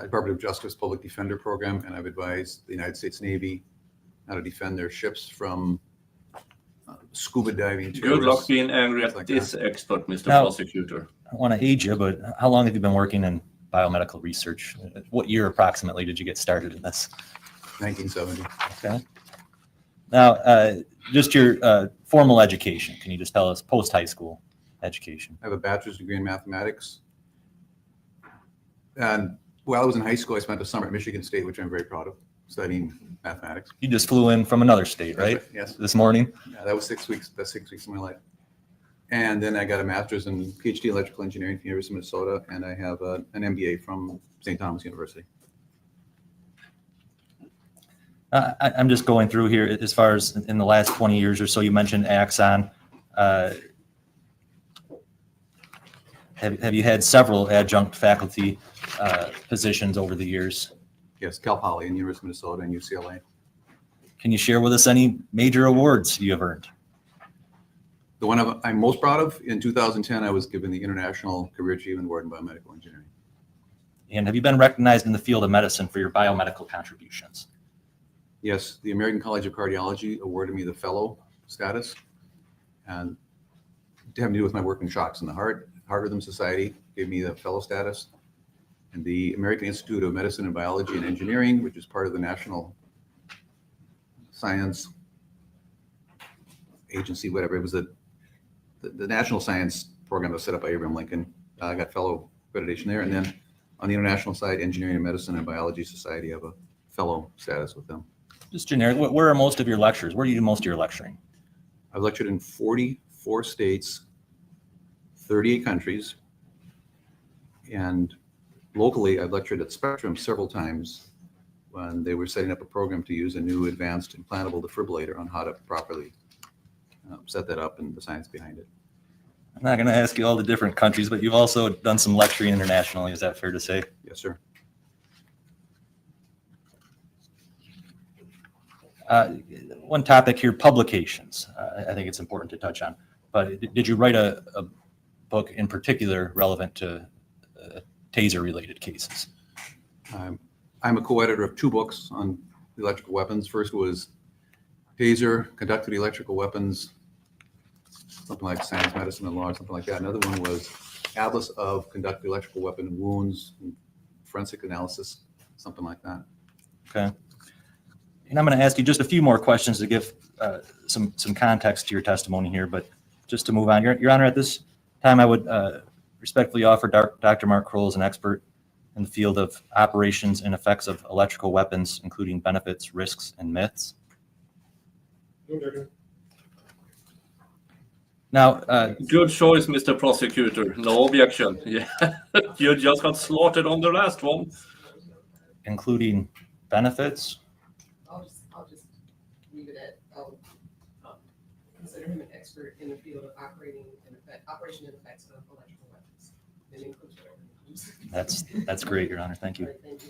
Department of Justice Public Defender Program. And I've advised the United States Navy how to defend their ships from scuba diving. Good luck being angry at like this expert, Mr. Now- Prosecutor. I want to age you, but how long have you been working in biomedical research? What year approximately did you get started in this? 1970. Okay. Now, just your formal education. Can you just tell us post-high school education? I have a bachelor's degree in mathematics. And while I was in high school, I spent a summer at Michigan State, which I'm very proud of, studying mathematics. You just flew in from another state, right? Yes. This morning? Yeah, that was 6 weeks. That's 6 weeks of my life. And then I got a master's and PhD in electrical engineering from the University of Minnesota, and I have an MBA from St. Thomas University. I'm just going through here as far as in the last 20 years or so, you mentioned Axon. Have you had several adjunct faculty positions over the years? Yes, Cal Poly and University of Minnesota and UCLA. Can you share with us any major awards you have earned? The one I'm most proud of, in 2010, I was given the International Career Achievement Award in Biomedical Engineering. And have you been recognized in the field of medicine for your biomedical contributions? Yes, the American College of Cardiology awarded me the fellow status, and having to do with my work in shocks in the heart Rhythm Society gave me the fellow status, and the American Institute of Medicine and Biology and Engineering, which is part of the National Science Agency, whatever, it was the National Science Program that was set up by Abraham Lincoln. I got fellow accreditation there, and then on the international side, Engineering and Medicine and Biology Society, I have a fellow status with them. Just generic, where are most of your lectures? Where do you do most of your lecturing? I've lectured in 44 states, 38 countries, and locally I've lectured at Spectrum several times when they were setting up a program to use a new advanced implantable defibrillator on how to properly set that up and the science behind it. I'm not going to ask you all the different countries, but you've also done some lecturing internationally. Is that fair to say? Yes, sir. One topic here, publications. I think it's important to touch on. But did you write a book in particular relevant to taser-related cases? I'm a co-editor of 2 books on electrical weapons. First was Taser, Conducted Electrical Weapons, something like Science, Medicine, and Law, or something like that. Another one was Atlas of Conducted Electrical Weapon Wounds, and Forensic Analysis, something like that. Okay. And I'm going to ask you just a few more questions to give some context to your testimony here, but just to move on. Your Honor, at this time, I would respectfully offer Dr. Mark Kroll as an expert in the field of operations and effects of electrical weapons, including benefits, risks, and myths. Now, Good choice, Mr. Prosecutor. No objection. Yeah, you just got slaughtered on the last one. including benefits. I'll just leave it at, consider him an expert in the field of operation and effects of electrical weapons. It includes whatever it includes. That's great, Your Honor. Thank you. All right, thank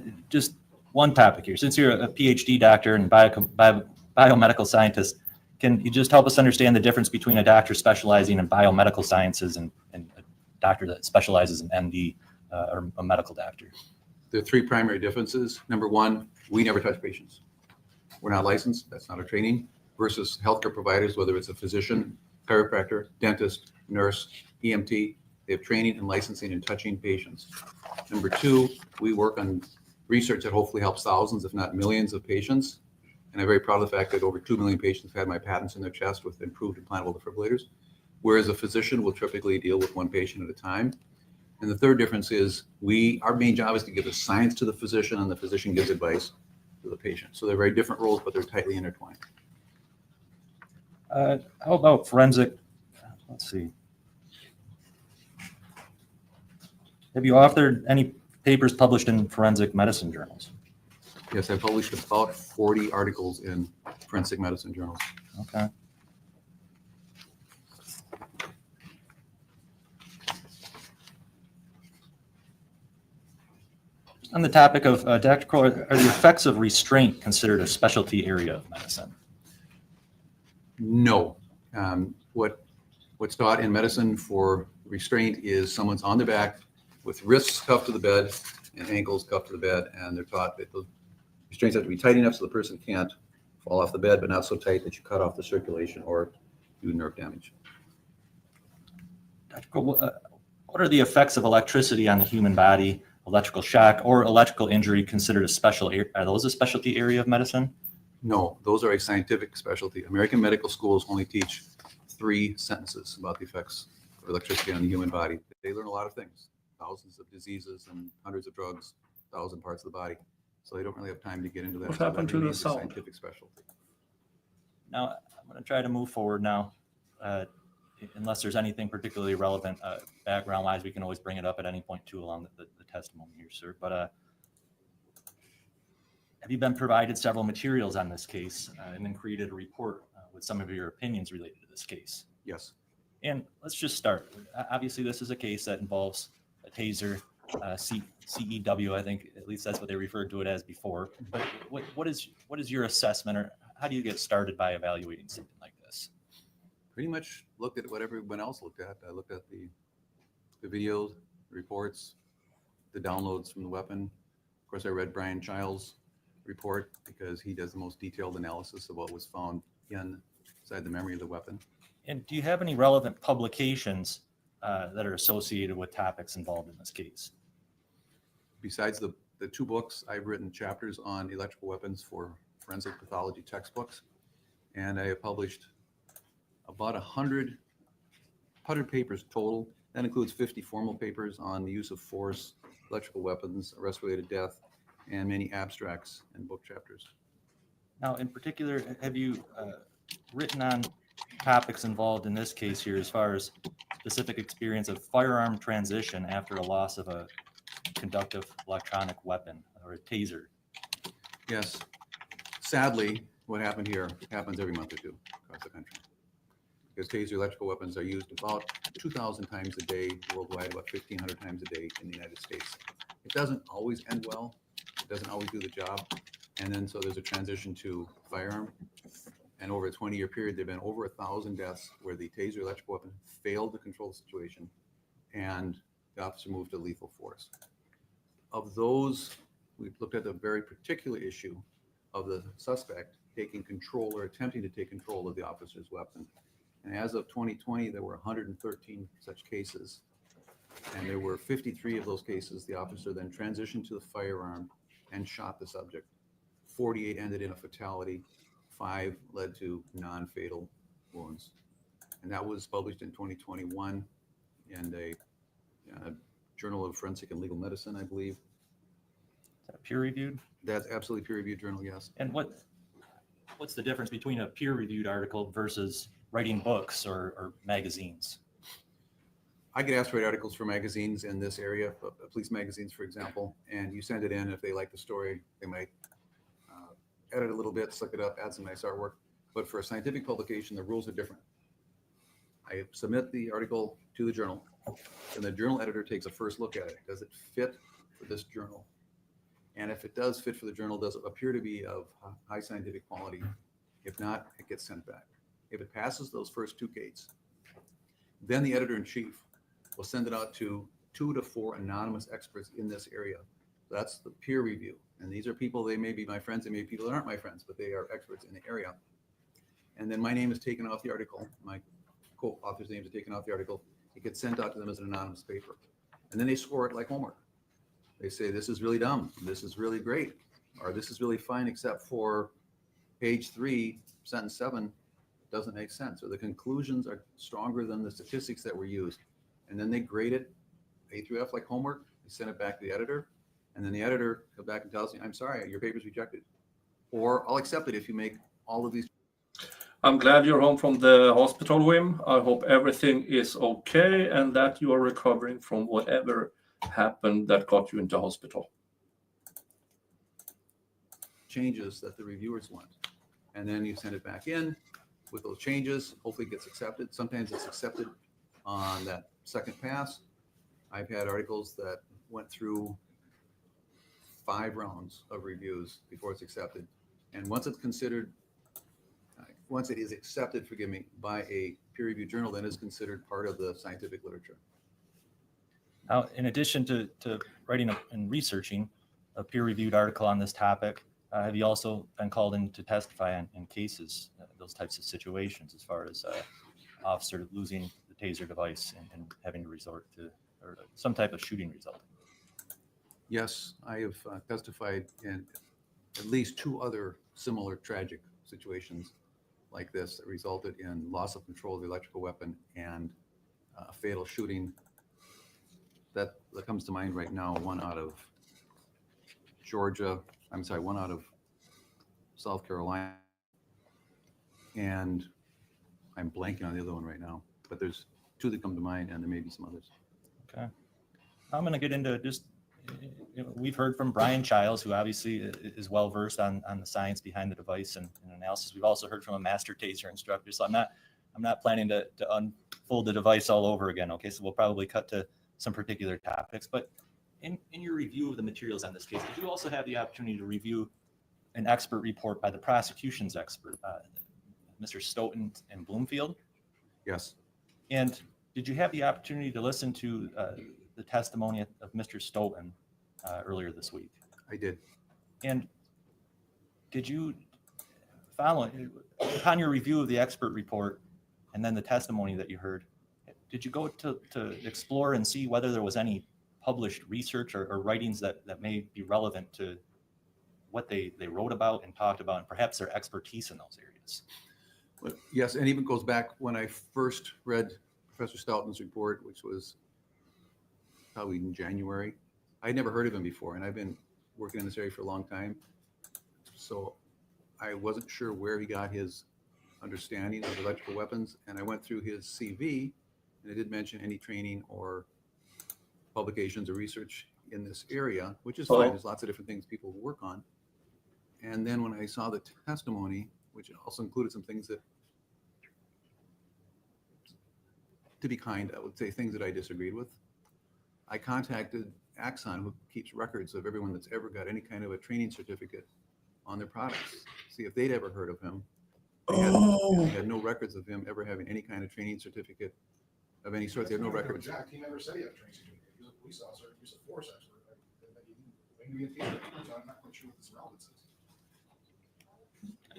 you. Just one topic here. Since you're a PhD doctor and biomedical scientist, can you just help us understand the difference between a doctor specializing in biomedical sciences and a doctor that specializes in MD or a medical doctor? There are 3 primary differences. Number 1, we never touch patients. We're not licensed. That's not our training. Versus healthcare providers, whether it's a physician, chiropractor, dentist, nurse, EMT, they have training and licensing in touching patients. Number 2, we work on research that hopefully helps thousands, if not millions of patients. And I'm very proud of the fact that over 2 million patients have had my patents in their chest with improved implantable defibrillators, whereas a physician will typically deal with one patient at a time. And the third difference is our main job is to give the science to the physician, and the physician gives advice to the patient. So they're very different roles, but they're tightly intertwined. How about forensic? Let's see. Have you authored any papers published in forensic medicine journals? Yes, I published about 40 articles in forensic medicine journals. Okay. On the topic of Dr. Kroll, are the effects of restraint considered a specialty area of medicine? No. What's taught in medicine for restraint is someone's on their back with wrists cuffed to the bed and ankles cuffed to the bed, and they're taught that those restraints have to be tight enough so the person can't fall off the bed, but not so tight that you cut off the circulation or do nerve damage. Dr. Kroll, what are the effects of electricity on the human body? Electrical shock or electrical injury considered a are those a specialty area of medicine? No, those are a scientific specialty. American medical schools only teach 3 sentences about the effects of electricity on the human body. They learn a lot of things, thousands of diseases and hundreds of drugs, 1,000 parts of the body. So they don't really have time to get into that. What happened to the sound? Scientific specialty. Now, I'm going to try to move forward now. Unless there's anything particularly relevant background-wise, we can always bring it up at any point too along the testimony here, sir. But have you been provided several materials on this case and then created a report with some of your opinions related to this case? Yes. And let's just start. Obviously, this is a case that involves a taser, CEW, I think, at least that's what they referred to it as before. But what is your assessment, or how do you get started by evaluating something like this? Pretty much looked at what everyone else looked at. I looked at the videos, the reports, the downloads from the weapon. Of course, I read Brian Child's report because he does the most detailed analysis of what was found inside the memory of the weapon. And do you have any relevant publications that are associated with topics involved in this case? Besides the 2 books, I've written chapters on electrical weapons for forensic pathology textbooks, and I have published about 100 papers total. That includes 50 formal papers on the use of force, electrical weapons, arrest-related death, and many abstracts and book chapters. Now, in particular, have you written on topics involved in this case here as far as specific experience of firearm transition after a loss of a conductive electronic weapon or a taser? Yes. Sadly, what happened here happens every month or 2 across the country. Because taser electrical weapons are used about 2,000 times a day worldwide, about 1,500 times a day in the United States. It doesn't always end well. It doesn't always do the job. And then so there's a transition to firearm. And over a 20-year period, there have been over 1,000 deaths where the taser electrical weapon failed to control the situation and the officer moved to lethal force. Of those, we've looked at the very particular issue of the suspect taking control or attempting to take control of the officer's weapon. And as of 2020, there were 113 such cases. And there were 53 of those cases. The officer then transitioned to the firearm and shot the subject. 48 ended in a fatality. 5 led to non-fatal wounds. And that was published in 2021 in a Journal of Forensic and Legal Medicine, I believe. Is that peer-reviewed? That's absolutely peer-reviewed journal, yes. And what's the difference between a peer-reviewed article versus writing books or magazines? I get asked to write articles for magazines in this area, police magazines, for example, and you send it in. If they like the story, they might edit a little bit, slick it up, add some nice artwork. But for a scientific publication, the rules are different. I submit the article to the journal, and the journal editor takes a first look at it. Does it fit for this journal? And if it does fit for the journal, does it appear to be of high scientific quality? If not, it gets sent back. If it passes those first 2 gates, then the editor-in-chief will send it out to 2 to 4 anonymous experts in this area. That's the peer review. And these are people, they may be my friends, they may be people that aren't my friends, but they are experts in the area. And then my name is taken off the article. My co-author's names are taken off the article. It gets sent out to them as an anonymous paper. And then they score it like homework. They say this is really dumb, this is really great, or this is really fine, except for page 3, sentence 7 doesn't make sense, or the conclusions are stronger than the statistics that were used. And then they grade it A through F like homework, they send it back to the editor, and then the editor comes back and tells me, I'm sorry, your paper's rejected. Or I'll accept it if you make all of these. I'm glad you're home from the hospital, Wim. I hope everything is okay and that you are recovering from whatever happened that got you into hospital. Changes that the reviewers want. And then you send it back in with those changes, hopefully it gets accepted. Sometimes it's accepted on that second pass. I've had articles that went through 5 rounds of reviews before it's accepted. And once it's considered, once it is accepted, forgive me, by a peer-reviewed journal, then it's considered part of the scientific literature. Now, in addition to writing and researching a peer-reviewed article on this topic, have you also been called in to testify in cases, those types of situations, as far as officer losing the taser device and having to resort to or some type of shooting result? Yes, I have testified in at least 2 other similar tragic situations like this that resulted in loss of control of the electrical weapon and a fatal shooting. That comes to mind right now, one out of Georgia, one out of South Carolina, and I'm blanking on the other one right now, but there's 2 that come to mind, and there may be some others. Okay. I'm going to get into just, we've heard from Brian Childs, who obviously is well-versed on the science behind the device and analysis. We've also heard from a master taser instructor. So I'm not planning to unfold the device all over again. Okay. So we'll probably cut to some particular topics, but in your review of the materials on this case, did you also have the opportunity to review an expert report by the prosecution's expert, Mr. Stoughton and Bloomfield? Yes. And did you have the opportunity to listen to the testimony of Mr. Stoughton earlier this week? I did. And did you follow, upon your review of the expert report and then the testimony that you heard, did you go to explore and see whether there was any published research or writings that may be relevant to what they wrote about and talked about, and perhaps their expertise in those areas? But yes, and even goes back when I first read Professor Stoughton's report, which was probably in January. I'd never heard of him before, and I've been working in this area for a long time. So I wasn't sure where he got his understanding of electrical weapons, and I went through his CV, and it didn't mention any training or publications or research in this area, which is fine. There's lots of different things people work on. And then when I saw the testimony, which also included some things that, to be kind, I would say things that I disagreed with, I contacted Axon, who keeps records of everyone that's ever got any kind of a training certificate on their products, see if they'd ever heard of him. They had no records of him ever having any kind of training certificate of any sort. They have no records. Jack, he never said he had a training certificate. He was a police officer, he was a force expert. Maybe a taser, so I'm not quite sure what this relevance is.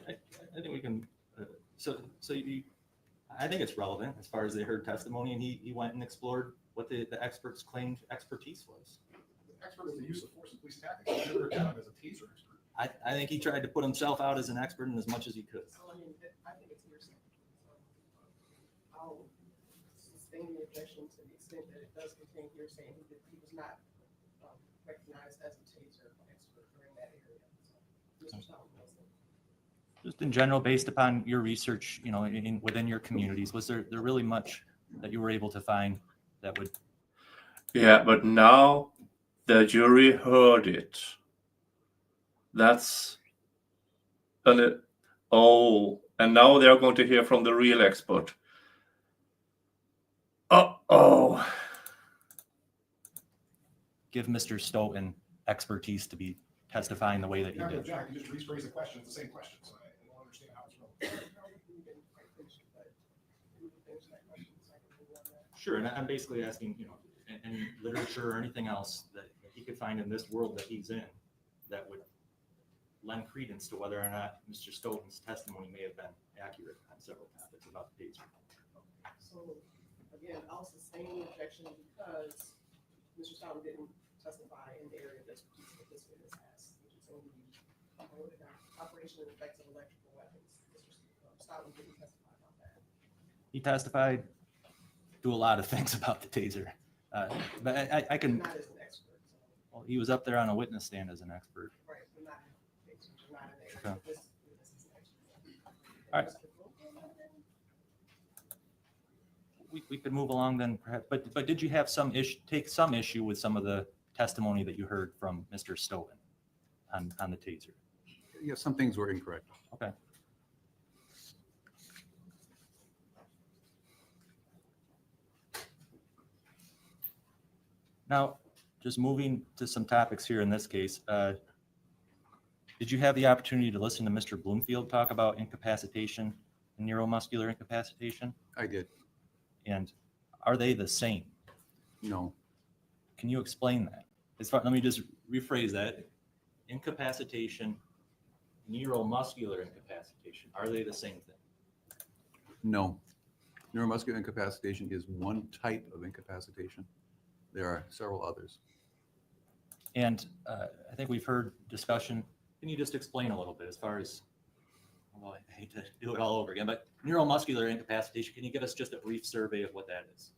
I think we can. I think it's relevant as far as they heard testimony, and he went and explored what the experts claimed expertise was. The expert in the use of force and police tactics. He never got him as a taser expert. I think he tried to put himself out as an expert in as much as he could. I mean, I think it's hearsay. I'll sustain the objection to the extent that it does contain hearsay, and he was not recognized as a taser expert during that area. So, Mr. Stoughton wasn't. Just in general, based upon your research, within your communities, was there really much that you were able to find that would? Yeah, but now the jury heard it. That's and now they're going to hear from the real expert. Give Mr. Stoughton expertise to be testifying the way that you did. Jack, you just rephrase the question. It's the same question, so I don't understand how it's relevant. Sure, and I'm basically asking, any literature or anything else that he could find in this world that he's in that would lend credence to whether or not Mr. Stoughton's testimony may have been accurate on several topics about the taser. So again, I'll sustain the objection because Mr. Stoughton didn't testify in the area of expertise that this witness has, which is only operation and effects of electrical weapons. Mr. Stoutland didn't testify about that. He testified to a lot of things about the taser. But I can, Not as an expert, so, well, he was up there on a witness stand as an expert. right, but not in the area Okay. that this witness is an expert. All right. We could move along then, perhaps. But did you have take some issue with some of the testimony that you heard from Mr. Stoughton on the taser? Yeah, some things were incorrect. Okay. Now, just moving to some topics here in this case, did you have the opportunity to listen to Mr. Bloomfield talk about incapacitation and neuromuscular incapacitation? I did. And are they the same? No. Can you explain that? Let me just rephrase that. Incapacitation, neuromuscular incapacitation, are they the same thing? No. Neuromuscular incapacitation is one type of incapacitation. There are several others. And I think we've heard discussion. Can you just explain a little bit as far as, well, I hate to do it all over again, but neuromuscular incapacitation, can you give us just a brief survey of what that is?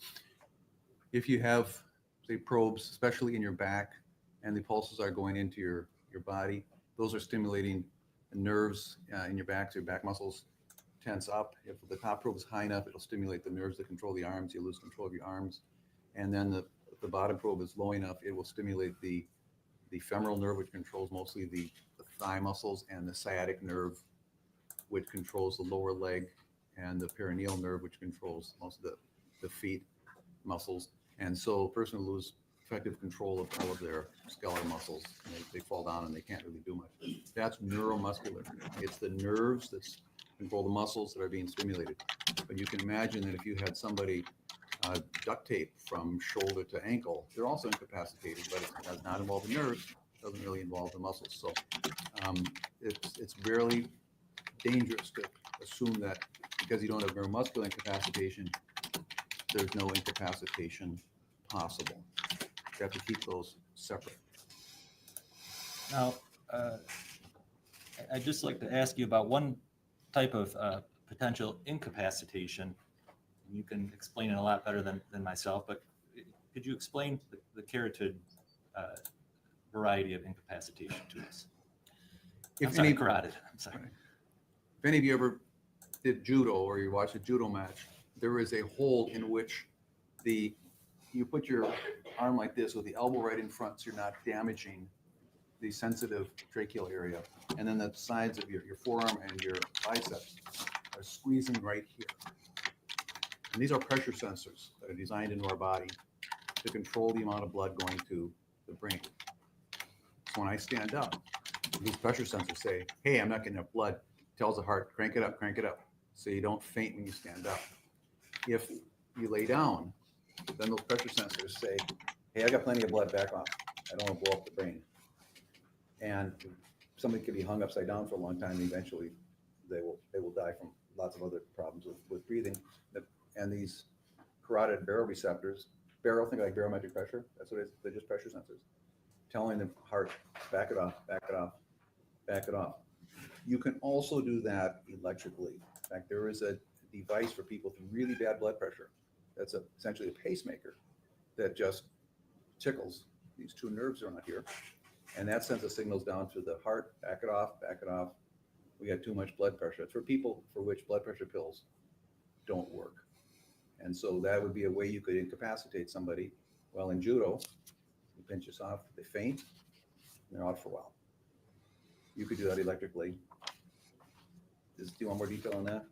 If you have, say, probes, especially in your back, and the pulses are going into your body, those are stimulating nerves in your back, so your back muscles tense up. If the top probe is high enough, it'll stimulate the nerves that control the arms. You lose control of your arms. And then if the bottom probe is low enough, it will stimulate the femoral nerve, which controls mostly the thigh muscles, and the sciatic nerve, which controls the lower leg, and the perineal nerve, which controls most of the feet muscles. And so a person will lose effective control of all of their skeletal muscles, and they fall down and they can't really do much. That's neuromuscular. It's the nerves that control the muscles that are being stimulated. But you can imagine that if you had somebody duct tape from shoulder to ankle, they're also incapacitated, but it does not involve the nerves, it doesn't really involve the muscles. So it's really dangerous to assume that because you don't have neuromuscular incapacitation, there's no incapacitation possible. You have to keep those separate. Now, I'd just like to ask you about one type of potential incapacitation. You can explain it a lot better than myself, but could you explain the carotid variety of incapacitation to us? If carotid, I'm sorry. If any of you ever did judo or you watch a judo match, there is a hole in which you put your arm like this with the elbow right in front, so you're not damaging the sensitive tracheal area. And then the sides of your forearm and your biceps are squeezing right here. And these are pressure sensors that are designed into our body to control the amount of blood going to the brain. So when I stand up, these pressure sensors say, hey, I'm not getting enough blood. Tells the heart, crank it up, so you don't faint when you stand up. If you lay down, then those pressure sensors say, hey, I got plenty of blood, back off. I don't want to blow up the brain. And somebody could be hung upside down for a long time, and eventually they will die from lots of other problems with breathing. And these carotid baroreceptors, think like barometric pressure, that's what it is, they're just pressure sensors, telling the heart, back it off, back it off, back it off. You can also do that electrically. In fact, there is a device for people with really bad blood pressure. That's essentially a pacemaker that just tickles these two nerves around here. And that sends the signals down to the heart, back it off, back it off. We got too much blood pressure. It's for people for which blood pressure pills don't work. And so that would be a way you could incapacitate somebody. Well, in judo, you pinch us off, they faint, and they're out for a while. You could do that electrically. Do you want more detail on that?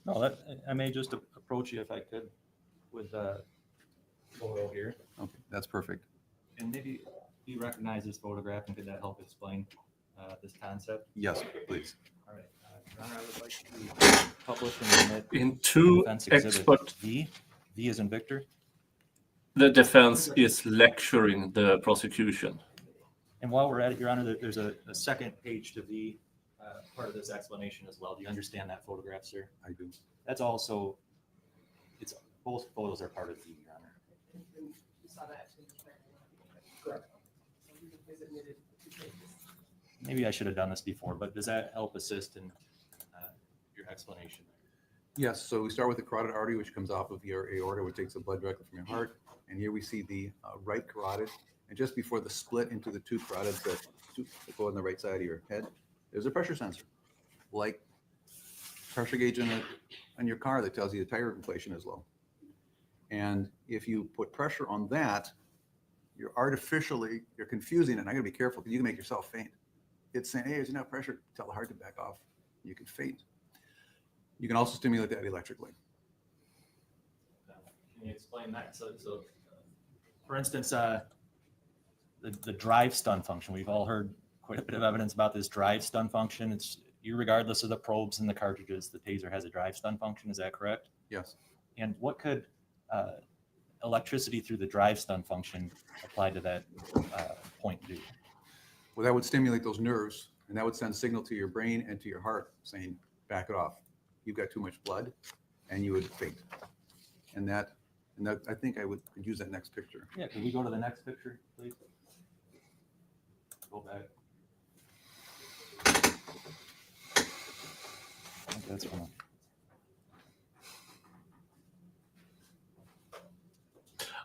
No, I may just approach you if I could with a photo here. Okay, that's perfect. And maybe you recognize this photograph, and could that help explain this concept? Yes, please. All right. Your Honor, I would like to publish and submit In two defense exhibit expert, V as in Victor. the defense is lecturing the prosecution. And while we're at it, Your Honor, there's a second page to V, part of this explanation as well. Do you understand that photograph, sir? I do. That's also, both photos are part of V, Your Honor. You saw that too. Correct. is admitted to take this. Maybe I should have done this before, but does that help assist in your explanation? Yes, so we start with the carotid artery, which comes off of your aorta, which takes the blood directly from your heart. And here we see the right carotid. And just before the split into the two carotids that go on the right side of your head, there's a pressure sensor, like pressure gauge in your car that tells you the tire inflation is low. And if you put pressure on that, you're confusing it. And I gotta be careful because you can make yourself faint. It's saying, hey, there's enough pressure, tell the heart to back off. You can faint. You can also stimulate that electrically. Can you explain that? So for instance, the drive stun function, we've all heard quite a bit of evidence about this drive stun function. It's regardless of the probes and the cartridges, the taser has a drive stun function. Is that correct? Yes. And what could electricity through the drive stun function applied to that point do? Well, that would stimulate those nerves, and that would send signal to your brain and to your heart saying, back it off. You've got too much blood, and you would faint. And that I think I would use that next picture. Yeah, can we go to the next picture, please? Go back. I think that's one.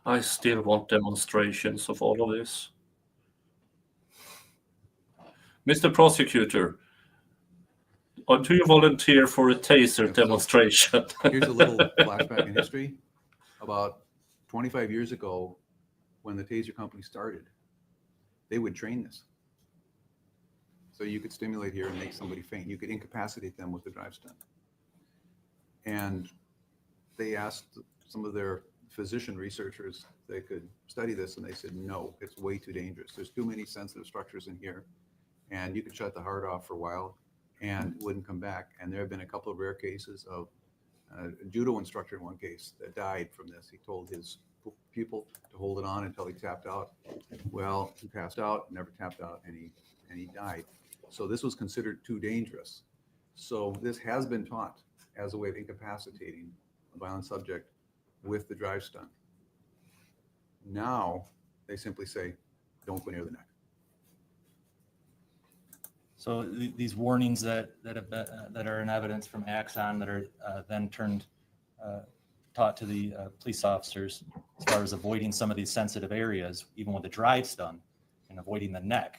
I still want demonstrations of all of this. Mr. Prosecutor, do you volunteer for a taser demonstration? Here's a little flashback in history. About 25 years ago, when the taser company started, they would train this. So you could stimulate here and make somebody faint. You could incapacitate them with the drive stun. And they asked some of their physician researchers if they could study this, and they said, no, it's way too dangerous. There's too many sensitive structures in here, and you could shut the heart off for a while and it wouldn't come back. And there have been a couple of rare cases of a judo instructor in one case that died from this. He told his pupil to hold it on until he tapped out. Well, he passed out, never tapped out, and he died. So this was considered too dangerous. So this has been taught as a way of incapacitating a violent subject with the drive stun. Now they simply say, don't go near the neck. So these warnings that are in evidence from Axon that are then taught to the police officers as far as avoiding some of these sensitive areas, even with the drive stun and avoiding the neck,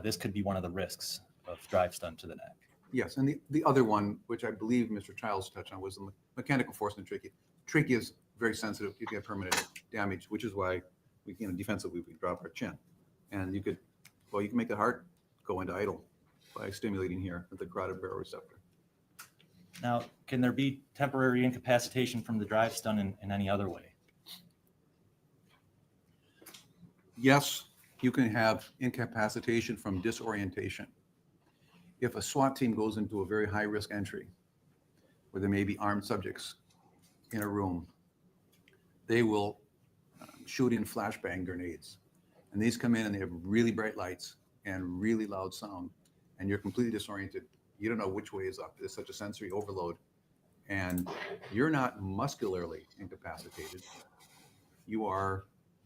this could be one of the risks of drive stun to the neck. Yes, and the other one, which I believe Mr. Childs touched on, was the mechanical force in the trachea. Trachea is very sensitive. You can have permanent damage, which is why we, defensively, we drop our chin. And you can make the heart go into idle by stimulating here at the carotid baroreceptor. Now, can there be temporary incapacitation from the drive stun in any other way? Yes, you can have incapacitation from disorientation. If a SWAT team goes into a very high-risk entry where there may be armed subjects in a room, they will shoot in flashbang grenades. And these come in and they have really bright lights and really loud sound, and you're completely disoriented. You don't know which way is up. There's such a sensory overload. And you're not muscularly incapacitated. You are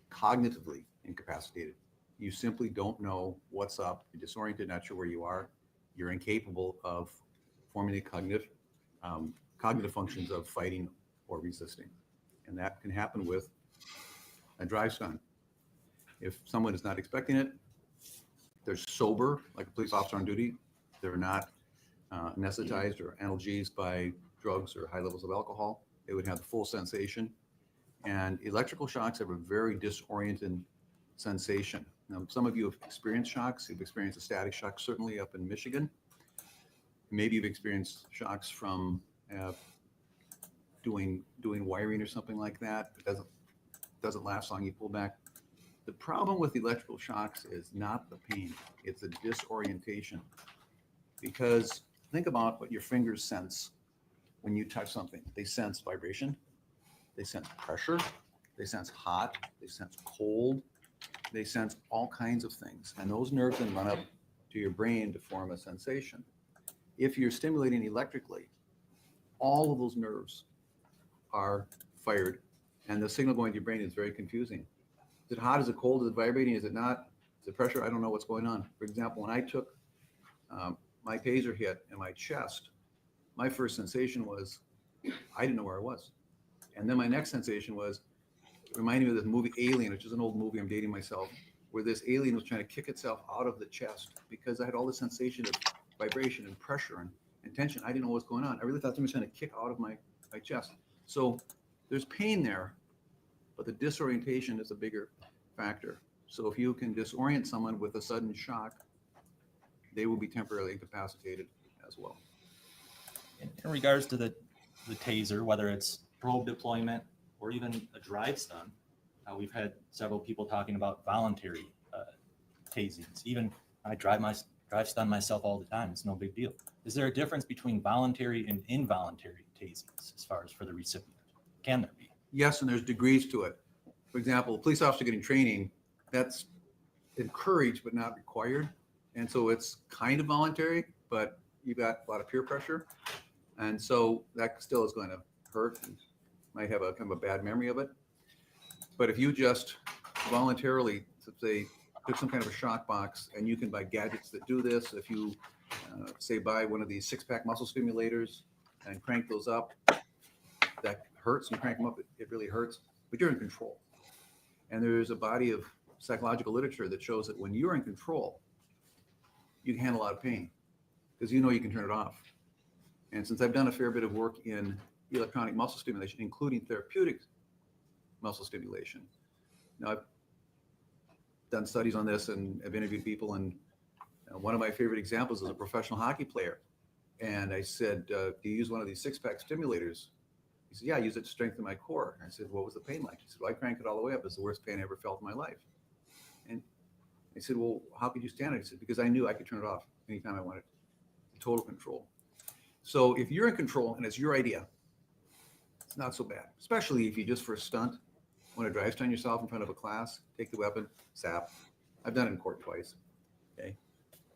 cognitively incapacitated. You simply don't know what's up. You're disoriented, not sure where you are. You're incapable of forming the cognitive functions of fighting or resisting. And that can happen with a drive stun. If someone is not expecting it, they're sober, like a police officer on duty, they're not anesthetized or analgesied by drugs or high levels of alcohol, they would have the full sensation. And electrical shocks have a very disoriented sensation. Now, some of you have experienced shocks. You've experienced a static shock, certainly up in Michigan. Maybe you've experienced shocks from doing wiring or something like that. It doesn't last long. You pull back. The problem with electrical shocks is not the pain. It's the disorientation. Because think about what your fingers sense when you touch something. They sense vibration. They sense pressure. They sense hot. They sense cold. They sense all kinds of things. And those nerves then run up to your brain to form a sensation. If you're stimulating electrically, all of those nerves are fired, and the signal going to your brain is very confusing. Is it hot? Is it cold? Is it vibrating? Is it not? Is it pressure? I don't know what's going on. For example, when I took my taser hit in my chest, my first sensation was I didn't know where I was. And then my next sensation was reminding me of this movie Alien, which is an old movie, I'm dating myself, where this alien was trying to kick itself out of the chest because I had all the sensation of vibration and pressure and tension. I didn't know what was going on. I really thought somebody was trying to kick out of my chest. So there's pain there, but the disorientation is a bigger factor. So if you can disorient someone with a sudden shock, they will be temporarily incapacitated as well. In regards to the taser, whether it's probe deployment or even a drive stun, we've had several people talking about voluntary tasings. Even I drive stun myself all the time. It's no big deal. Is there a difference between voluntary and involuntary tasings as far as for the recipient? Can there be? Yes, and there's degrees to it. For example, a police officer getting training, that's encouraged but not required. And so it's kind of voluntary, but you've got a lot of peer pressure. And so that still is going to hurt and might have a kind of a bad memory of it. But if you just voluntarily, say, took some kind of a shock box, and you can buy gadgets that do this, if you say buy one of these 6-pack muscle stimulators and crank those up, that hurts. You crank them up, it really hurts, but you're in control. And there's a body of psychological literature that shows that when you're in control, you can handle a lot of pain because you know you can turn it off. And since I've done a fair bit of work in electronic muscle stimulation, including therapeutic muscle stimulation, now I've done studies on this and I've interviewed people, and one of my favorite examples is a professional hockey player. And I said, do you use one of these 6-pack stimulators? He said, yeah, I use it to strengthen my core. I said, what was the pain like? He said, well, I cranked it all the way up. It's the worst pain I ever felt in my life. And I said, well, how could you stand it? He said, because I knew I could turn it off anytime I wanted. Total control. So if you're in control and it's your idea, it's not so bad, especially if you just for a stunt want to drive stun yourself in front of a class, take the weapon, zap. I've done it in court twice. Okay.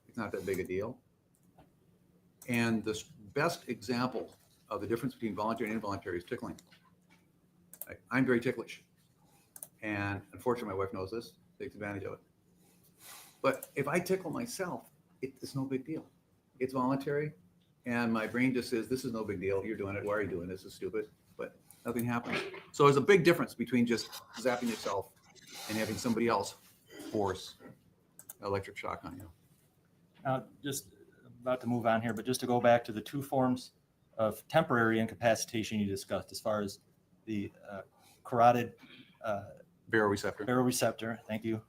It's not that big a deal. And the best example of the difference between voluntary and involuntary is tickling. I'm very ticklish. And unfortunately, my wife knows this, takes advantage of it. But if I tickle myself, it's no big deal. It's voluntary. And my brain just says, this is no big deal. You're doing it. Why are you doing this? It's stupid. But nothing happens. So there's a big difference between just zapping yourself and having somebody else force electric shock on you. Now, just about to move on here, but just to go back to the two forms of temporary incapacitation you discussed, as far as the carotid baroreceptor, thank you,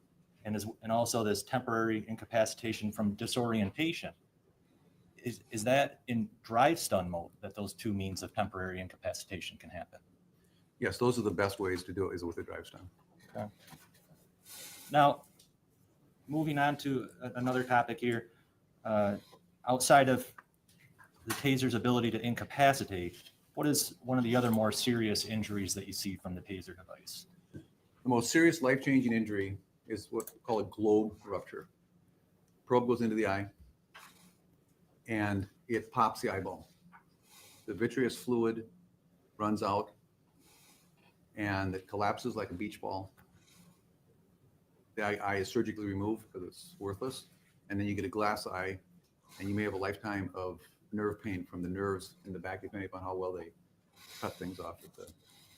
and also this temporary incapacitation from disorientation. Is that in drive stun mode that those two means of temporary incapacitation can happen? Yes, those are the best ways to do it, is with a drive stun. Okay. Now, moving on to another topic here, outside of the taser's ability to incapacitate, what is one of the other more serious injuries that you see from the taser device? The most serious life-changing injury is what's called a globe rupture. Probe goes into the eye, and it pops the eyeball. The vitreous fluid runs out, and it collapses like a beach ball. The eye is surgically removed because it's worthless, and then you get a glass eye, and you may have a lifetime of nerve pain from the nerves in the back, depending upon how well they cut things off with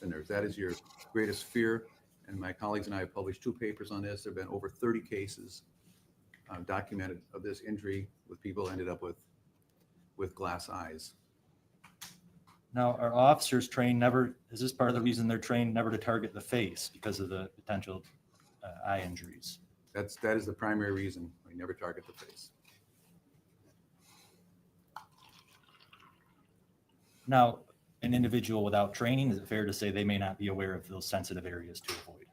the nerves. That is your greatest fear, and my colleagues and I have published 2 papers on this. There have been over 30 cases documented of this injury with people ended up with glass eyes. Now, are officers trained never, is this part of the reason they're trained never to target the face because of the potential eye injuries? That is the primary reason we never target the face. Now, an individual without training, is it fair to say they may not be aware of those sensitive areas to avoid?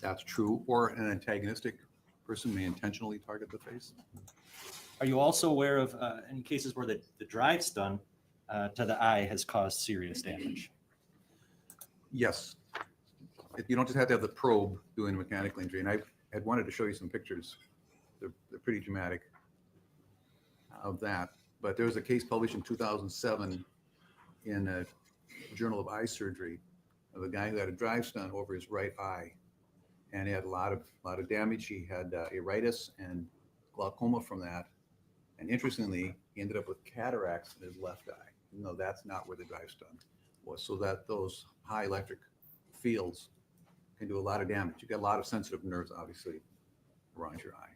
That's true. Or an antagonistic person may intentionally target the face. Are you also aware of any cases where the drive stun to the eye has caused serious damage? Yes. You don't just have to have the probe doing a mechanical injury. And I had wanted to show you some pictures. They're pretty dramatic of that. But there was a case published in 2007 in a Journal of Eye Surgery of a guy who had a drive stun over his right eye. and he had a lot of damage. He had iritis and glaucoma from that. And interestingly, he ended up with cataracts in his left eye. No, that's not where the drive stun was. So that those high electric fields can do a lot of damage. You got a lot of sensitive nerves, obviously, around your eye.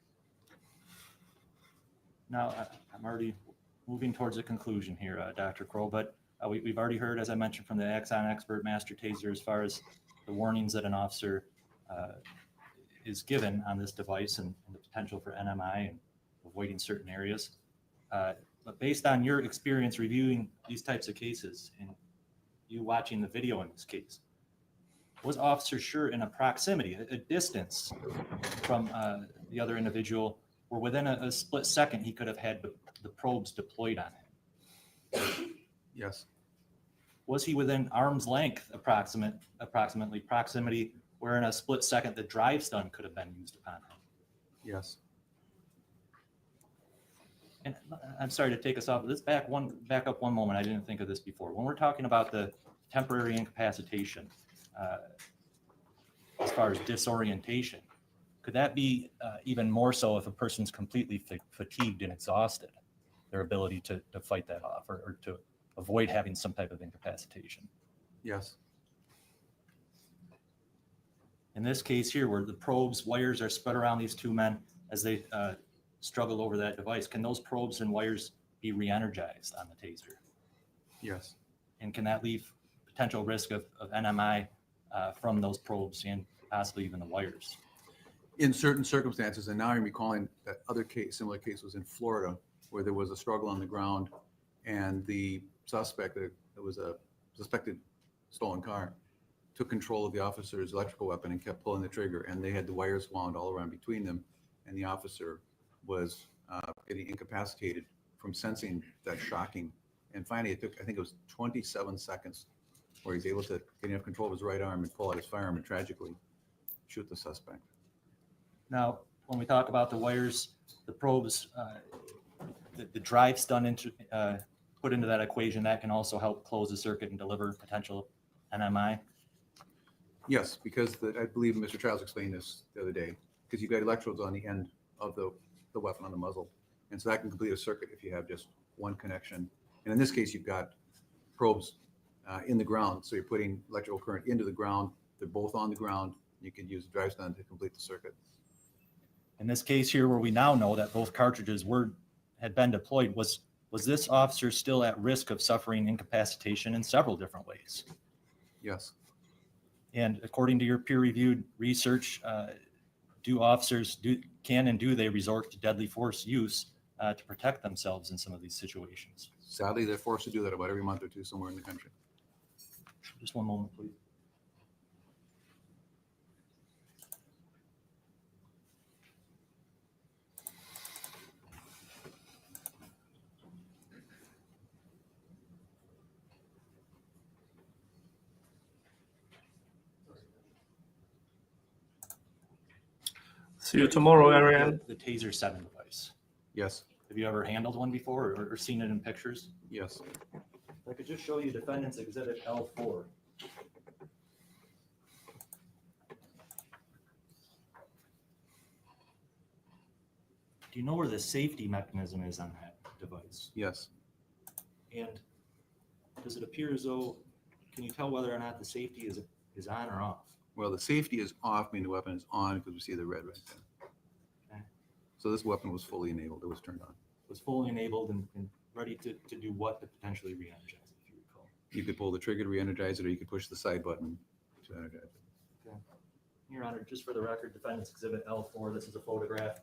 Now, I'm already moving towards a conclusion here, Dr. Crow, but we've already heard, as I mentioned, from the Axon expert Master Taser, as far as the warnings that an officer is given on this device and the potential for NMI and avoiding certain areas. But based on your experience reviewing these types of cases and you watching the video in this case, was Officer Schurr in a proximity, a distance from the other individual, where within a split second he could have had the probes deployed on him? Yes. Was he within arm's length, approximately proximity, where in a split second the drive stun could have been used upon him? Yes. And I'm sorry to take us off of this. Back up one moment. I didn't think of this before. When we're talking about the temporary incapacitation, as far as disorientation, could that be even more so if a person's completely fatigued and exhausted, their ability to fight that off or to avoid having some type of incapacitation? Yes. In this case here, where the probes, wires are spread around these two men as they struggle over that device, can those probes and wires be re-energized on the taser? Yes. And can that leave potential risk of NMI from those probes and possibly even the wires? In certain circumstances, and now I'm recalling that other case, similar case was in Florida, where there was a struggle on the ground and the suspect, it was a suspected stolen car, took control of the officer's electrical weapon and kept pulling the trigger, and they had the wires wound all around between them, and the officer was getting incapacitated from sensing that shocking. And finally, it took, I think it was 27 seconds, where he's able to get enough control of his right arm and pull out his firearm and tragically shoot the suspect. Now, when we talk about the wires, the probes, the drive stun put into that equation, that can also help close the circuit and deliver potential NMI? Yes, because I believe Mr. Childs explained this the other day, because you've got electrodes on the end of the weapon on the muzzle. And so that can complete a circuit if you have just one connection. And in this case, you've got probes in the ground. So you're putting electrical current into the ground. They're both on the ground. You can use a drive stun to complete the circuit. In this case here, where we now know that both cartridges had been deployed, was this officer still at risk of suffering incapacitation in several different ways? Yes. And according to your peer-reviewed research, do officers can and do they resort to deadly force use to protect themselves in some of these situations? Sadly, they're forced to do that about every month or two somewhere in the country. Just one moment, please. See you tomorrow, Ariane. The Taser 7 device. Yes. Have you ever handled one before or seen it in pictures? Yes. If I could just show you Defendant's Exhibit L4. Do you know where the safety mechanism is on that device? Yes. And does it appear as though, can you tell whether or not the safety is on or off? Well, the safety is off, meaning the weapon is on because we see the red right there. Okay. So this weapon was fully enabled. It was turned on. It was fully enabled and ready to do what to potentially re-energize it, if you recall. You could pull the trigger to re-energize it, or you could push the side button to energize it. Okay. Your Honor, just for the record, Defendant's Exhibit L4, this is a photograph,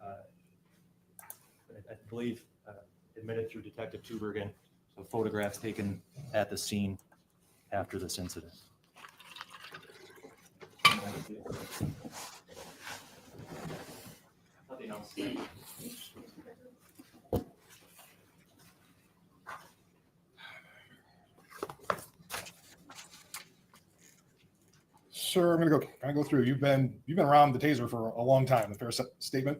I believe admitted through Detective Tubergen, so photographs taken at the scene after this incident. Nothing else. Sir, I'm going to go through. You've been around the taser for a long time. A fair statement?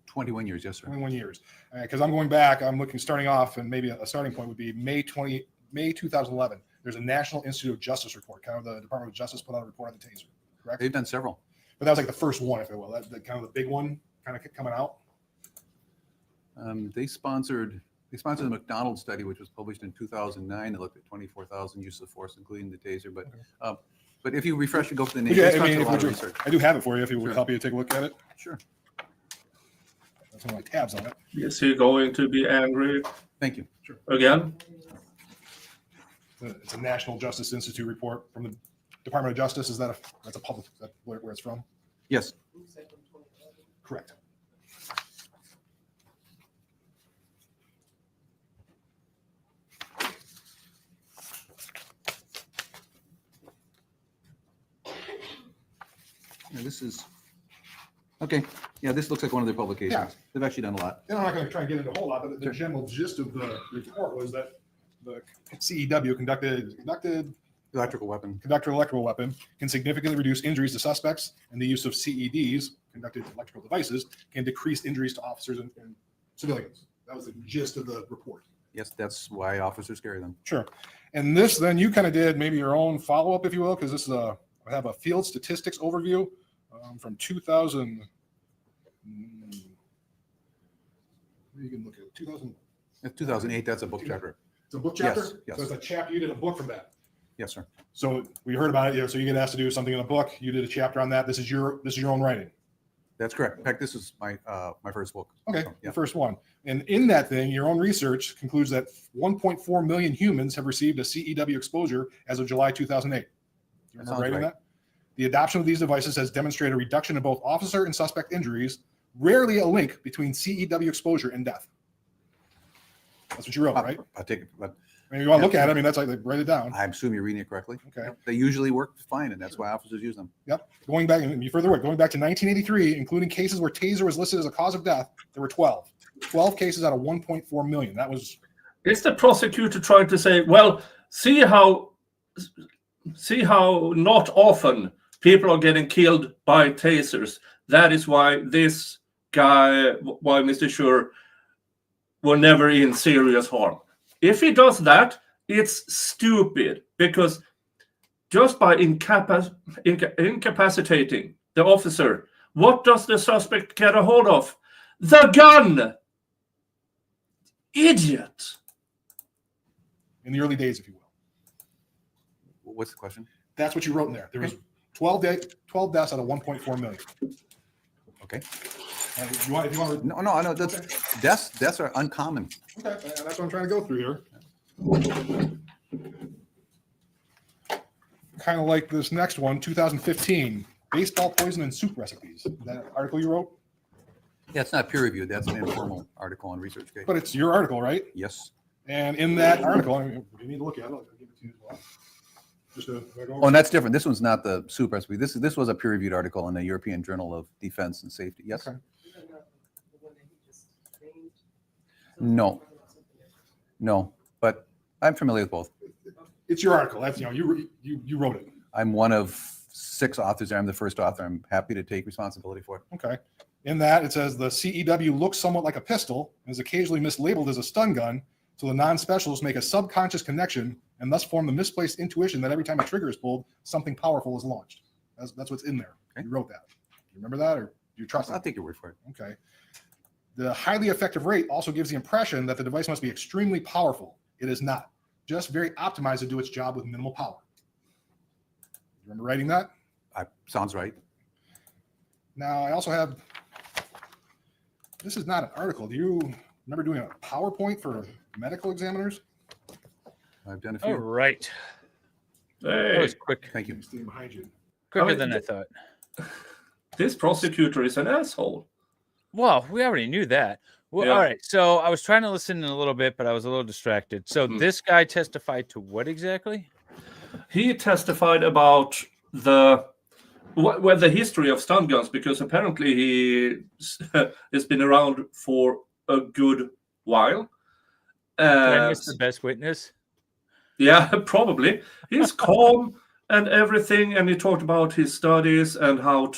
21 years, yes, sir. 21 years. Because I'm going back, I'm looking, starting off, and maybe a starting point would be May 2011. There's a National Institute of Justice report. Kind of the Department of Justice put out a report on the taser, correct? They've done several. But that was like the first one, if you will. That kind of the big one kind of coming out. They sponsored the McDonald study, which was published in 2009. They looked at 24,000 uses of force, including the taser. But if you refresh and go for the name, Yeah, they I mean, sponsored a lot of if research. I do have it for you if it would Sure. help you take a look at it. Sure. There's some like tabs on it. Is he going to be angry Thank you. again? It's a National Justice Institute report from the Department of Justice. That's a public, is that where it's from? Yes. Correct. Yeah, this is, okay. Yeah, this looks like one of their publications. Yeah. They've actually done a lot. And I'm not going to try and get into a whole lot, but the general gist of the report was that the CEW conducted Electrical weapon. electrical weapon can significantly reduce injuries to suspects, and the use of CEDs, conducted electrical devices, can decrease injuries to officers and civilians. That was the gist of the report. Yes, that's why officers carry them. Sure. And this, then you kind of did maybe your own follow-up, if you will, because this is I have a field statistics overview from 2000. You can look at 2000. In 2008, that's a book chapter. It's a book chapter? Yes, yes. So it's a chapter, you did a book from that. Yes, sir. So we heard about it, so you get asked to do something in a book, you did a chapter on that, this is your own writing. That's correct. In fact, this is my first book. Okay, So, yeah. the first one. And in that thing, your own research concludes that 1.4 million humans have received a CEW exposure as of July 2008. You remember sounds writing right. that? The adoption of these devices has demonstrated a reduction in both officer and suspect injuries, rarely a link between CEW exposure and death. That's what you wrote, right? I'll take it, but I mean, you want to look at it, I mean, that's like, write it down. I assume you're reading it correctly. Okay. They usually work fine, and that's why officers use them. Yep. Going back, and you further work, going back to 1983, including cases where taser was listed as a cause of death, there were 12. 12 cases out of 1.4 million. That was. Is the prosecutor trying to say, well, see how not often people are getting killed by tasers? That is why this guy, why Mr. Schurr, were never in serious harm. If he does that, it's stupid, because just by incapacitating the officer, what does the suspect get a hold of? The gun! Idiot! In the early days, if you will. What's the question? That's what you wrote in there. There was 12 deaths out of 1.4 million. Okay. And if you want to, No. That's deaths are uncommon. okay, and that's what I'm trying to go through here. Kind of like this next one, 2015, baseball poison and soup recipes. That article you wrote, Yeah, it's not peer reviewed. That's an informal article on ResearchGate. but it's your article, right? Yes. And in that article, I mean, if you need to look at it, I'll give it to you as well. Just Oh, and that's different. This one's not the soup recipe. This was a peer reviewed article in the European Journal of Defense and Safety. Yes. Okay. No. But I'm familiar with both. It's your article. That's, you wrote it. I'm one of 6 authors. I'm the first author. I'm happy to take responsibility for it. Okay. In that, it says the CEW looks somewhat like a pistol and is occasionally mislabeled as a stun gun, so the non-specialists make a subconscious connection and thus form the misplaced intuition that every time a trigger is pulled, something powerful is launched. That's what's in there. Okay. You wrote that. You remember that, or do you trust I'll it? take your word for it. Okay. The highly effective rate also gives the impression that the device must be extremely powerful. It is not. Just very optimized to do its job with minimal power. You remember writing that? Sounds right. Now, I also have, this is not an article. Do you remember doing a PowerPoint for medical examiners? I've done a All few. right. That Hey, was quick. Thank you. Standing behind you. Quicker than I thought. this prosecutor is an asshole. Well, we already knew that. Well, Yeah. all right. So I was trying to listen in a little bit, but I was a little distracted. So this guy testified to what exactly? He testified about the history of stun guns, because apparently he has been around for a good while. Did I miss the best witness? Yeah, probably. He's calm and everything, and he talked about his studies and how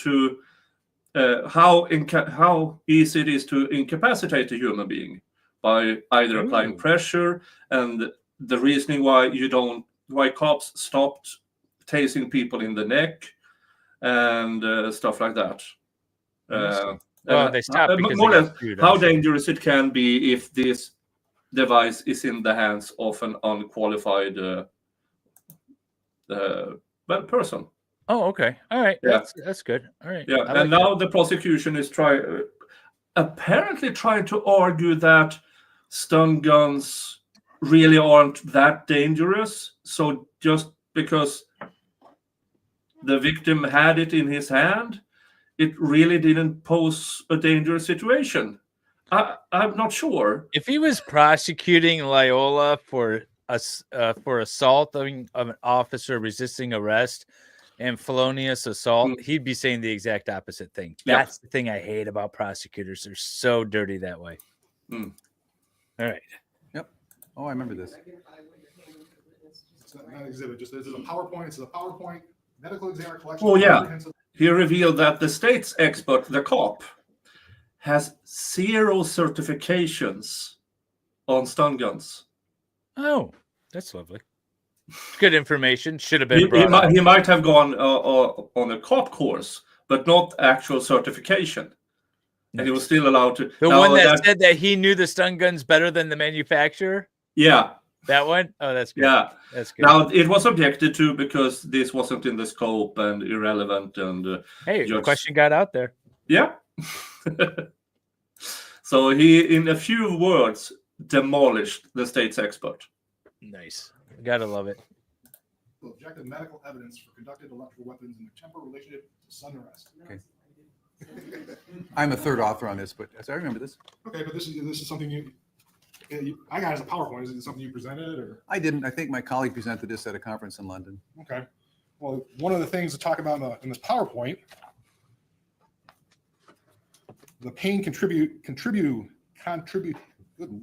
easy it is to incapacitate a human being by either applying pressure, and the reasoning why cops stopped tasing people in the neck, and stuff like that. Well, they stopped because more they or got less sued, how I'm sure. dangerous it can be if this device is in the hands of an unqualified person. Oh, okay. All right. Yeah. That's good. All right. Yeah, I like and now the prosecution is apparently trying to argue that stun guns really aren't that dangerous. So just because the victim had it in his hand, it really didn't pose a dangerous situation. I'm not sure. If he was prosecuting Lyoya for assault of an officer resisting arrest and felonious assault, he'd be saying the exact opposite thing. That's the thing I hate about prosecutors. They're so dirty that way. All right. Yep. Oh, I remember this. It's not an exhibit, just this is a PowerPoint. It's a PowerPoint medical examiner collection. Oh, yeah. Comprehensive- He revealed that the state's expert, the cop, has 0 certifications on stun guns. Oh, that's lovely. Good information. Should have been brought up. He might have gone on a cop course, but not actual certification. And he was still allowed to. The Now one that said that he knew the stun guns better than the manufacturer? Yeah. That one? Oh, that's good. Yeah. That's good. Now, it was objected to because this wasn't in the scope and irrelevant. And hey, the question got out there. Yeah. So he, in a few words, demolished the state's expert. Nice. Gotta love it. Objective medical evidence for conducted electrical weapons in a temporal relationship to sudden arrest. Okay. I'm a third author on this, but I remember this. Okay, but this is something you I got as a PowerPoint. Is it something you presented or? I didn't. I think my colleague presented this at a conference in London. Okay. Well, one of the things to talk about in this PowerPoint, the pain contribute. Good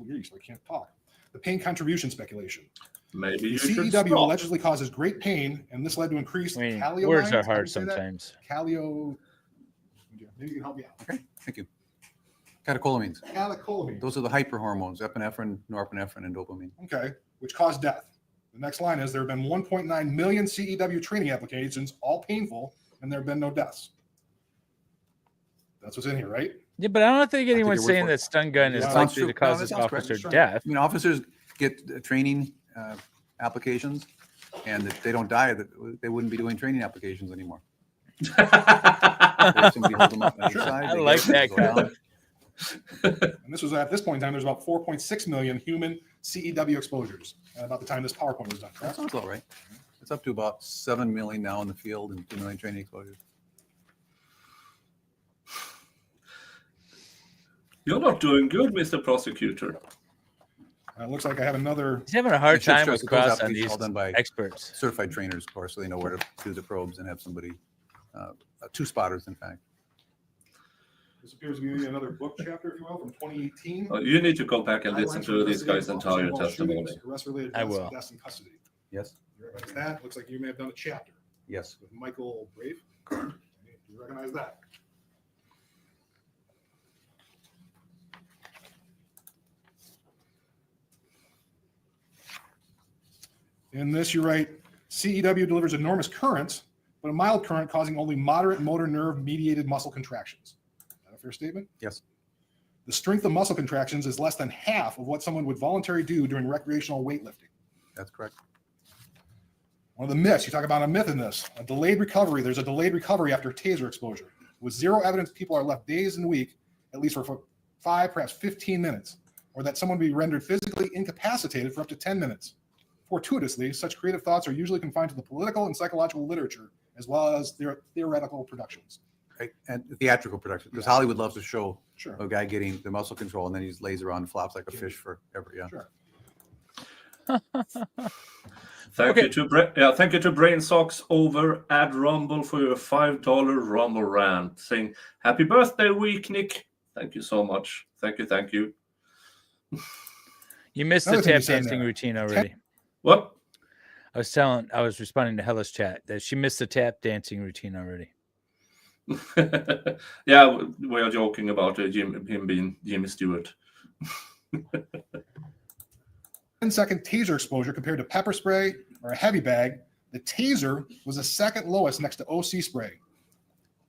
grief, I can't talk. The pain contribution speculation. Maybe you CEW should stop. allegedly causes great pain, and this led to increased calio. Words are hard sometimes. Calio. Maybe you can help me out. Okay, thank you. Catecholamines. Catecholamines. Those are the hyperhormones, epinephrine, norepinephrine, and dopamine. Okay, which cause death. The next line is there have been 1.9 million CEW training applications, all painful, and there have been no deaths. That's what's in here, right? Yeah, but I don't think anyone's your word saying for that it. stun gun is Yeah, sounds likely true. to cause No, this that sounds correct. officer death. I mean, officers get training applications, and if they don't die, they wouldn't be doing training applications anymore. Somebody hold them up on each side, I they like get- that go guy. down. And this was at this point in time, there's about 4.6 million human CEW exposures at about the time this PowerPoint was done, That correct? sounds all right. It's up to about 7 million now in the field and 2 million training exposures. You're not doing good, Mr. Prosecutor. It looks like I have another. He's having a hard It should time stress with that those cross on applications these all done by experts. certified trainers, of course, so they know where to do the probes and have somebody, 2 spotters, in fact. This appears to be another book chapter, if you will, from 2018. You need to go back and listen to this guy's entire testimony. Arrest-related I deaths will. and deaths in custody. Yes, You recognize that? Looks like you may have done a chapter yes. with Michael Brave. Do you recognize that? In this, you write, CEW delivers enormous currents, but a mild current causing only moderate motor nerve mediated muscle contractions. Is that a fair statement? Yes. The strength of muscle contractions is less than half of what someone would voluntarily do during recreational weightlifting. That's correct. One of the myths, you talk about a myth in this, a delayed recovery. There's a delayed recovery after taser exposure. With zero evidence, people are left days and weak, at least for 5, perhaps 15 minutes, or that someone be rendered physically incapacitated for up to 10 minutes. Fortuitously, such creative thoughts are usually confined to the political and psychological literature, as well as their theoretical productions. Right. And theatrical production, because Hollywood loves to show Sure. a guy getting the muscle control, and then he just lays around and flops like a fish forever. Yeah. Sure. Thank you to Brain Socks over at Rumble for your $5 Rumble rant, saying happy birthday week, Nick. Thank you so much. Thank you. You missed the Another thing tap you said dancing there. routine already. What? I was responding to Hella's chat that she missed the tap dancing routine already. Yeah, we are joking about him being Jimmy Stewart. 10-second taser exposure compared to pepper spray or a heavy bag. The taser was the second lowest next to OC spray.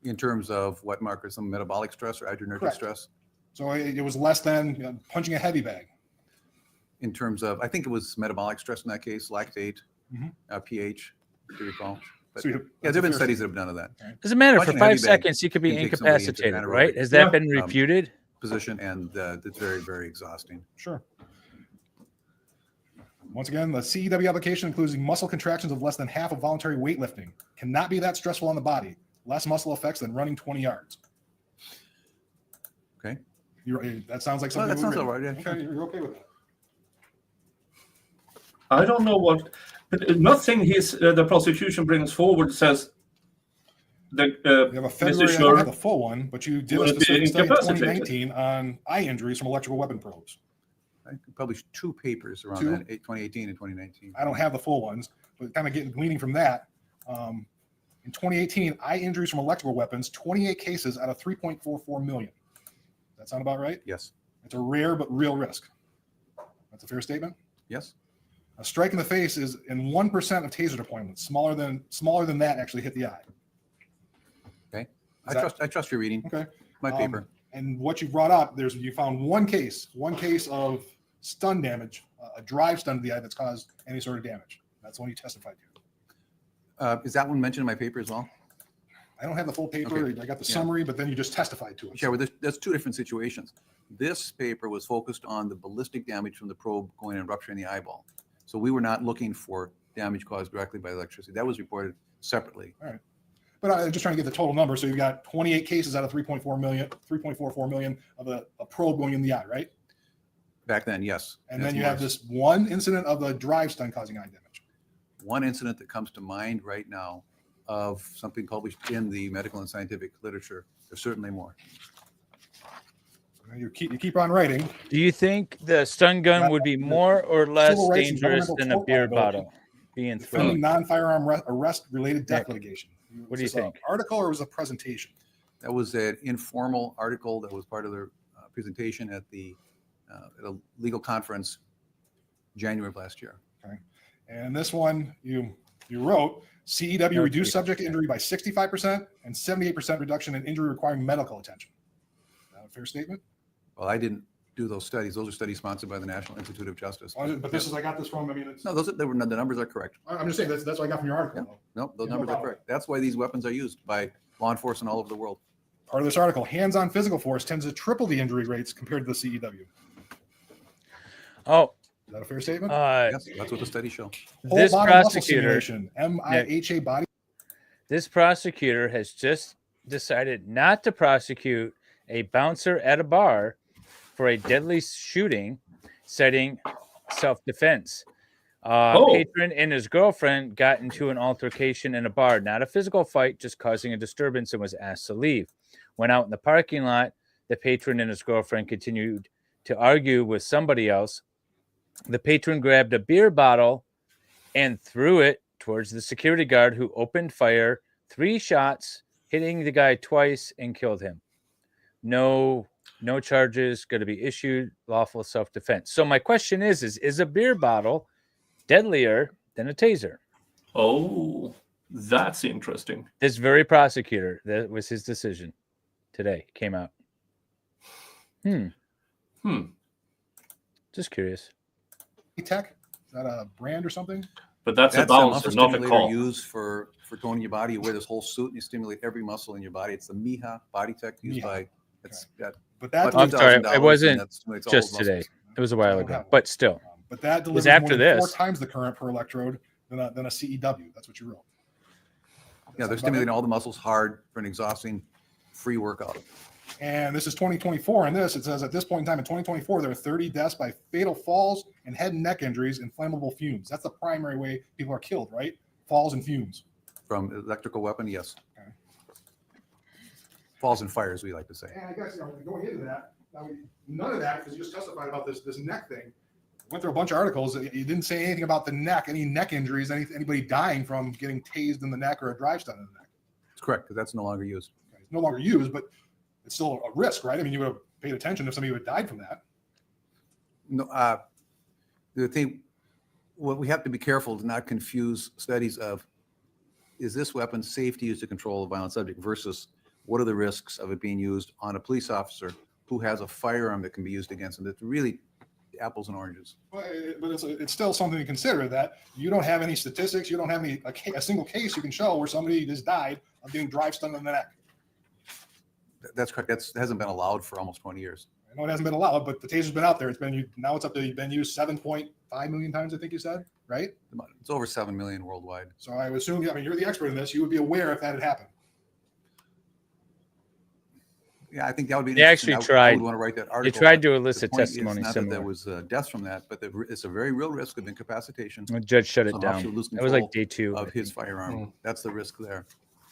In terms of what markers, some metabolic stress or adrenergic Correct. stress? So it was less than punching a heavy bag. In terms of, I think it was metabolic stress in that case, lactate, Mhm. pH, if you recall. But So yeah, that's there a have been fair studies that have done of that. Doesn't matter. For Punching a heavy 5 bag seconds, you could be can take somebody into incapacitated, anaerobic, right? Has that Yeah. been refuted? Position, and it's very, very exhausting. Sure. Once again, the CEW application includes muscle contractions of less than half of voluntary weightlifting. Cannot be that stressful on the body. Less muscle effects than running 20 yards. Okay. That sounds like Well, something. that sounds we've all right. Yeah, written. sure. Okay, you're okay with that. I don't know what, but nothing the prosecution brings forward says You have a February, I don't have the full one, but you did a Will it be specific study in incapacitated? 2019 on eye injuries from electrical weapon probes. I published 2 papers around Two? that, 2018 and 2019. I don't have the full ones, but kind of gleaning from that. In 2018, eye injuries from electrical weapons, 28 cases out of 3.44 million. Does that sound about right? Yes. It's a rare but real risk. That's a fair statement. Yes. A strike in the face is in 1% of taser deployments. Smaller than that actually hit the eye. Okay. Is that- I trust your reading. Okay. My paper. And what you brought up, you found one case of stun damage, a drive stun to the eye that's caused any sort of damage. That's the one you testified to. Is that one mentioned in my paper as well? I don't have the full paper. Okay. I got the Yeah. summary, but then you just testified to it. Sure, well, that's 2 different situations. This paper was focused on the ballistic damage from the probe going and rupturing the eyeball. So we were not looking for damage caused directly by electricity. That was reported separately. All right. But I'm just trying to get the total number. So you've got 28 cases out of 3.44 million of a probe going in the eye, right? Back then, yes. And That's then you have worse. this one incident of the drive stun causing eye damage. One incident that comes to mind right now of something published in the medical and scientific literature. There's certainly more. You keep on writing. Do you think the stun gun would be more or less Civil rights and dangerous governmental than a tort beer liability. bottle being Defending thrown? non-firearm arrest-related death Nick, litigation. what do you Was this an think? article or was it a presentation? That was an informal article that was part of their presentation at a legal conference January of last year. Okay. And this one you wrote, CEW reduced subject injury by 65% and 78% reduction in injury requiring medical attention. Is that a fair statement? Well, I didn't do those studies. Those are studies sponsored by the National Institute of Justice. But this is, I got this from, I mean, it's, No, the numbers are correct. I'm just saying, that's what I got from your article. though. No, those Yeah, no numbers are problem. correct. That's why these weapons are used by law enforcement all over the world. Part of this article, hands-on physical force tends to triple the injury rates compared to the CEW. Oh, Is that a fair statement? Yes, that's what the studies show. Whole this body muscle prosecutor, simulation, MIHA body. this prosecutor has just decided not to prosecute a bouncer at a bar for a deadly shooting, citing self-defense. Patron and his girlfriend got into an altercation in a bar, not a physical fight, just causing a disturbance, and was asked to leave. When out in the parking lot, the patron and his girlfriend continued to argue with somebody else. The patron grabbed a beer bottle and threw it towards the security guard, who opened fire 3 shots, hitting the guy twice and killed him. No charges going to be issued, lawful self-defense. So my question is a beer bottle deadlier than a taser? Oh, that's interesting. This very prosecutor, that was his decision today, came out. Just curious. Tech? Is that a brand or something? But that's a bouncer, not a call. Used for toning your body. You wear this whole suit and you stimulate every muscle in your body. It's the MIHA body tech used by. It's got. But that I'm sorry, it $2,000 wasn't and stimulates all just those today. muscles. It was a while ago, but still. But that delivers after more than 4 this. times the current per electrode than a CEW. That's what you wrote. Yeah, they're stimulating all the muscles hard for an exhausting free workout. And this is 2024. And this, it says at this point in time in 2024, there are 30 deaths by fatal falls and head and neck injuries and flammable fumes. That's the primary way people are killed, right? Falls and fumes. From electrical weapon, yes. Okay. Falls and fires, we like to say. And I guess going into that, none of that, because you just testified about this neck thing. Went through a bunch of articles. You didn't say anything about the neck, any neck injuries, anybody dying from getting tased in the neck or a drive stun in the neck. It's correct, because that's no longer used. Okay. It's no longer used, but it's still a risk, right? I mean, you would have paid attention if somebody would have died from that. No, the thing, what we have to be careful to not confuse studies of, is this weapon safe to use to control a violent subject versus what are the risks of it being used on a police officer who has a firearm that can be used against them? That's really apples and oranges. But it's still something to consider that you don't have any statistics. You don't have a single case you can show where somebody has died of getting drive stunned in the neck. That's correct. That hasn't been allowed for almost 20 years. I know it hasn't been allowed, but the taser's been out there. Now it's up to been used 7.5 million times, I think you said, right? It's over 7 million worldwide. So I would assume, you're the expert in this. You would be aware if that had happened. Yeah, I think that would be. They actually I tried. would want to write that They article. tried to The elicit point is testimony not that similar. there was deaths from that, but it's a very real risk of incapacitation. The judge shut it Some down. officer lose That was like control day 2 of his firearm. That's the risk there.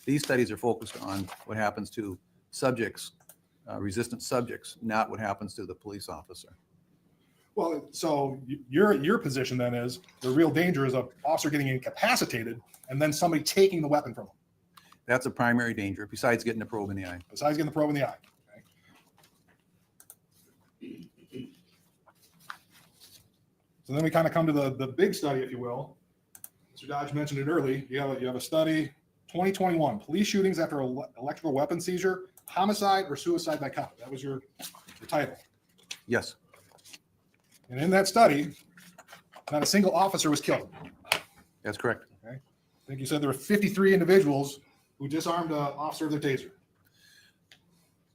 These studies are focused on what happens to subjects, resistant subjects, not what happens to the police officer. Well, so your position then is the real danger is an officer getting incapacitated and then somebody taking the weapon from him. That's a primary danger, besides getting a probe in the eye. Besides getting the probe in the eye. So then we kind of come to the big study, if you will. Mr. Dodge mentioned it early. You have a study, 2021, police shootings after electrical weapon seizure, homicide or suicide by cop. That was your title. Yes. And in that study, not a single officer was killed. That's correct. Okay. I think you said there were 53 individuals who disarmed an officer with their taser.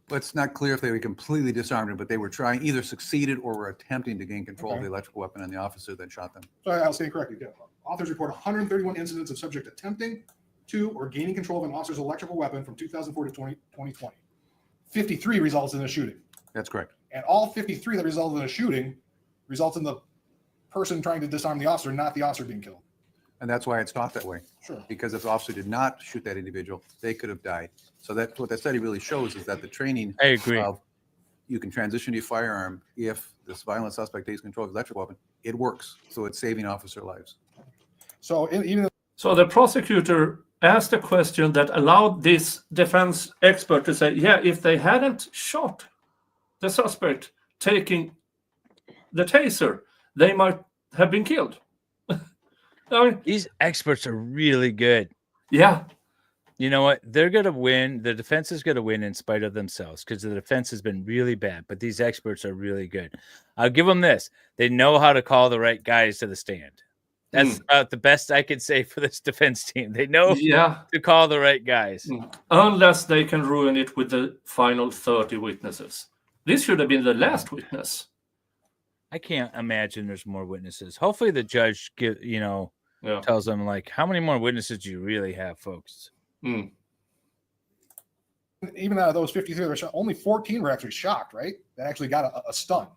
But it's not clear if they were completely disarmed him, but they were trying, either succeeded or were attempting to gain control of the electrical weapon, and the officer then shot them. So I'll stand correctly. Yeah. Authors report 131 incidents of subject attempting to or gaining control of an officer's electrical weapon from 2004 to 2020. 53 results in a shooting. That's correct. And all 53 that resulted in a shooting results in the person trying to disarm the officer, not the officer being killed. And that's why it's taught that way. Sure. Because if the officer did not shoot that individual, they could have died. So that's what that study really shows, is that the training I agree. of you can transition to your firearm if this violent suspect takes control of the electrical weapon, it works. So it's saving officer lives. So So the prosecutor asked a question that allowed this defense expert to say, yeah, if they hadn't shot the suspect taking the taser, they might have been killed. I mean, These experts are really good. yeah. You know what? They're going to win. The defense is going to win in spite of themselves because the defense has been really bad, but these experts are really good. I'll give them this. They know how to call the right guys to the stand. That's about the best I could say for this defense team. They know to call the right guys. Unless they can ruin it with the final 30 witnesses. This should have been the last witness. I can't imagine there's more witnesses. Hopefully the judge tells them, like, how many more witnesses do you really have, folks? even out of those 53, only 14 were actually shocked, right? That actually got a stun,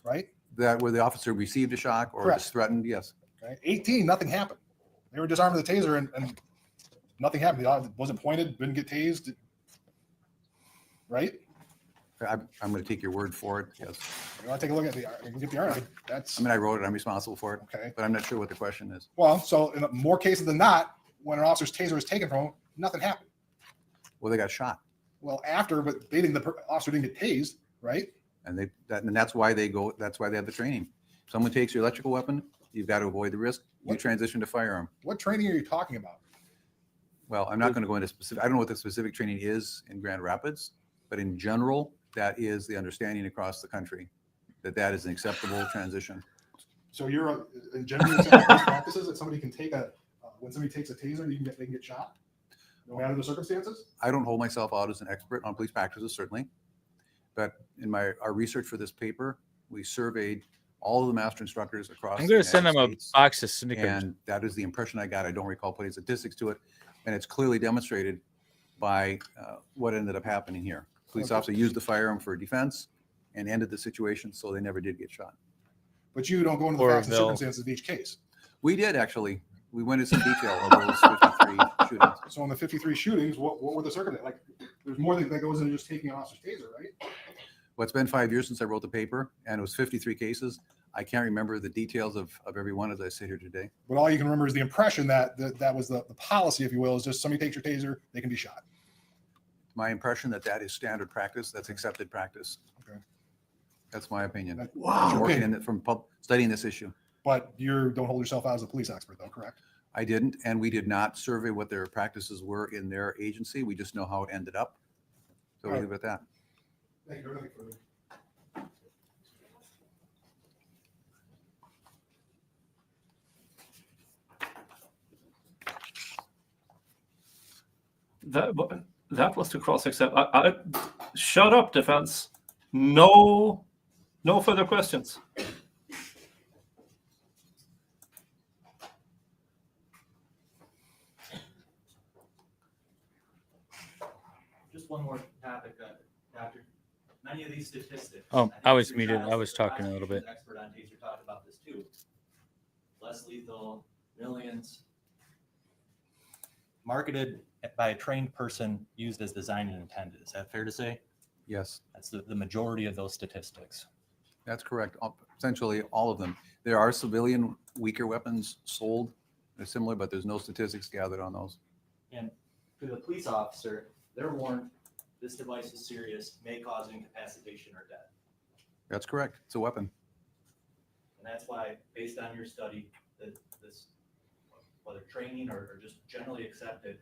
right? That where the officer received a shock or Correct. was threatened, yes. Okay. 18, nothing happened. They were disarmed with the taser and nothing happened. The wasn't pointed, didn't get tased, right? I'm going to take your word for it. Yes. You want to take a look at get the article. I mean, I wrote it. I'm responsible for it. Okay. But I'm not sure what the question is. Well, so in more cases than not, when an officer's taser was taken from him, nothing happened. Well, they got shot. Well, after, but they didn't. The officer didn't get tased, right? And that's why they go. That's why they have the training. If someone takes your electrical weapon, you've got to avoid the risk. You transition to firearm. What training are you talking about? Well, I'm not going to go into specific. I don't know what the specific training is in Grand Rapids, but in general, that is the understanding across the country that is an acceptable transition. So you're in general best practices that somebody can take when somebody takes a taser, they can get shot, no matter the circumstances. I don't hold myself out as an expert on police practices, certainly, but in our research for this paper, we surveyed all of the master instructors across. I'm going to send them a box of Snickers. And that is the impression I got. I don't recall putting statistics to it, and it's clearly demonstrated by what ended up happening here. Police officer used the firearm for defense and ended the situation, so they never did get shot. But you don't go into the facts and circumstances of each case. We did, actually. We went into some detail of those 53 shootings. So on the 53 shootings, what were the circumstances? Like, there's more that goes into just taking an officer's taser, right? Well, it's been 5 years since I wrote the paper, and it was 53 cases. I can't remember the details of every one as I sit here today. But all you can remember is the impression that was the policy, if you will, is just somebody takes your taser, they can be shot. My impression that is standard practice, that's accepted practice. Okay. That's my opinion. Wow. Working in it from studying this issue. But you don't hold yourself out as a police expert, though, correct? I didn't, and we did not survey what their practices were in their agency. We just know how it ended up. So we'll leave it at that. Thank you. Nothing further. That was the cross-exam. Shut up, defense. No further questions. Just one more topic, Doctor. Many of these statistics. Oh, think I was Mr. muted. Johnson, I was talking a little bit. Expert on taser talked about this too. Less lethal, millions. Marketed by a trained person, used as designed and intended. Is that fair to say? Yes, That's the majority of those statistics. that's correct. Essentially, all of them. There are civilian weaker weapons sold. They're similar, but there's no statistics gathered on those. And to the police officer, they're warned this device is serious, may cause incapacitation or death. That's correct. It's a weapon. And that's why, based on your study, that this, whether training or just generally accepted,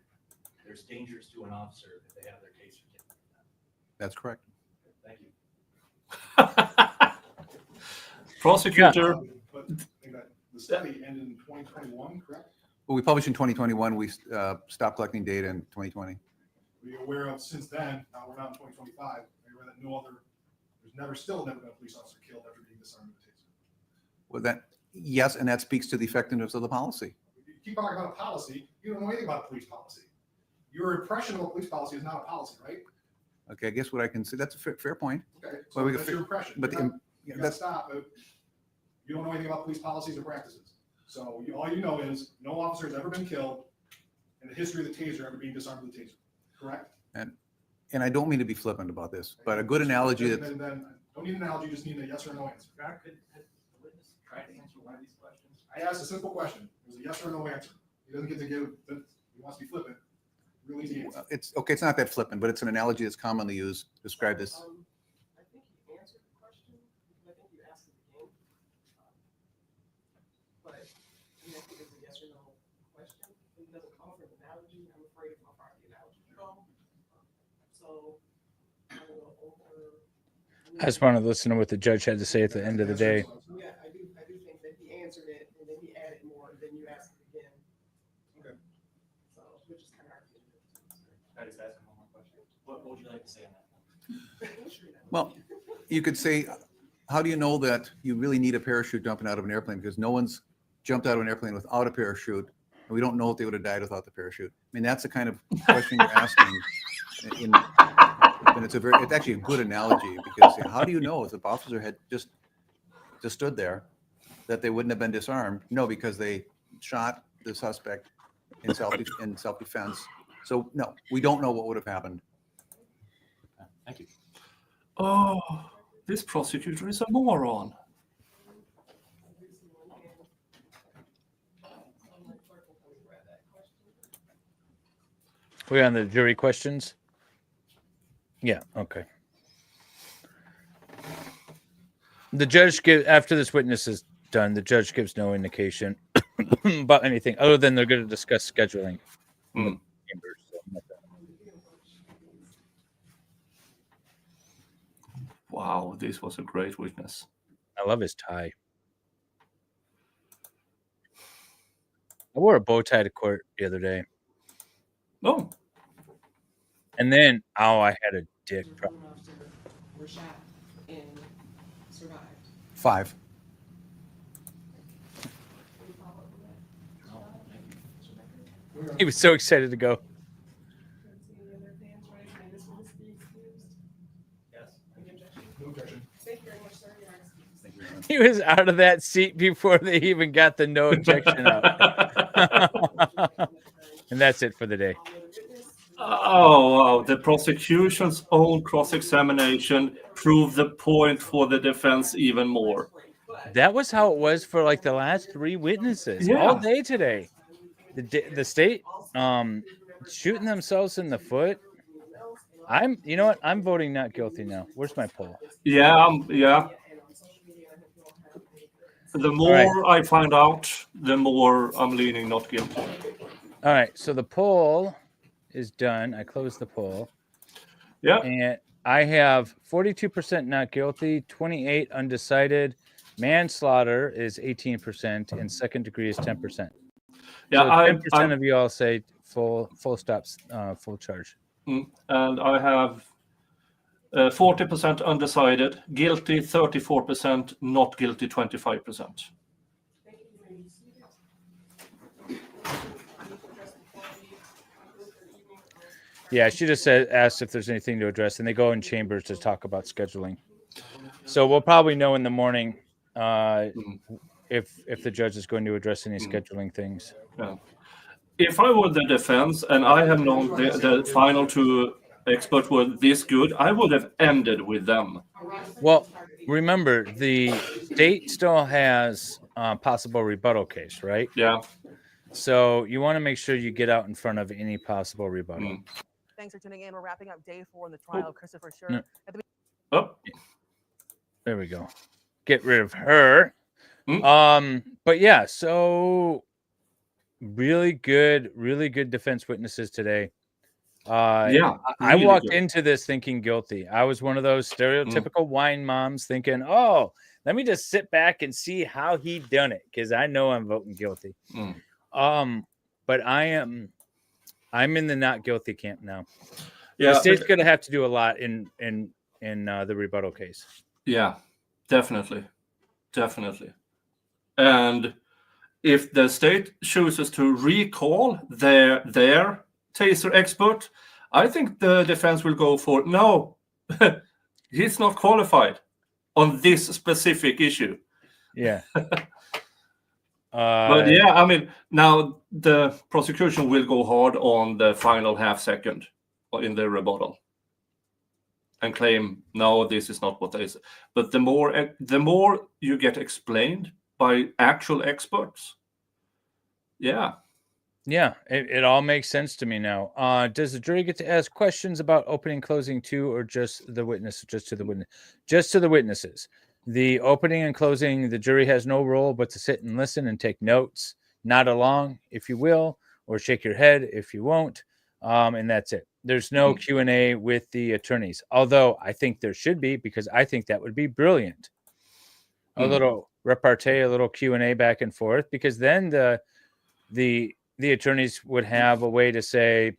there's dangers to an officer if they have their taser taken. That's correct. Thank you. Prosecutor. But I think that the study ended in 2021, correct? Well, we published in 2021. We stopped collecting data in 2020. Were you aware of since then, now we're now in 2025, are you aware that there's still never been a police officer killed after being disarmed with a taser? Well, yes, and that speaks to the effectiveness of the policy. You keep talking about a policy, you don't know anything about police policy. Your impression of a police policy is not a policy, right? Okay, I guess what I can say, that's a fair point. Okay, Well, so we that's could your impression. But You gotta that's stop. You don't know anything about police policies or practices. So all you know is no officer has ever been killed in the history of the taser ever being disarmed with a taser, correct? and I don't mean to be flippant about this, but a good analogy that Then don't need an analogy, just need a yes or no answer. Could the witness try to answer one of these questions? I asked a simple question. It was a yes or no answer. He doesn't get to give, he wants to be flippant. Really easy answer. it's okay. It's not that flippant, but it's an analogy that's commonly used to describe this. I think you answered the question, because I think you asked it again. But you have to give a yes or no question. If it doesn't come from an analogy, I'm afraid of how far the analogy can go. So I will I just wanted to listen to what the judge had to say at the end of the day. Yeah, I do think that he answered it, and then he added more, and then you asked it again. Okay. So, which is kind of hard to do. Can I just ask one more question? What would you like to say on that? Well, you could say, how do you know that you really need a parachute jumping out of an airplane? Because no one's jumped out of an airplane without a parachute, and we don't know if they would have died without the parachute. I mean, that's the kind of question you're asking. And it's actually a good analogy, because how do you know if the officer had just stood there that they wouldn't have been disarmed? No, because they shot the suspect in self-defense. So no, we don't know what would have happened. Thank you. Oh, this prosecutor is a moron. We're on the jury questions. Yeah. Okay. The judge after this witness is done, the judge gives no indication about anything other than they're going to discuss scheduling. Wow, this was a great witness. I love his tie. I wore a bow tie to court the other day. Oh. And then, I had a dick problem. Were shot and survived. 5. He was so excited to go. Any other fans raising this one is being excused? Yes. Any objection? No objection. Thank you very much, sir. You're excused. Thank you very much. He was out of that seat before they even got the no objection out. And that's it for the day. Oh, wow. The prosecution's own cross-examination proved the point for the defense even more. That was how it was for like the last 3 witnesses Yeah. all day today. The state shooting themselves in the foot. You know what? I'm voting not guilty now. Where's my poll? Yeah, yeah. The more I find out, the more I'm leaning not guilty. All right, so the poll is done. I closed the poll. Yeah. And I have 42% not guilty, 28 undecided. Manslaughter is 18%, and second degree is 10%. Yeah, So 10% of you all say full stops, full charge. And I have 40% undecided, guilty 34%, not guilty 25%. Yeah, she just asked if there's anything to address, and they go in chambers to talk about scheduling. So we'll probably know in the morning if the judge is going to address any scheduling things. Yeah. If I were the defense and I had known the final two experts were this good, I would have ended with them. Well, remember, the state still has possible rebuttal case, right? Yeah. So you want to make sure you get out in front of any possible rebuttal. Thanks for tuning in. We're wrapping up day 4 in the trial. Christopher Schurr. There we go. Get rid of her. But yeah, so really good defense witnesses today. I walked into this thinking guilty. I was one of those stereotypical wine moms thinking, oh, let me just sit back and see how he done it, because I know I'm voting guilty. But I'm in the not guilty camp now. Yeah, the state's gonna have to do a lot in the rebuttal case. Yeah, definitely. And if the state chooses to recall their taser expert, I think the defense will go for no, he's not qualified on this specific issue. Yeah. But yeah, I mean, now the prosecution will go hard on the final half second in the rebuttal and claim, no, this is not what they say. But the more you get explained by actual experts, yeah, it all makes sense to me now. Does the jury get to ask questions about opening, closing too, or just the witness? Just to the witnesses. The opening and closing, the jury has no role but to sit and listen and take notes, nod along if you will, or shake your head if you won't, and that's it. There's no Q&A with the attorneys, although I think there should be, because I think that would be brilliant. A little repartee, a little Q&A back and forth, because then the attorneys would have a way to say,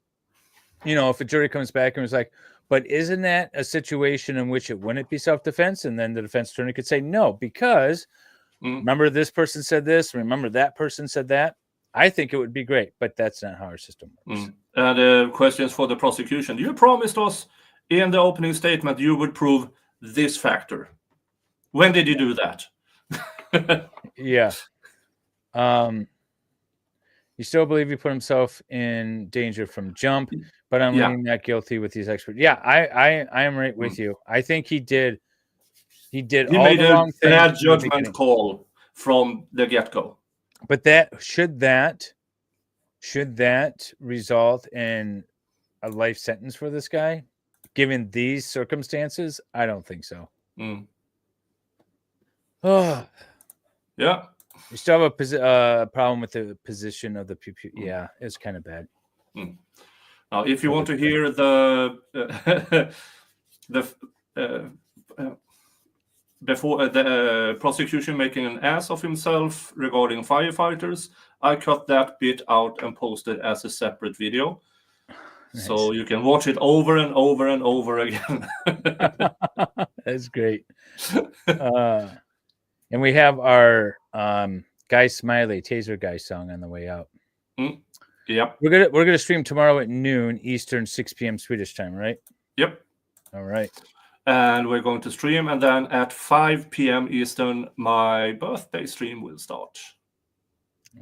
if a jury comes back and was like, but isn't that a situation in which it wouldn't be self-defense? And then the defense attorney could say, no, because remember this person said this, remember that person said that. I think it would be great, but that's not how our system works. And questions for the prosecution. You promised us in the opening statement you would prove this factor. When did you do that? Yeah. You still believe he put himself in danger from jump, but I'm leaning that guilty with these experts. Yeah, I am right with you. I think he did. He all made the wrong things. Bad judgment call from the get-go. But should that result in a life sentence for this guy, given these circumstances? I don't think so. Oh, yeah. You still have a problem with the position of the PP. Yeah, it's kind of bad. Now, if you want to hear the before the prosecution making an ass of himself regarding firefighters, I cut that bit out and posted as a separate video. Nice. So you can watch it over and over and over again. That's great. And we have our Guy Smiley Taser Guy song on the way out. Yep. We're gonna stream tomorrow at noon Eastern, 6 p.m. Swedish time, right? Yep. All right. And we're going to stream, and then at 5 p.m. Eastern, my birthday stream will start.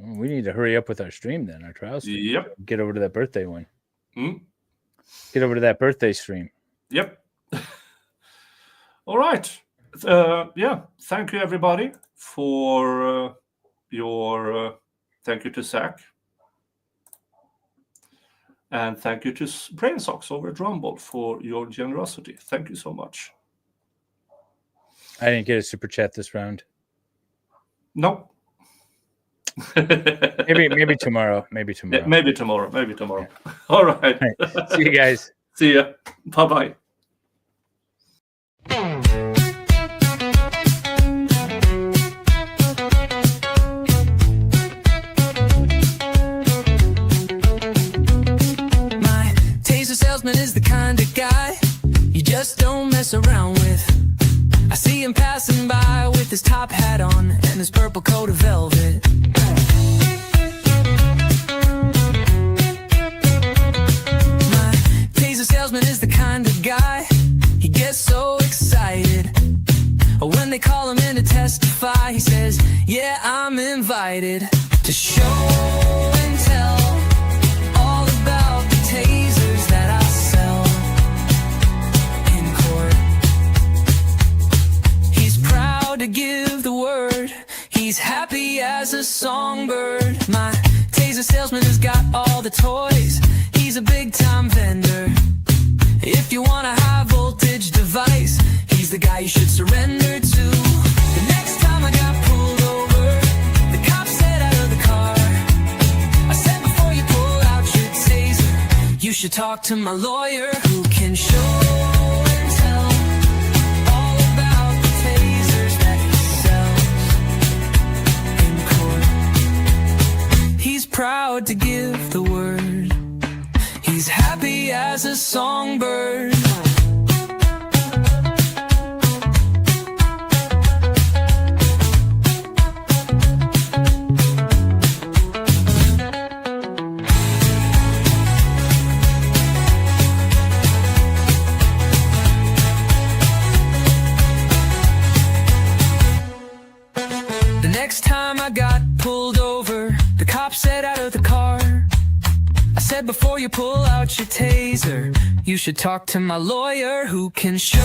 We need to hurry up with our stream then, our trial stream. Yep. Get over to that birthday one. Get over to that birthday stream. Yep. All right. Yeah. Thank you, everybody, for your. Thank you to Zach. And thank you to Brain Socks over at Rumble for your generosity. Thank you so much. I didn't get a super chat this round. No. maybe tomorrow. Maybe tomorrow. Yeah, maybe tomorrow. Yeah. All right. See you guys. See ya. Bye-bye. around with. I see him passing by with his top hat on and his purple coat of velvet. My taser salesman is the kind of guy, he gets so excited when they call him in to testify. He says, yeah, I'm invited to show and tell all about the tasers that I sell in court. He's proud to give the word, he's happy as a songbird. My taser salesman has got all the toys, he's a big time vendor. If you want a high voltage device, he's the guy you should surrender to. The next time I got pulled over, the cop said out of the car, I said before you pull out your taser, you should talk to my lawyer who can show and tell all about the tasers that he sells in court. He's proud to give the word, he's happy as a songbird. The next time I got pulled over, the cop said out of the car, I said before you pull out your taser, you should talk to my lawyer who can show